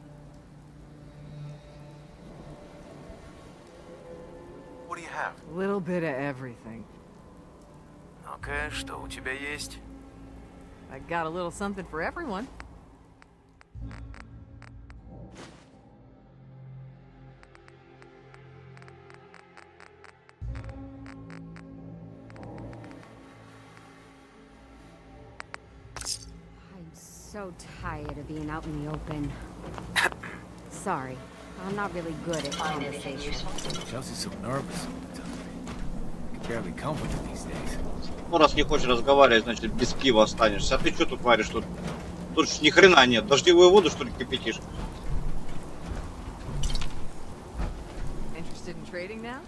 What do you have? A little bit of everything. Okay, что у тебя есть? I got a little something for everyone. So tired of being out in the open. Sorry, I'm not really good at conversation. Chelsea's so nervous all the time. I can barely come with her these days. Ну, раз не хочешь разговаривать, значит, без пива останешься. А ты что тут варишь тут? Тут ж ни хрена нет. Дождевую воду, что ли, кипятишь? Interested in trading now?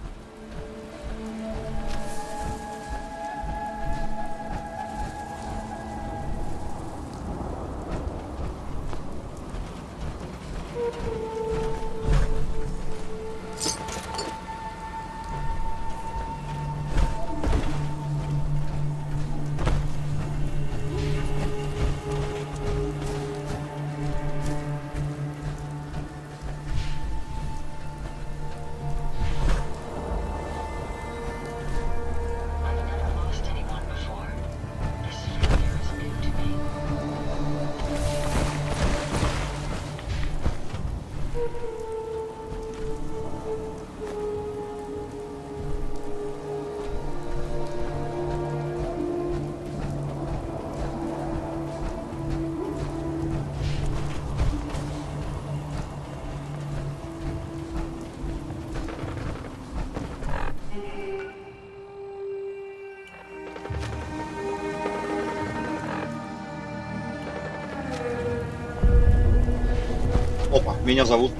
Опа, меня зовут.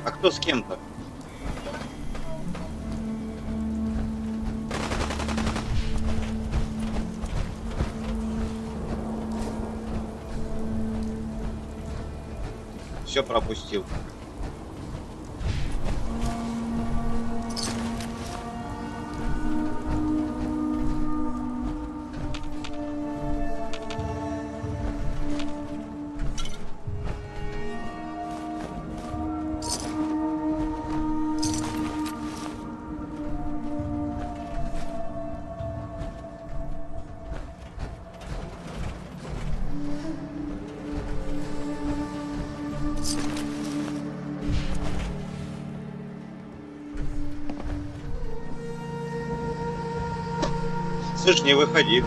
А кто с кем-то? Все пропустил. Слышь, не выходи.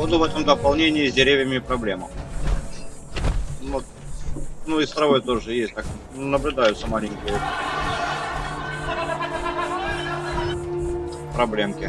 Походу в этом дополнении с деревьями проблема. Ну и с травой тоже есть, так наблюдаются маленькие проблемки.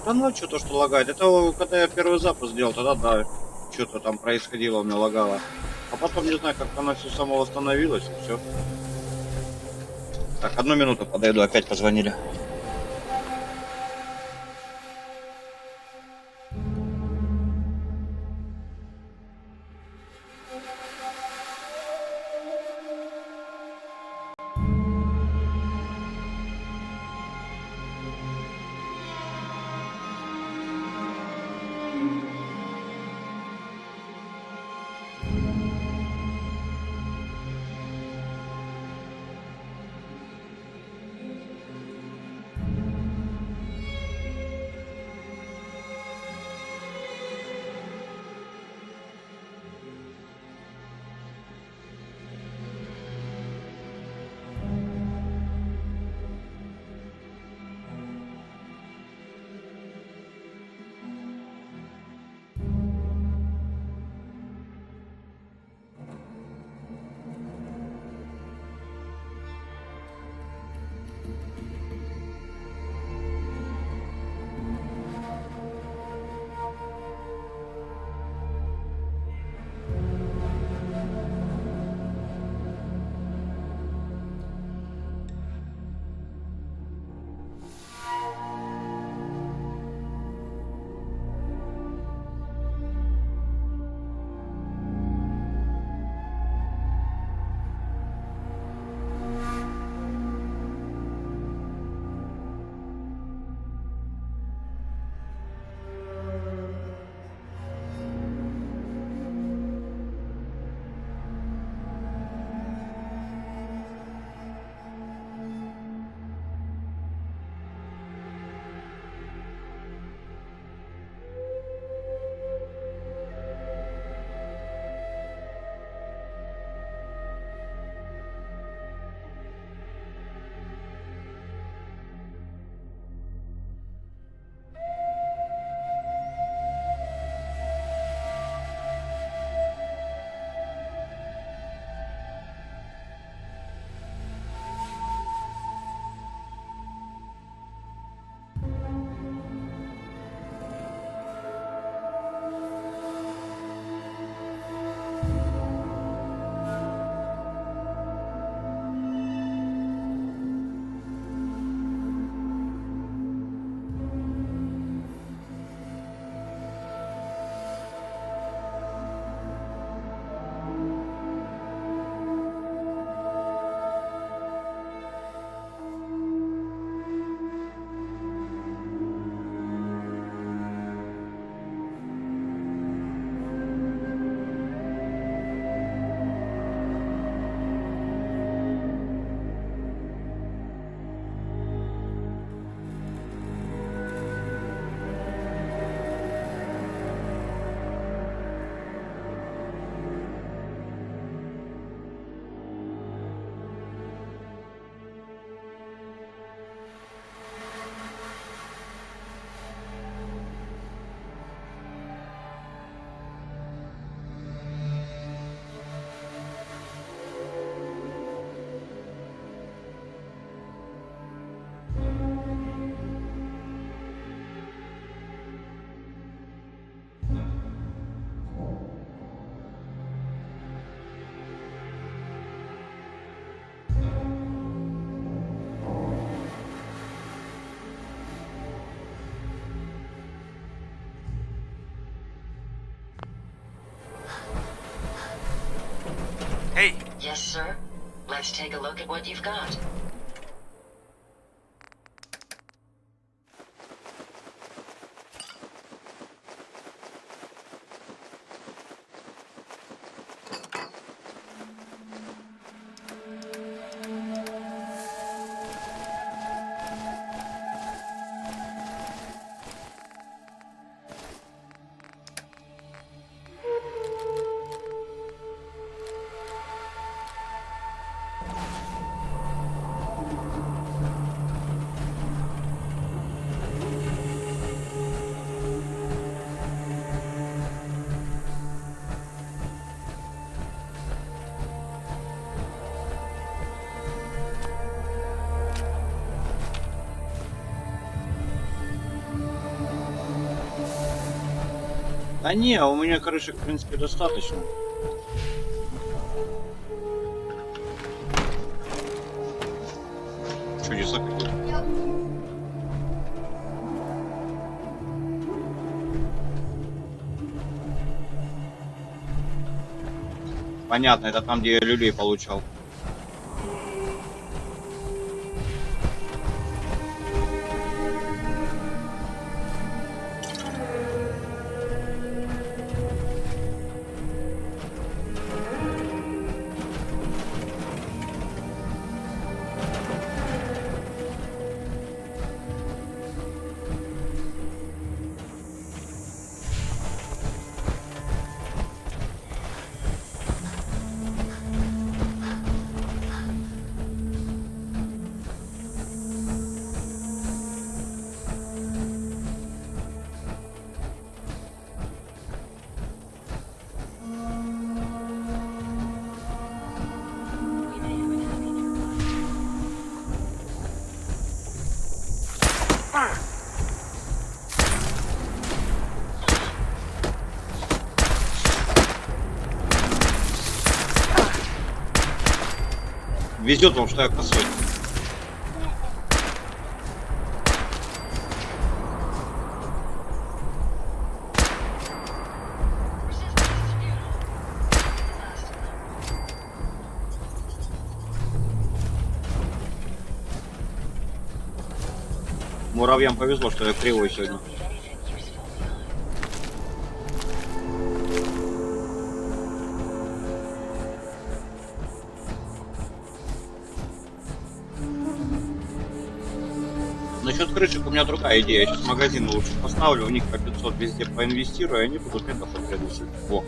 Да ночью то, что лагает. Это когда я первый запуск сделал, тогда да, что-то там происходило, у меня лагало. А потом не знаю, как оно все само восстановилось и все. Так, 1 минуту подойду, опять позвонили. sir. Let's take a look at what you've got. Да не, у меня крышек в принципе достаточно. Чудеса какие-то. Понятно, это там, где я люлей получал. Везет вам, что я косой. Муравьям повезло, что я кривой сегодня. Насчет крышек у меня другая идея. Я сейчас магазины лучше поставлю, у них по 500 везде поинвестирую, и они будут метов приносить. Во.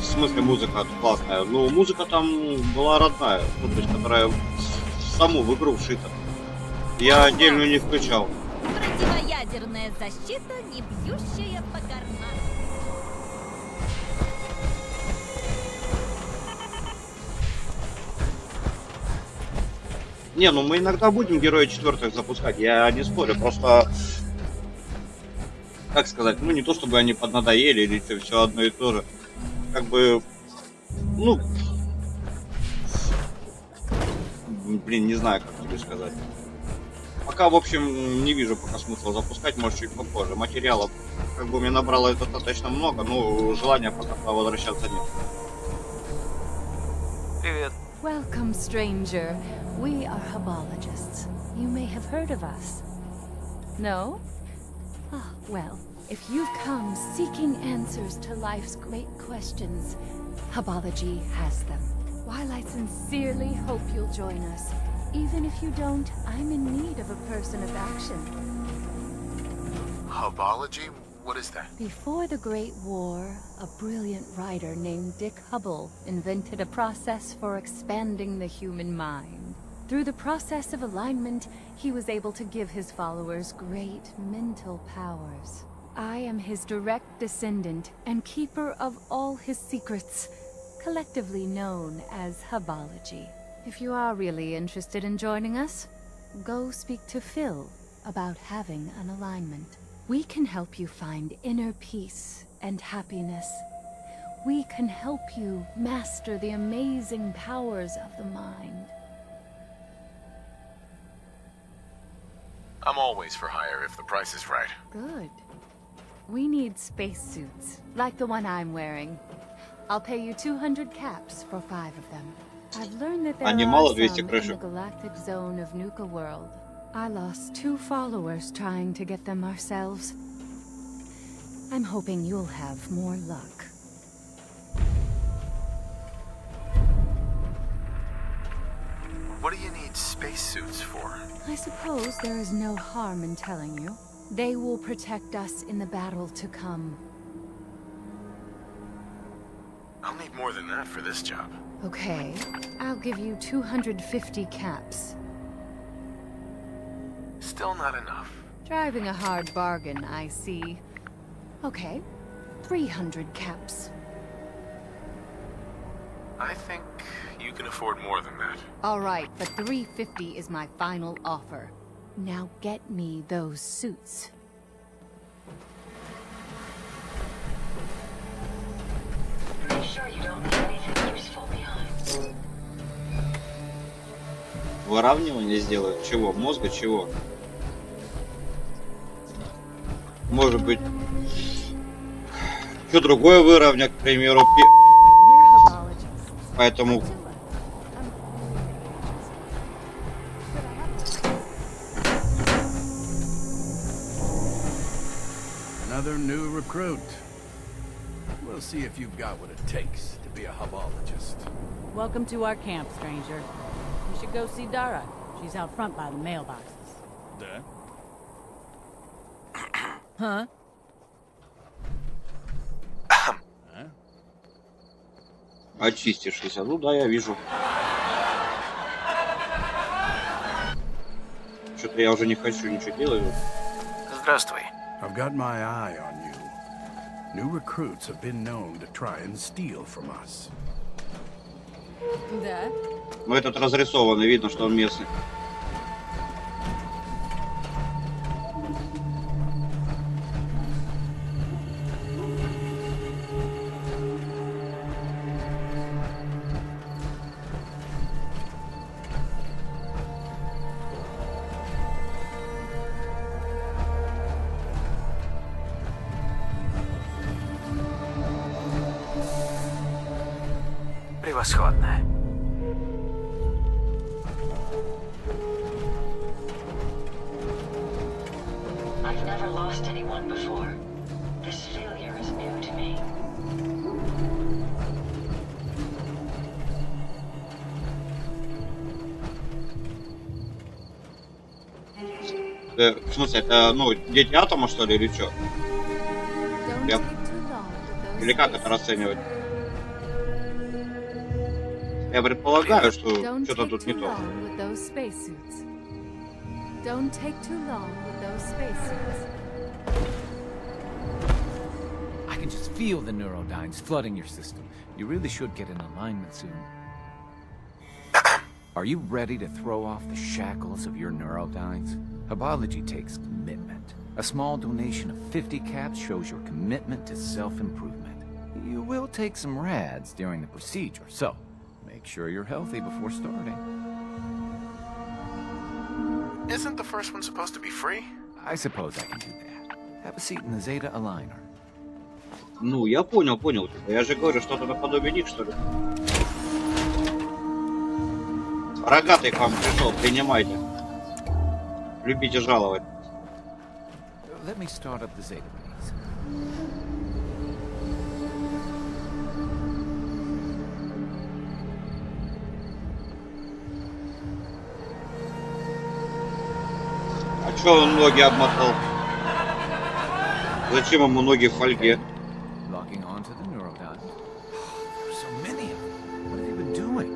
в смысле музыка классная? Ну, музыка там была родная, ну, то есть, которая в саму в игру вшита. Я отдельную не включал. Противоядерная защита, не бьющая по карману. Не, ну мы иногда будем героя четвертых запускать, я не спорю, просто, как сказать, ну не то чтобы они поднадоели или все одно и то же, как бы, ну, блин, не знаю, как тебе сказать. Пока, в общем, не вижу пока смысла запускать, может чуть попозже. Материалов, как бы, мне набрало достаточно много, но желания пока возвращаться нет. Привет. Welcome, stranger. We are Hubologists. You may have heard of us. No? Ah, well, if you've come seeking answers to life's great questions, Hubology has them. While I sincerely hope you'll join us, even if you don't, I'm in need of a person of action. Hubology? What is that? Before the Great War, a brilliant writer named Dick Hubble invented a process for expanding the human mind. Through the process of alignment, he was able to give his followers great mental powers. I am his direct descendant and keeper of all his secrets, collectively known as Hubology. If you are really interested in joining us, go speak to Phil about having an alignment. We can help you find inner peace and happiness. We can help you master the amazing powers of the mind. I'm always for hire if the price is right. Good. We need spacesuits, like the one I'm wearing. I'll pay you 200 caps for 5 of them. I've learned that there are some in the galactic zone of Nuka World. I lost 2 followers trying to get them ourselves. I'm hoping you'll have more luck. What do you need spacesuits for? I suppose there is no harm in telling you. They will protect us in the battle to come. I'll need more than that for this job. Okay, I'll give you 250 caps. Still not enough. Driving a hard bargain, I see. Okay, 300 caps. I think you can afford more than that. All right, but 350 is my final offer. Now get me those suits. Are you sure you don't leave anything useful behind? Выравнивание сделают? Чего? Мозга чего? Может быть, что другое выровнять, к примеру, поэтому... Another new recruit. We'll see if you've got what it takes to be a Hubologist. Welcome to our camp, stranger. You should go see Dara. She's out front by the mailboxes. Да? Huh? Очистившийся. Ну да, я вижу. Что-то я уже не хочу ничего делать. Здравствуй. I've got my eye on you. New recruits have been known to try and steal from us. Да? Ну этот разрисованный, видно, что он местный. Превосходно. I've never lost anyone before. This failure is new to me. В смысле, это, ну, дети атома, что ли, или что? Или как это расценивать? Я предполагаю, что что-то тут не то. Don't take too long with those spacesuits. I can just feel the neurodynes flooding your system. You really should get in alignment soon. Are you ready to throw off the shackles of your neurodynes? Herbology takes commitment. A small donation of 50 caps shows your commitment to self-improvement. You will take some rads during the procedure, so make sure you're healthy before starting. Isn't the first one supposed to be free? I suppose I can do that. Have a seat in the Zeta Aligner. Ну, я понял. Я же говорю, что-то наподобие них, что ли. Рогатый к вам пришел, принимайте. Любите жаловать. Let me start up the Zeta rays. А чё он ноги обмотал? Зачем ему ноги в фольге? Locking onto the neurodyne. There's so many of them. What have you been doing?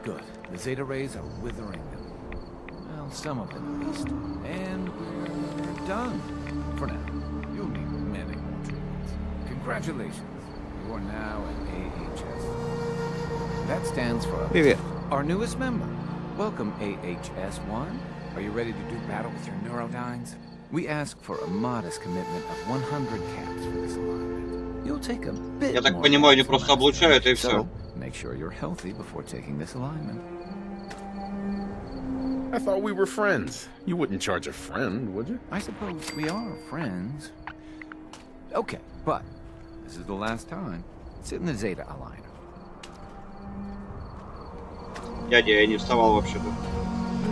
Good. The Zeta rays are withering them. Well, some of them at least. And we're done. For now. You'll need many more treatments. Congratulations. You are now an AHS. That stands for our newest member. Welcome, AHS-1. Are you ready to do battle with your neurodynes? We ask for a modest commitment of 100 caps for this alignment. You'll take a bit. Я так понимаю, они просто облучают и все. Make sure you're healthy before taking this alignment. I thought we were friends. You wouldn't charge a friend, would you? I suppose we are friends. Okay, but this is the last time. Sit in the Zeta Aligner. Дядя, я не вставал вообще-то.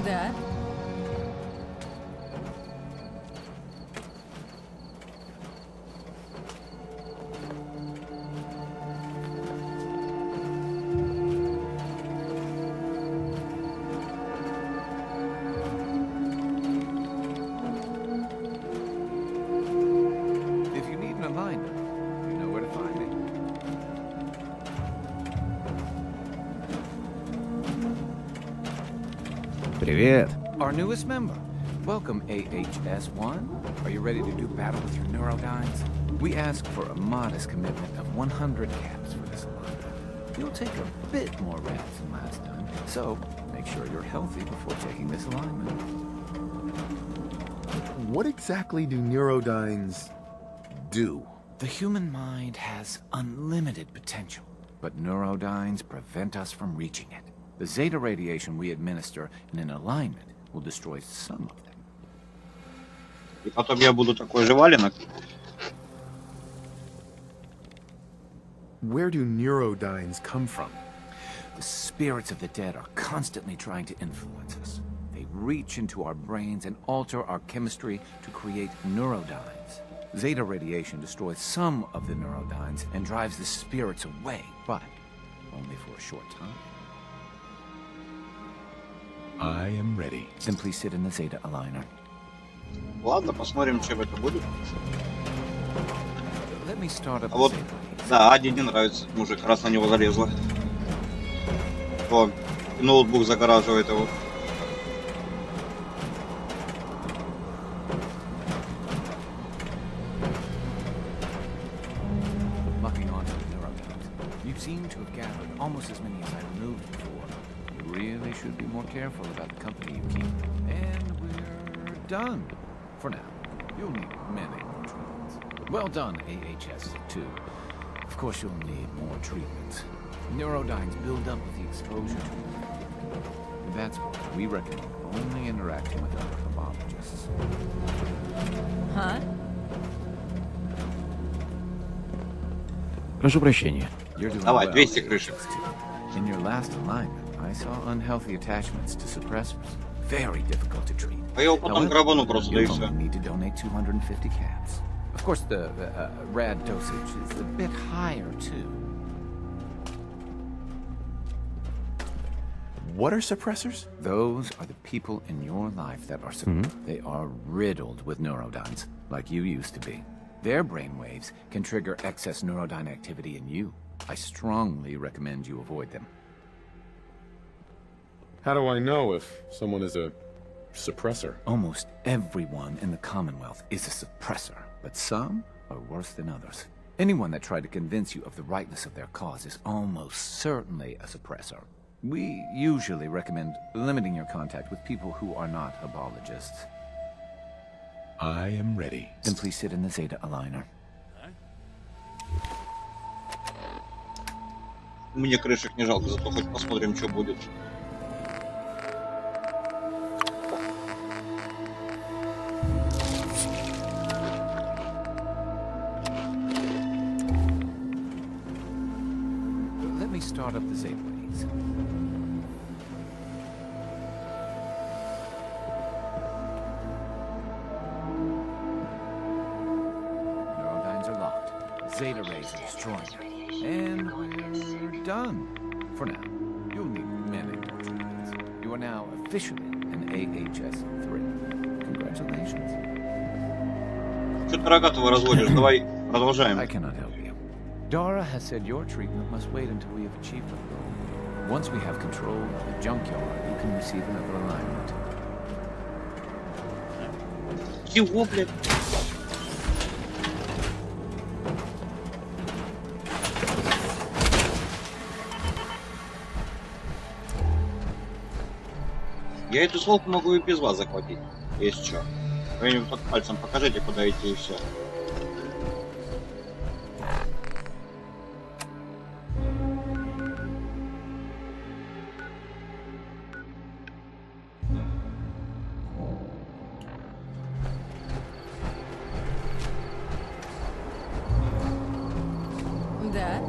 Да? If you need an alignment, you know where to find me. Привет. Our newest member. Welcome, AHS-1. Are you ready to do battle with your neurodynes? We ask for a modest commitment of 100 caps for this alignment. You'll take a bit more rats than last time, so make sure you're healthy before taking this alignment. What exactly do neurodynes do? The human mind has unlimited potential, but neurodynes prevent us from reaching it. The Zeta radiation we administer in an alignment will destroy some of them. И потом я буду такой же валенок. Where do neurodynes come from? The spirits of the dead are constantly trying to influence us. They reach into our brains and alter our chemistry to create neurodynes. Zeta radiation destroys some of the neurodynes and drives the spirits away, but only for a short time. I am ready. Simply sit in the Zeta Aligner. Ладно, посмотрим, чем это будет. Let me start up А вот, да, Аде не нравится, мужик, раз на него залезла. О, ноутбук загораживает его. Locking onto the neurodynes. You seem to have gathered almost as many as I removed before. You really should be more careful about the company you keep. And we're done. For now. You'll need many more treatments. Well done, AHS-2. Of course you'll need more treatments. Neurodynes build up with the exposure to them. That's why we recommend only interacting with other herbologists. Huh? Прошу прощения. You're doing Давай, well, 200 крышек. AHS-2. In your last alignment, I saw unhealthy attachments to suppressors. Very difficult to treat. А я его потом грабану просто, да и You'll все. only need to donate 250 caps. Of course, the rad dosage is a bit higher, too. What are suppressors? Those are the people in your life that are They are riddled with neurodynes, like you used to be. Their brainwaves can trigger excess neurodyne activity in you. I strongly recommend you avoid them. How do I know if someone is a suppressor? Almost everyone in the Commonwealth is a suppressor, but some are worse than others. Anyone that tried to convince you of the rightness of their cause is almost certainly a suppressor. We usually recommend limiting your contact with people who are not apologists. I am ready. Then please sit in the Zeta aligner. Мне крышек не жалко, зато хоть посмотрим, что будет. Let me start up the Zeta ways. Neurolines are locked. Zeta rays are destroyed. And we're done. For now. You'll need many more treatments. You are now officially an AHS-3. Congratulations. Что-то рогатого разводишь, давай продолжаем. I cannot help you. Dara has said your treatment must wait until we have achieved our goal. Once we have control of the junkyard, you can receive another alignment. Чего, блядь? Я эту свалку могу и без вас захватить, если что. Вы под пальцем покажите, куда идти, и все. Да.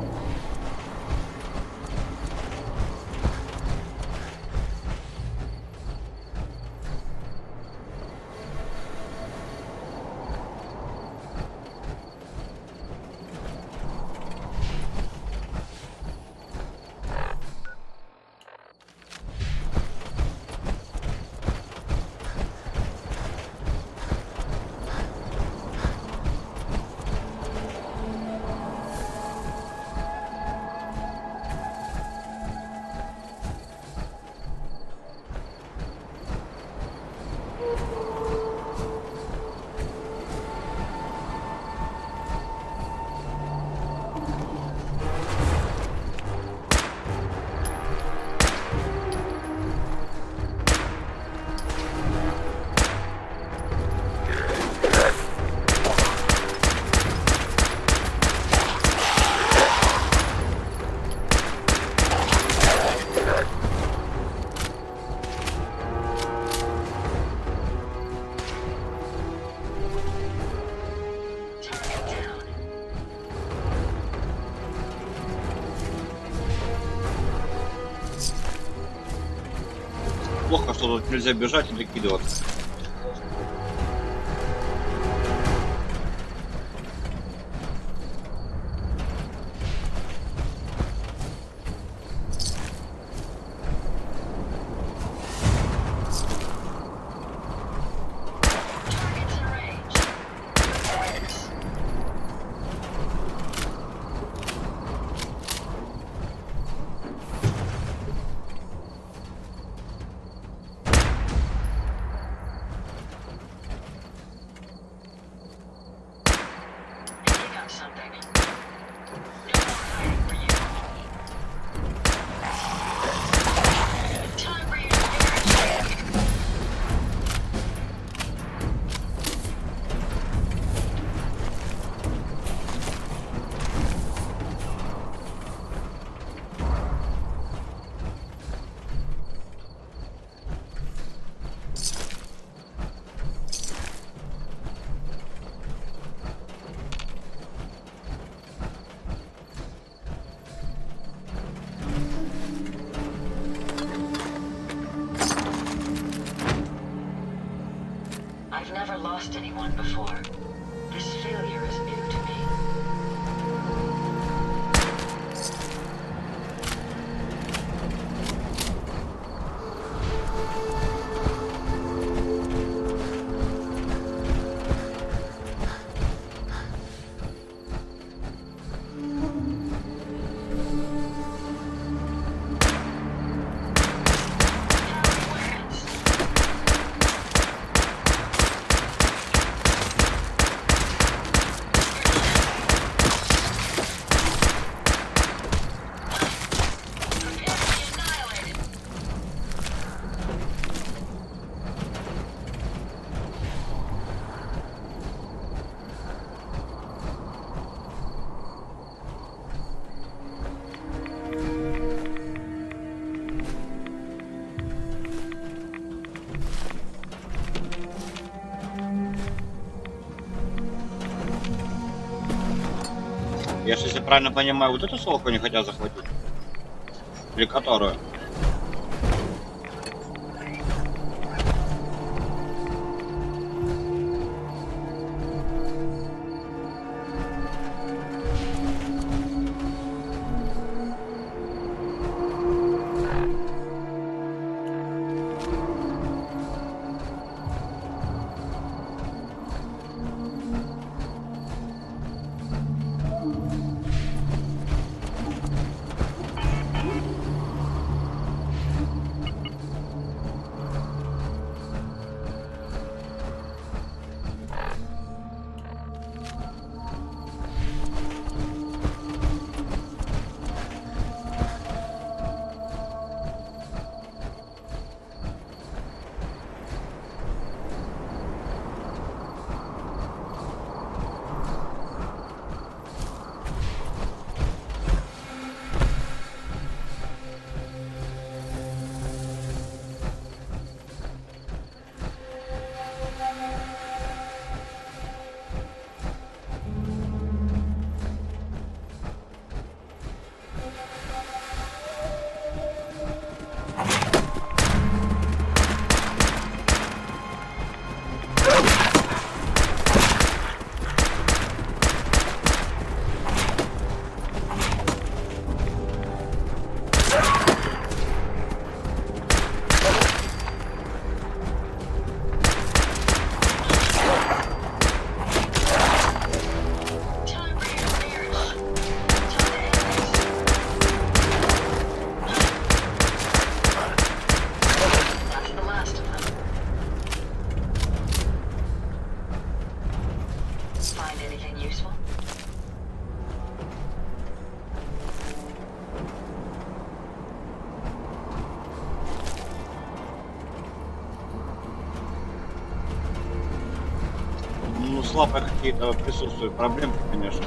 Плохо, что тут нельзя бежать и докидываться. I've never lost anyone before. This failure is new to me. Я же, если правильно понимаю, вот эту свалку не хотят захватить? Или которую? Слабо какие-то присутствуют проблемы, конечно.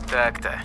Так-то.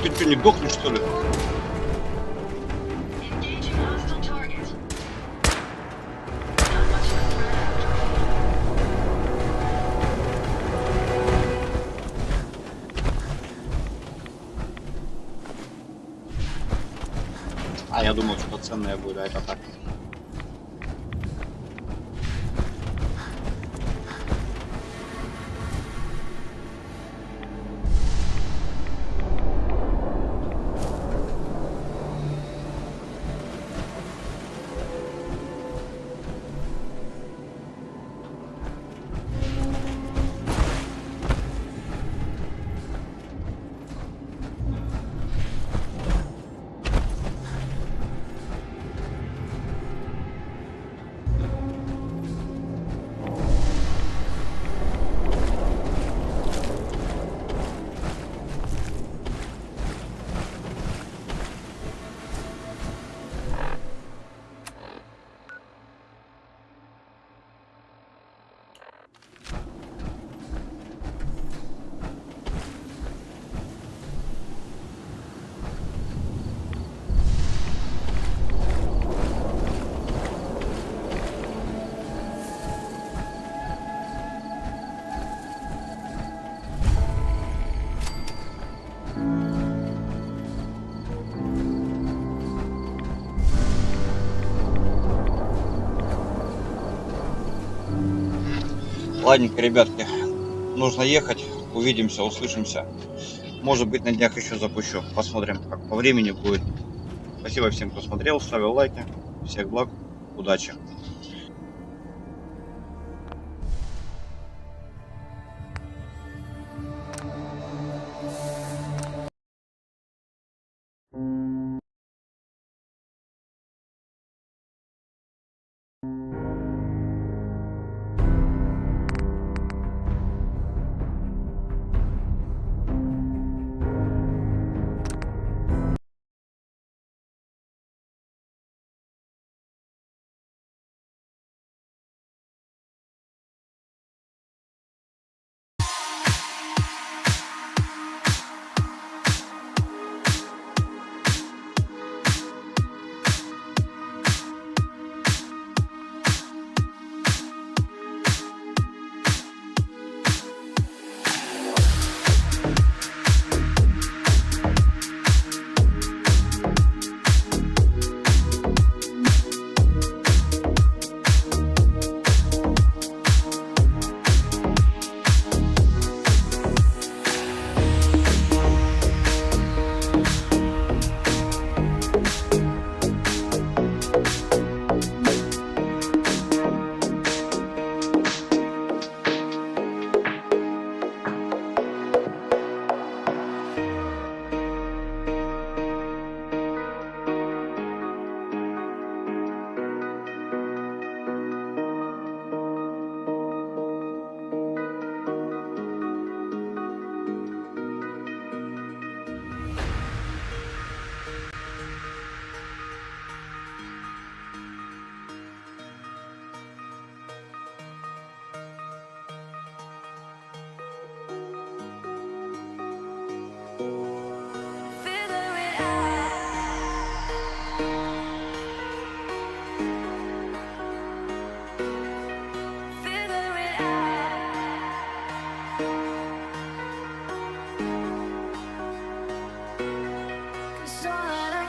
Ты что, не дохнешь, что ли? А, я думал, что ценное будет, а это так. Ладненько, ребятки, нужно ехать. Увидимся, услышимся. Может быть, на днях еще запущу. Посмотрим, как по времени будет. Спасибо всем, кто смотрел, ставил лайки. Всех благ, удачи.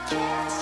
Can't